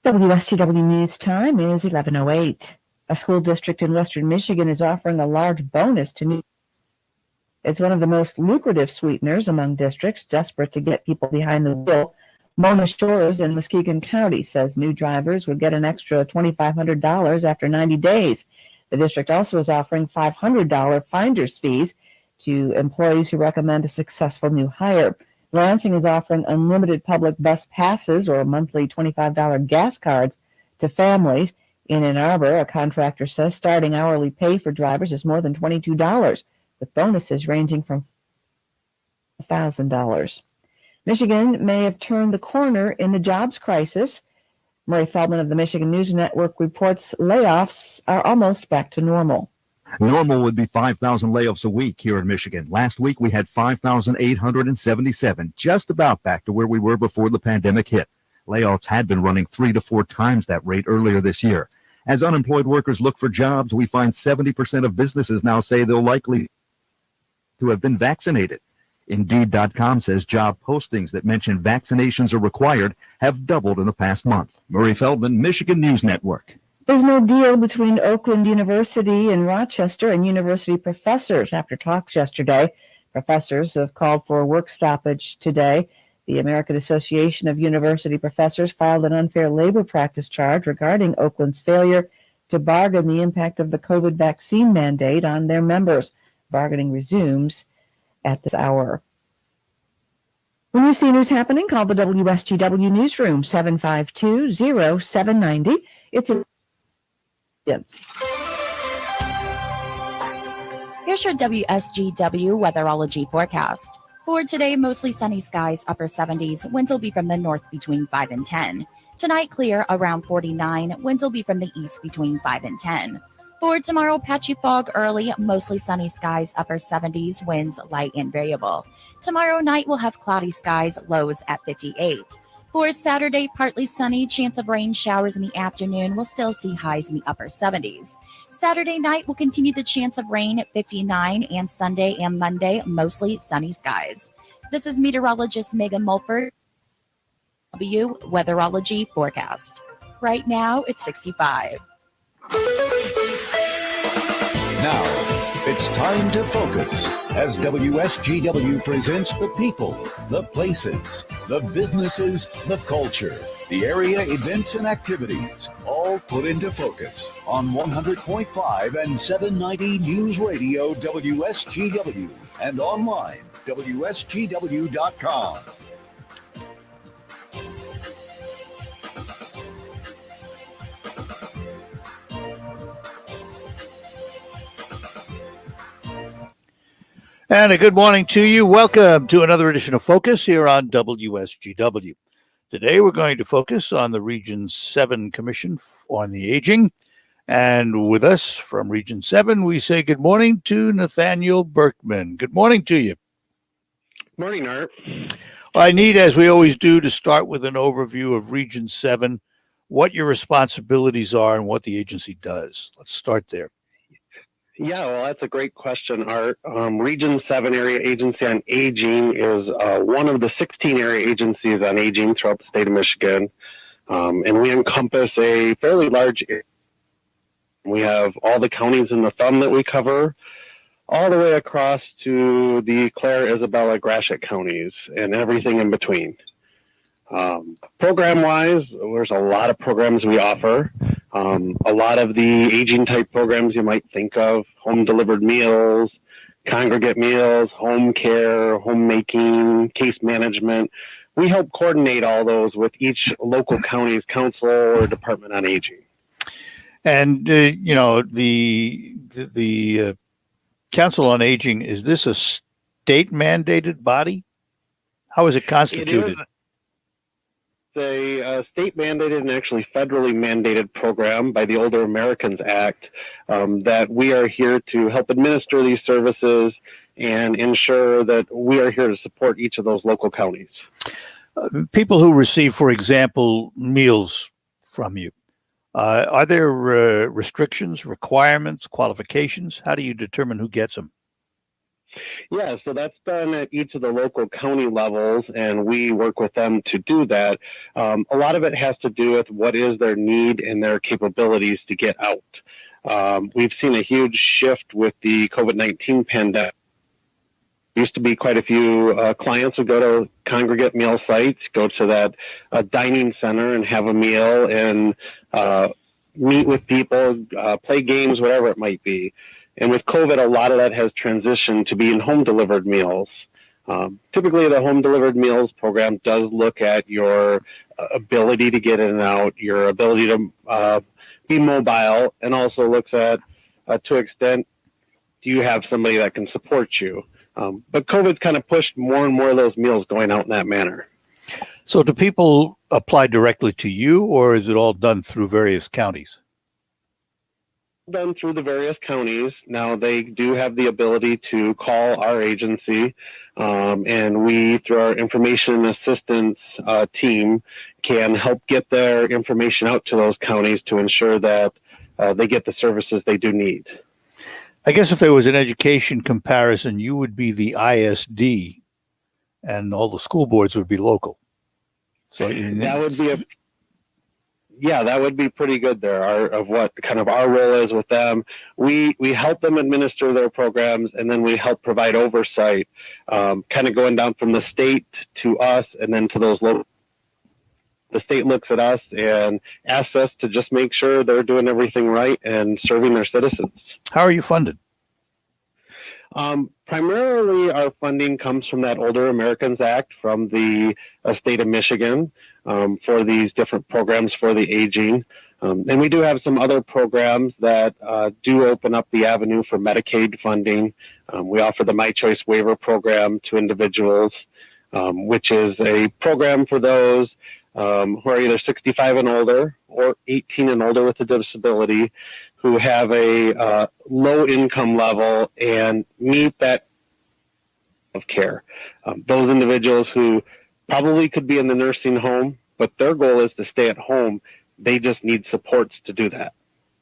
WSTW News Time is 11:08. A school district in western Michigan is offering a large bonus to new. It's one of the most lucrative sweeteners among districts desperate to get people behind the wheel. Mona Shores in Muskegon County says new drivers would get an extra $2,500 after 90 days. The district also is offering $500 finder's fees to employees who recommend a successful new hire. Lansing is offering unlimited public bus passes or monthly $25 gas cards to families. In Ann Arbor, a contractor says starting hourly pay for drivers is more than $22, with bonuses ranging from $1,000. Michigan may have turned the corner in the jobs crisis. Murray Feldman of the Michigan News Network reports layoffs are almost back to normal. Normal would be 5,000 layoffs a week here in Michigan. Last week, we had 5,877, just about back to where we were before the pandemic hit. Layoffs had been running 3 to 4 times that rate earlier this year. As unemployed workers look for jobs, we find 70% of businesses now say they'll likely to have been vaccinated. Indeed.com says job postings that mention vaccinations are required have doubled in the past month. Murray Feldman, Michigan News Network. There's no deal between Oakland University and Rochester and university professors after talks yesterday. Professors have called for a work stoppage today. The American Association of University Professors filed an unfair labor practice charge regarding Oakland's failure to bargain the impact of the COVID vaccine mandate on their members. Bargaining resumes at this hour. When you see news happening, call the WSGW Newsroom, 752-0790. It's a Here's your WSGW weatherology forecast. For today, mostly sunny skies, upper 70s. Winds will be from the north between 5 and 10. Tonight, clear around 49. Winds will be from the east between 5 and 10. For tomorrow, patchy fog early, mostly sunny skies, upper 70s. Winds light and variable. Tomorrow night, we'll have cloudy skies, lows at 58. For Saturday, partly sunny, chance of rain showers in the afternoon. We'll still see highs in the upper 70s. Saturday night will continue the chance of rain at 59, and Sunday and Monday, mostly sunny skies. This is meteorologist Megan Mulford, Weatherology Forecast. Right now, it's 65. Now, it's time to focus as WSGW presents the people, the places, the businesses, the culture, the area events and activities, all put into focus on 100.5 and 790 News Radio WSGW and online WSGW.com. And a good morning to you. Welcome to another edition of Focus here on WSGW. Today we're going to focus on the Region 7 Commission on the Aging. And with us from Region 7, we say good morning to Nathaniel Berkman. Good morning to you. Morning, Art. Well, I need, as we always do, to start with an overview of Region 7, what your responsibilities are and what the agency does. Let's start there. Yeah, well, that's a great question, Art. Region 7 Area Agency on Aging is one of the 16 area agencies on aging throughout the state of Michigan. And we encompass a fairly large area. We have all the counties in the thumb that we cover, all the way across to the Clare, Isabella, Gratiot counties, and everything in between. Program-wise, there's a lot of programs we offer. A lot of the aging type programs you might think of, home delivered meals, congregate meals, home care, homemaking, case management. We help coordinate all those with each local county's council or department on aging. And, the Council on Aging, is this a state mandated body? How is it constituted? a state mandated and actually federally mandated program by the Older Americans Act that we are here to help administer these services and ensure that we are here to support each of those local counties. People who receive, for example, meals from you, are there restrictions, requirements, qualifications? How do you determine who gets them? Yeah, so that's done at each of the local county levels, and we work with them to do that. A lot of it has to do with what is their need and their capabilities to get out. We've seen a huge shift with the COVID-19 pandemic. Used to be quite a few clients who go to congregate meal sites, go to that dining center and have a meal and meet with people, play games, whatever it might be. And with COVID, a lot of that has transitioned to being home-delivered meals. Typically, the home-delivered meals program does look at your ability to get in and out, your ability to be mobile, and also looks at, to an extent, do you have somebody that can support you? But COVID's kind of pushed more and more of those meals going out in that manner. So do people apply directly to you, or is it all done through various counties? Done through the various counties. Now they do have the ability to call our agency, and we, through our information assistance team, can help get their information out to those counties to ensure that they get the services they do need. I guess if there was an education comparison, you would be the ISD and all the school boards would be local. So that would be that would be pretty good there. Of what kind of our role is with them. We help them administer their programs, and then we help provide oversight, kind of going down from the state to us and then to those local. The state looks at us and asks us to just make sure they're doing everything right and serving their citizens. How are you funded? Primarily, our funding comes from that Older Americans Act from the state of Michigan for these different programs for the aging. And we do have some other programs that do open up the avenue for Medicaid funding. We offer the My Choice Waiver Program to individuals, which is a program for those who are either 65 and older or 18 and older with a disability who have a low income level and meet that of care. Those individuals who probably could be in the nursing home, but their goal is to stay at home. They just need supports to do that.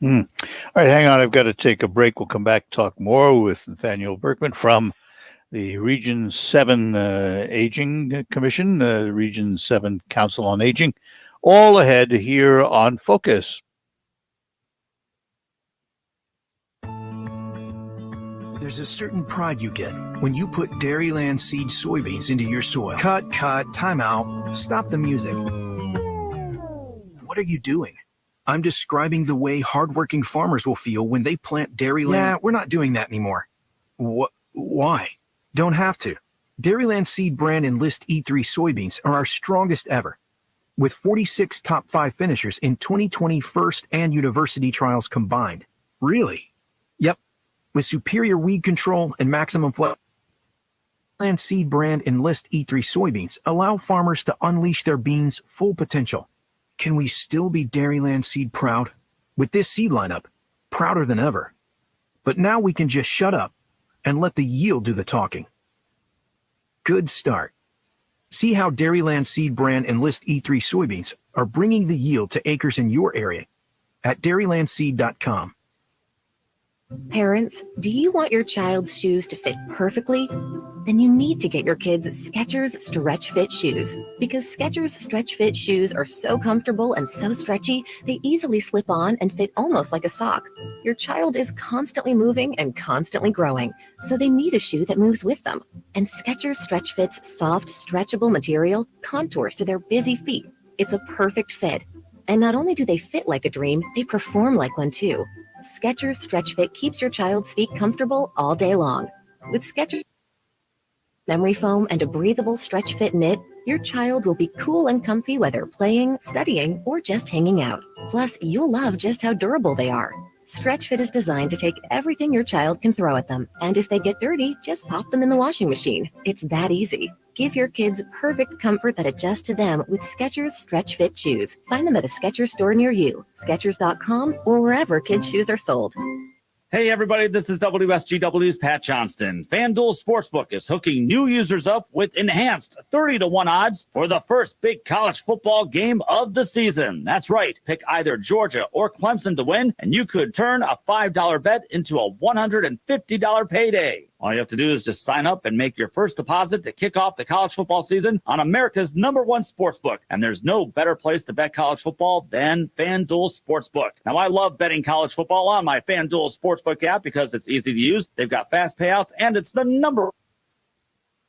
All right, hang on. I've got to take a break. We'll come back, talk more with Nathaniel Berkman from the Region 7 Aging Commission, Region 7 Council on Aging, all ahead here on Focus. There's a certain pride you get when you put Dairyland seed soybeans into your soil. Cut, time out. Stop the music. What are you doing? I'm describing the way hardworking farmers will feel when they plant Dairyland. Yeah, we're not doing that anymore. Why? Don't have to. Dairyland Seed brand Enlist E3 soybeans are our strongest ever, with 46 top 5 finishers in 2020 first and university trials combined. Really? Yep. With superior weed control and maximum flow. Dairyland Seed brand Enlist E3 soybeans allow farmers to unleash their beans' full potential. Can we still be Dairyland Seed proud? With this seed lineup, prouder than ever. But now we can just shut up and let the yield do the talking. Good start. See how Dairyland Seed brand Enlist E3 soybeans are bringing the yield to acres in your area at dairylandseed.com. Parents, do you want your child's shoes to fit perfectly? Then you need to get your kids Skechers Stretch Fit shoes, because Skechers Stretch Fit shoes are so comfortable and so stretchy, they easily slip on and fit almost like a sock. Your child is constantly moving and constantly growing, so they need a shoe that moves with them. And Skechers Stretch Fit's soft, stretchable material contours to their busy feet. It's a perfect fit. And not only do they fit like a dream, they perform like one too. Skechers Stretch Fit keeps your child's feet comfortable all day long. With Skechers memory foam and a breathable Stretch Fit knit, your child will be cool and comfy whether playing, studying, or just hanging out. Plus, you'll love just how durable they are. Stretch Fit is designed to take everything your child can throw at them, and if they get dirty, just pop them in the washing machine. It's that easy. Give your kids perfect comfort that adjusts to them with Skechers Stretch Fit shoes. Find them at a Skechers store near you, Skechers.com, or wherever kids' shoes are sold. Hey everybody, this is WSGW's Pat Johnston. FanDuel Sportsbook is hooking new users up with enhanced 30-1 odds for the first big college football game of the season. That's right, pick either Georgia or Clemson to win, and you could turn a $5 bet into a $150 payday. All you have to do is just sign up and make your first deposit to kick off the college football season on America's #1 sportsbook. And there's no better place to bet college football than FanDuel Sportsbook. Now, I love betting college football on my FanDuel Sportsbook app because it's easy to use. They've got fast payouts, and it's the #1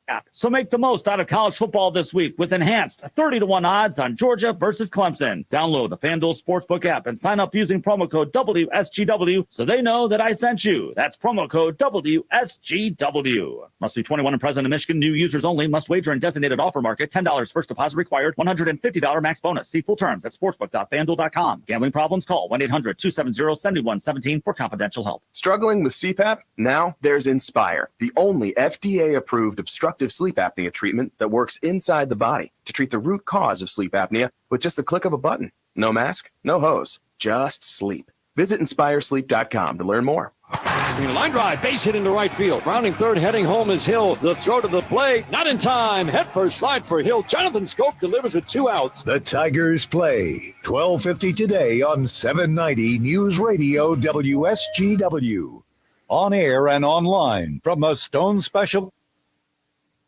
app. So make the most out of college football this week with enhanced 30-1 odds on Georgia versus Clemson. Download the FanDuel Sportsbook app and sign up using promo code WSGW so they know that I sent you. That's promo code WSGW. Must be 21 and present in Michigan. New users only. Must wager in designated offer market. $10 first deposit required. $150 max bonus. See full terms at sportsbook.fanduel.com. Gambling problems? Call 1-800-270-7117 for confidential help. Struggling with CPAP? Now there's Inspire, the only FDA-approved obstructive sleep apnea treatment that works inside the body to treat the root cause of sleep apnea with just the click of a button. No mask, no hose, just sleep. Visit InspireSleep.com to learn more. Line drive, base hit into right field. Rounding third, heading home is Hill. The throw to the plate, not in time. Head first, slide for Hill. Jonathan Scope delivers with 2 outs. The Tigers play 12:50 today on 790 News Radio WSGW. On air and online from the Stone Special.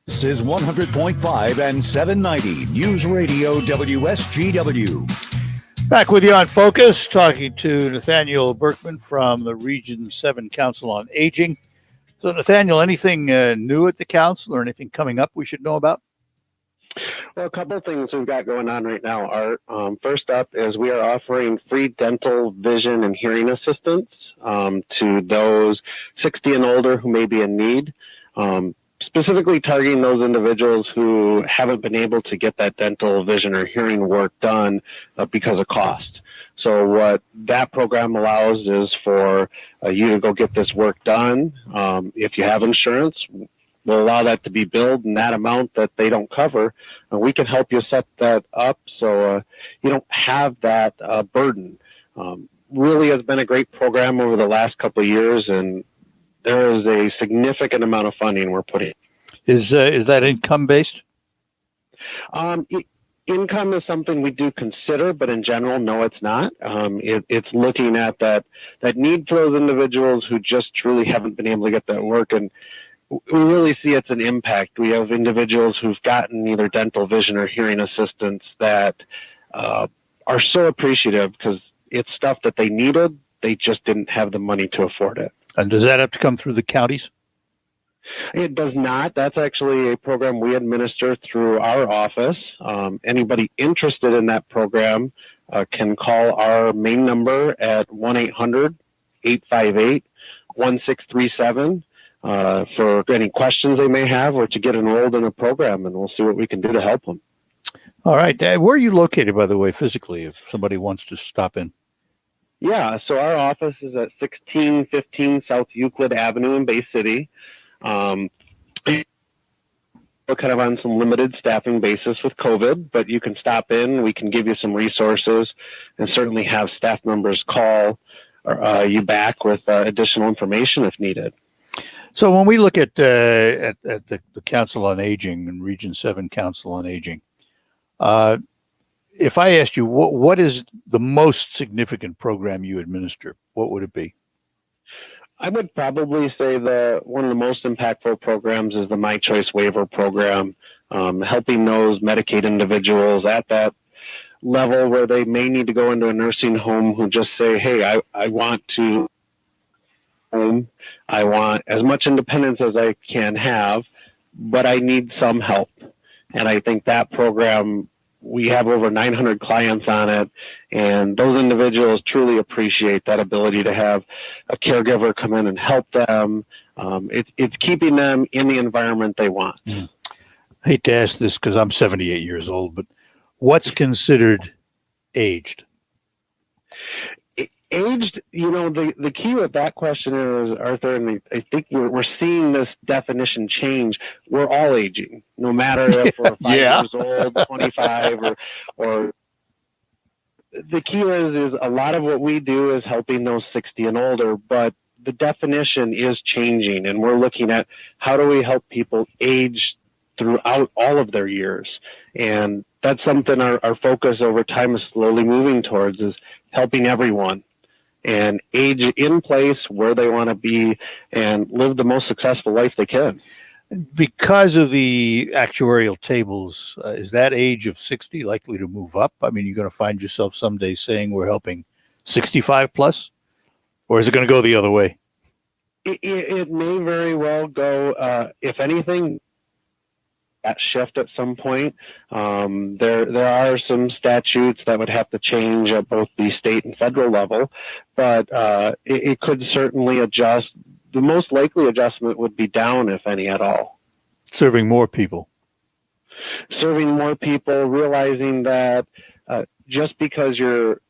This is 100.5 and 790 News Radio WSGW. Back with you on Focus, talking to Nathaniel Berkman from the Region 7 Council on Aging. So, Nathaniel, anything new at the council or anything coming up we should know about? Well, a couple of things we've got going on right now, Art. First up is we are offering free dental, vision, and hearing assistance to those 60 and older who may be in need. Specifically targeting those individuals who haven't been able to get that dental, vision, or hearing work done because of cost. So what that program allows is for you to go get this work done. If you have insurance, we'll allow that to be billed in that amount that they don't cover. We can help you set that up so you don't have that burden. Really has been a great program over the last couple of years, and there is a significant amount of funding we're putting. Is that income based? Income is something we do consider, but in general, no, it's not. It's looking at that need for those individuals who just truly haven't been able to get that work, and we really see it's an impact. We have individuals who've gotten either dental, vision, or hearing assistance that are so appreciative because it's stuff that they needed. They just didn't have the money to afford it. And does that have to come through the counties? It does not. That's actually a program we administer through our office. Anybody interested in that program can call our main number at 1-800-858-1637 for any questions they may have or to get enrolled in a program, and we'll see what we can do to help them. All right. Where are you located, by the way, physically, if somebody wants to stop in? Yeah, so our office is at 1615 South Euclid Avenue in Bay City. We're kind of on some limited staffing basis with COVID, but you can stop in. We can give you some resources and certainly have staff members call you back with additional information if needed. So when we look at the Council on Aging and Region 7 Council on Aging, if I asked you what is the most significant program you administer, what would it be? I would probably say one of the most impactful programs is the My Choice Waiver Program, helping those Medicaid individuals at that level where they may need to go into a nursing home who just say, hey, I want to home. I want as much independence as I can have, but I need some help. And I think that program, we have over 900 clients on it, and those individuals truly appreciate that ability to have a caregiver come in and help them. It's keeping them in the environment they want. I hate to ask this because I'm 78 years old, but what's considered aged? Aged, the key with that question is, Arthur, and I think we're seeing this definition change. We're all aging, no matter if we're 5 years old, 25, or the key is a lot of what we do is helping those 60 and older, but the definition is changing, and we're looking at how do we help people age throughout all of their years. And that's something our focus over time is slowly moving towards, is helping everyone and age in place where they want to be and live the most successful life they can. Because of the actuarial tables, is that age of 60 likely to move up? I mean, you're going to find yourself someday saying we're helping 65 plus, or is it going to go the other way? It may very well go, if anything, that shift at some point. There are some statutes that would have to change at both the state and federal level, but it could certainly adjust. The most likely adjustment would be down, if any at all. Serving more people, realizing that just because you're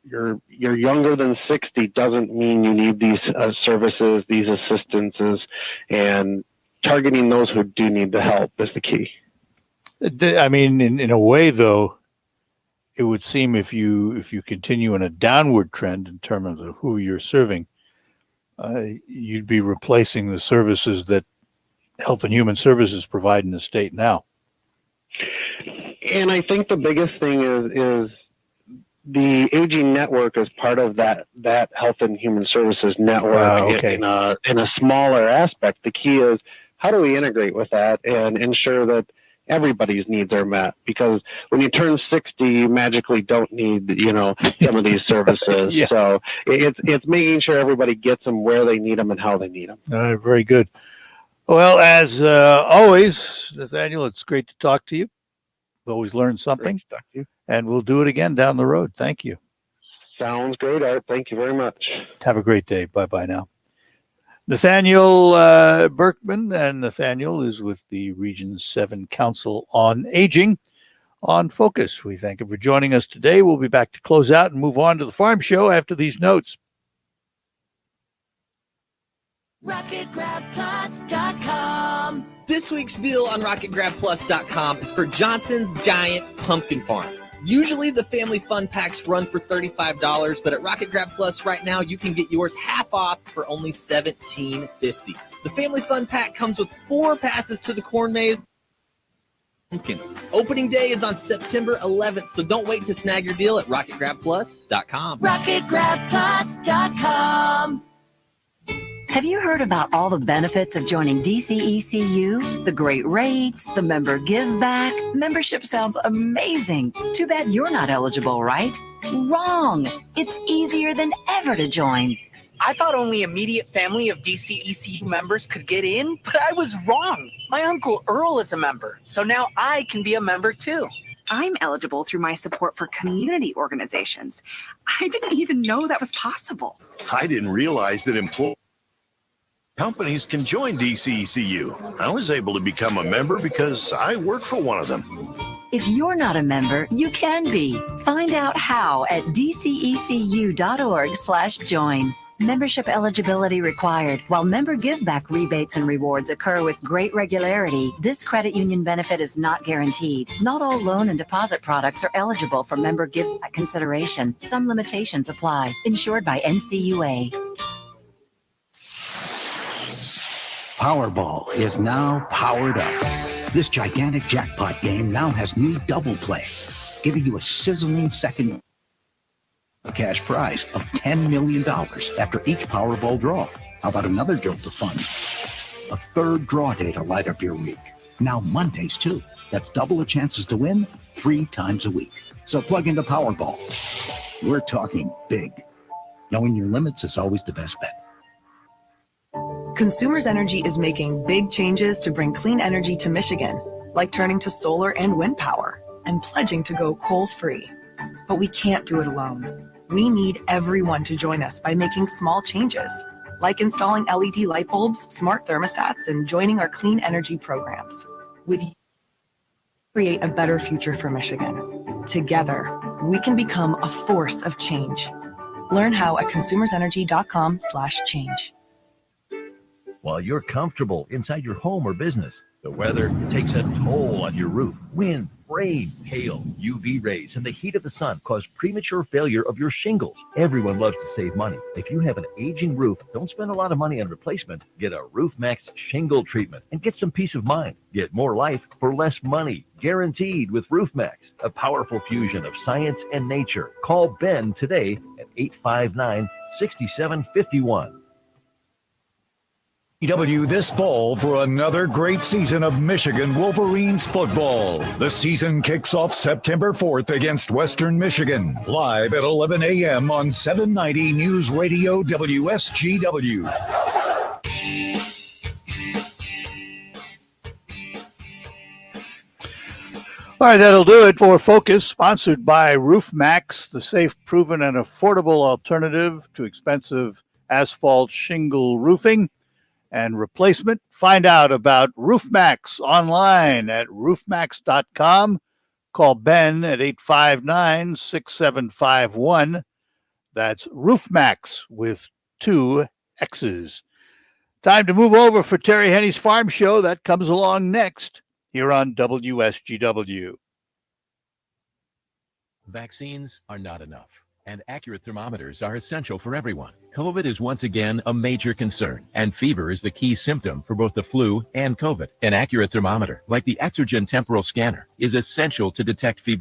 younger than 60 doesn't mean you need these services, these assistances, and targeting those who do need the help is the key. I mean, in a way, though, it would seem if you continue in a downward trend in terms of who you're serving, you'd be replacing the services that Health and Human Services provide in the state now. And I think the biggest thing is the aging network is part of that Health and Human Services network. In a smaller aspect. The key is how do we integrate with that and ensure that everybody's needs are met, because when you turn 60, you magically don't need, some of these services. Yeah. So it's making sure everybody gets them where they need them and how they need them. Very good. Well, as always, Nathaniel, it's great to talk to you. We always learn something. Great to talk to you. And we'll do it again down the road. Thank you. Sounds great, Art. Thank you very much. Have a great day. Bye-bye now. Nathaniel Berkman, and Nathaniel is with the Region 7 Council on Aging on Focus. We thank him for joining us today. We'll be back to close out and move on to the Farm Show after these notes. RocketGrabPlus.com. This week's deal on RocketGrabPlus.com is for Johnson's Giant Pumpkin Farm. Usually the family fun packs run for $35, but at Rocket Grab Plus right now, you can get yours half off for only $17.50. The family fun pack comes with 4 passes to the corn maze. Pumpkins. Opening day is on September 11th, so don't wait to snag your deal at RocketGrabPlus.com. RocketGrabPlus.com. Have you heard about all the benefits of joining DCECU? The great rates, the member give back. Membership sounds amazing. Too bad you're not eligible, right? Wrong. It's easier than ever to join. I thought only immediate family of DCECU members could get in, but I was wrong. My Uncle Earl is a member, so now I can be a member too. I'm eligible through my support for community organizations. I didn't even know that was possible. I didn't realize that companies can join DCECU. I was able to become a member because I work for one of them. If you're not a member, you can be. Find out how at dcecu.org/join. Membership eligibility required. While member give-back rebates and rewards occur with great regularity, this credit union benefit is not guaranteed. Not all loan and deposit products are eligible for member give-back consideration. Some limitations apply. Insured by NCUA. Powerball is now powered up. This gigantic jackpot game now has new double play, giving you a sizzling second cash prize of $10 million after each Powerball draw. How about another jolt of fun? A third draw day to light up your week. Now Mondays too. That's double the chances to win 3 times a week. So plug into Powerball. We're talking big. Knowing your limits is always the best bet. Consumers Energy is making big changes to bring clean energy to Michigan, like turning to solar and wind power and pledging to go coal-free. But we can't do it alone. We need everyone to join us by making small changes, like installing LED light bulbs, smart thermostats, and joining our clean energy programs. With you, create a better future for Michigan. Together, we can become a force of change. Learn how at consumersenergy.com/change. While you're comfortable inside your home or business, the weather takes a toll on your roof. Wind, rain, hail, UV rays, and the heat of the sun cause premature failure of your shingles. Everyone loves to save money. If you have an aging roof, don't spend a lot of money on replacement. Get a RoofMax shingle treatment and get some peace of mind. Get more life for less money. Guaranteed with RoofMax, a powerful fusion of science and nature. Call Ben today at 859-6751. EW this fall for another great season of Michigan Wolverines football. The season kicks off September 4th against Western Michigan, live at 11 a.m. on 790 News Radio WSGW. All right, that'll do it for Focus, sponsored by RoofMax, the safe, proven, and affordable alternative to expensive asphalt shingle roofing and replacement. Find out about RoofMax online at roofmax.com. Call Ben at 859-6751. That's RoofMax with 2 X's. Time to move over for Terry Henney's Farm Show. That comes along next here on WSGW. Vaccines are not enough, and accurate thermometers are essential for everyone. COVID is once again a major concern, and fever is the key symptom for both the flu and COVID. An accurate thermometer, like the Exergen temporal scanner, is essential to detect fever